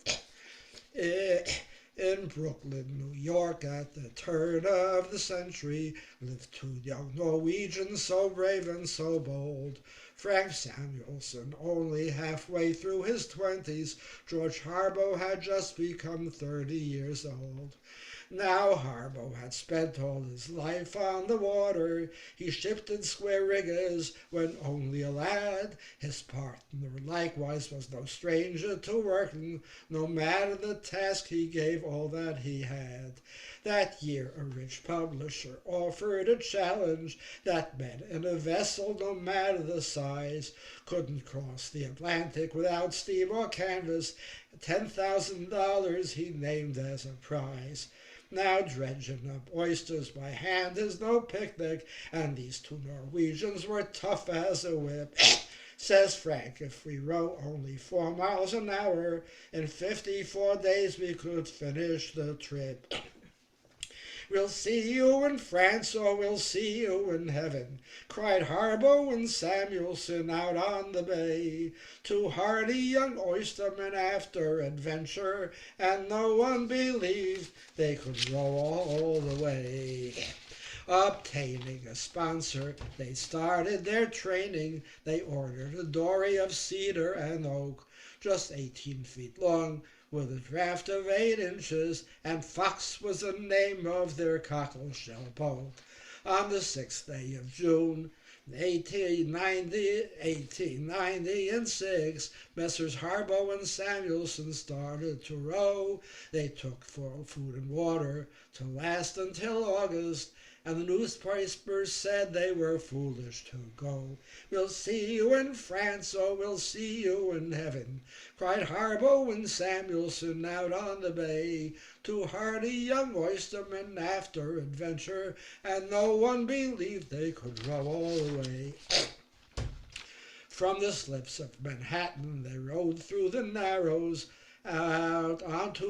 it. In Brooklyn, New York, at the turn of the century, lived 2 young Norwegians, so brave and so bold. Frank Samuelson, only halfway through his 20s, George Harbo had just become 30 years old. Now Harbo had spent all his life on the water. He shipped in square riggers when only a lad. His partner likewise was no stranger to working. No matter the task, he gave all that he had. That year a rich publisher offered a challenge that men in a vessel, no matter the size, couldn't cross the Atlantic without steam or canvas. $10,000 he named as a prize. Now dredging up oysters by hand is no picnic, and these 2 Norwegians were tough as a whip. Says Frank, if we row only 4 miles an hour, in 54 days we could finish the trip. We'll see you in France, or we'll see you in heaven, cried Harbo and Samuelson out on the bay. 2 hardy young oystermen after adventure, and no one believed they could row all the way. Obtaining a sponsor, they started their training. They ordered a dory of cedar and oak, just 18 feet long, with a draft of 8 inches, and Fox was the name of their cockle-shell boat. On the 6th day of June, 1896, Messrs. Harbo and Samuelson started to row. They took for food and water to last until August, and the newspapers said they were foolish to go. We'll see you in France, or we'll see you in heaven, cried Harbo and Samuelson out on the bay. 2 hardy young oystermen after adventure, and no one believed they could row all the way. From the slips of Manhattan they rode through the Narrows out onto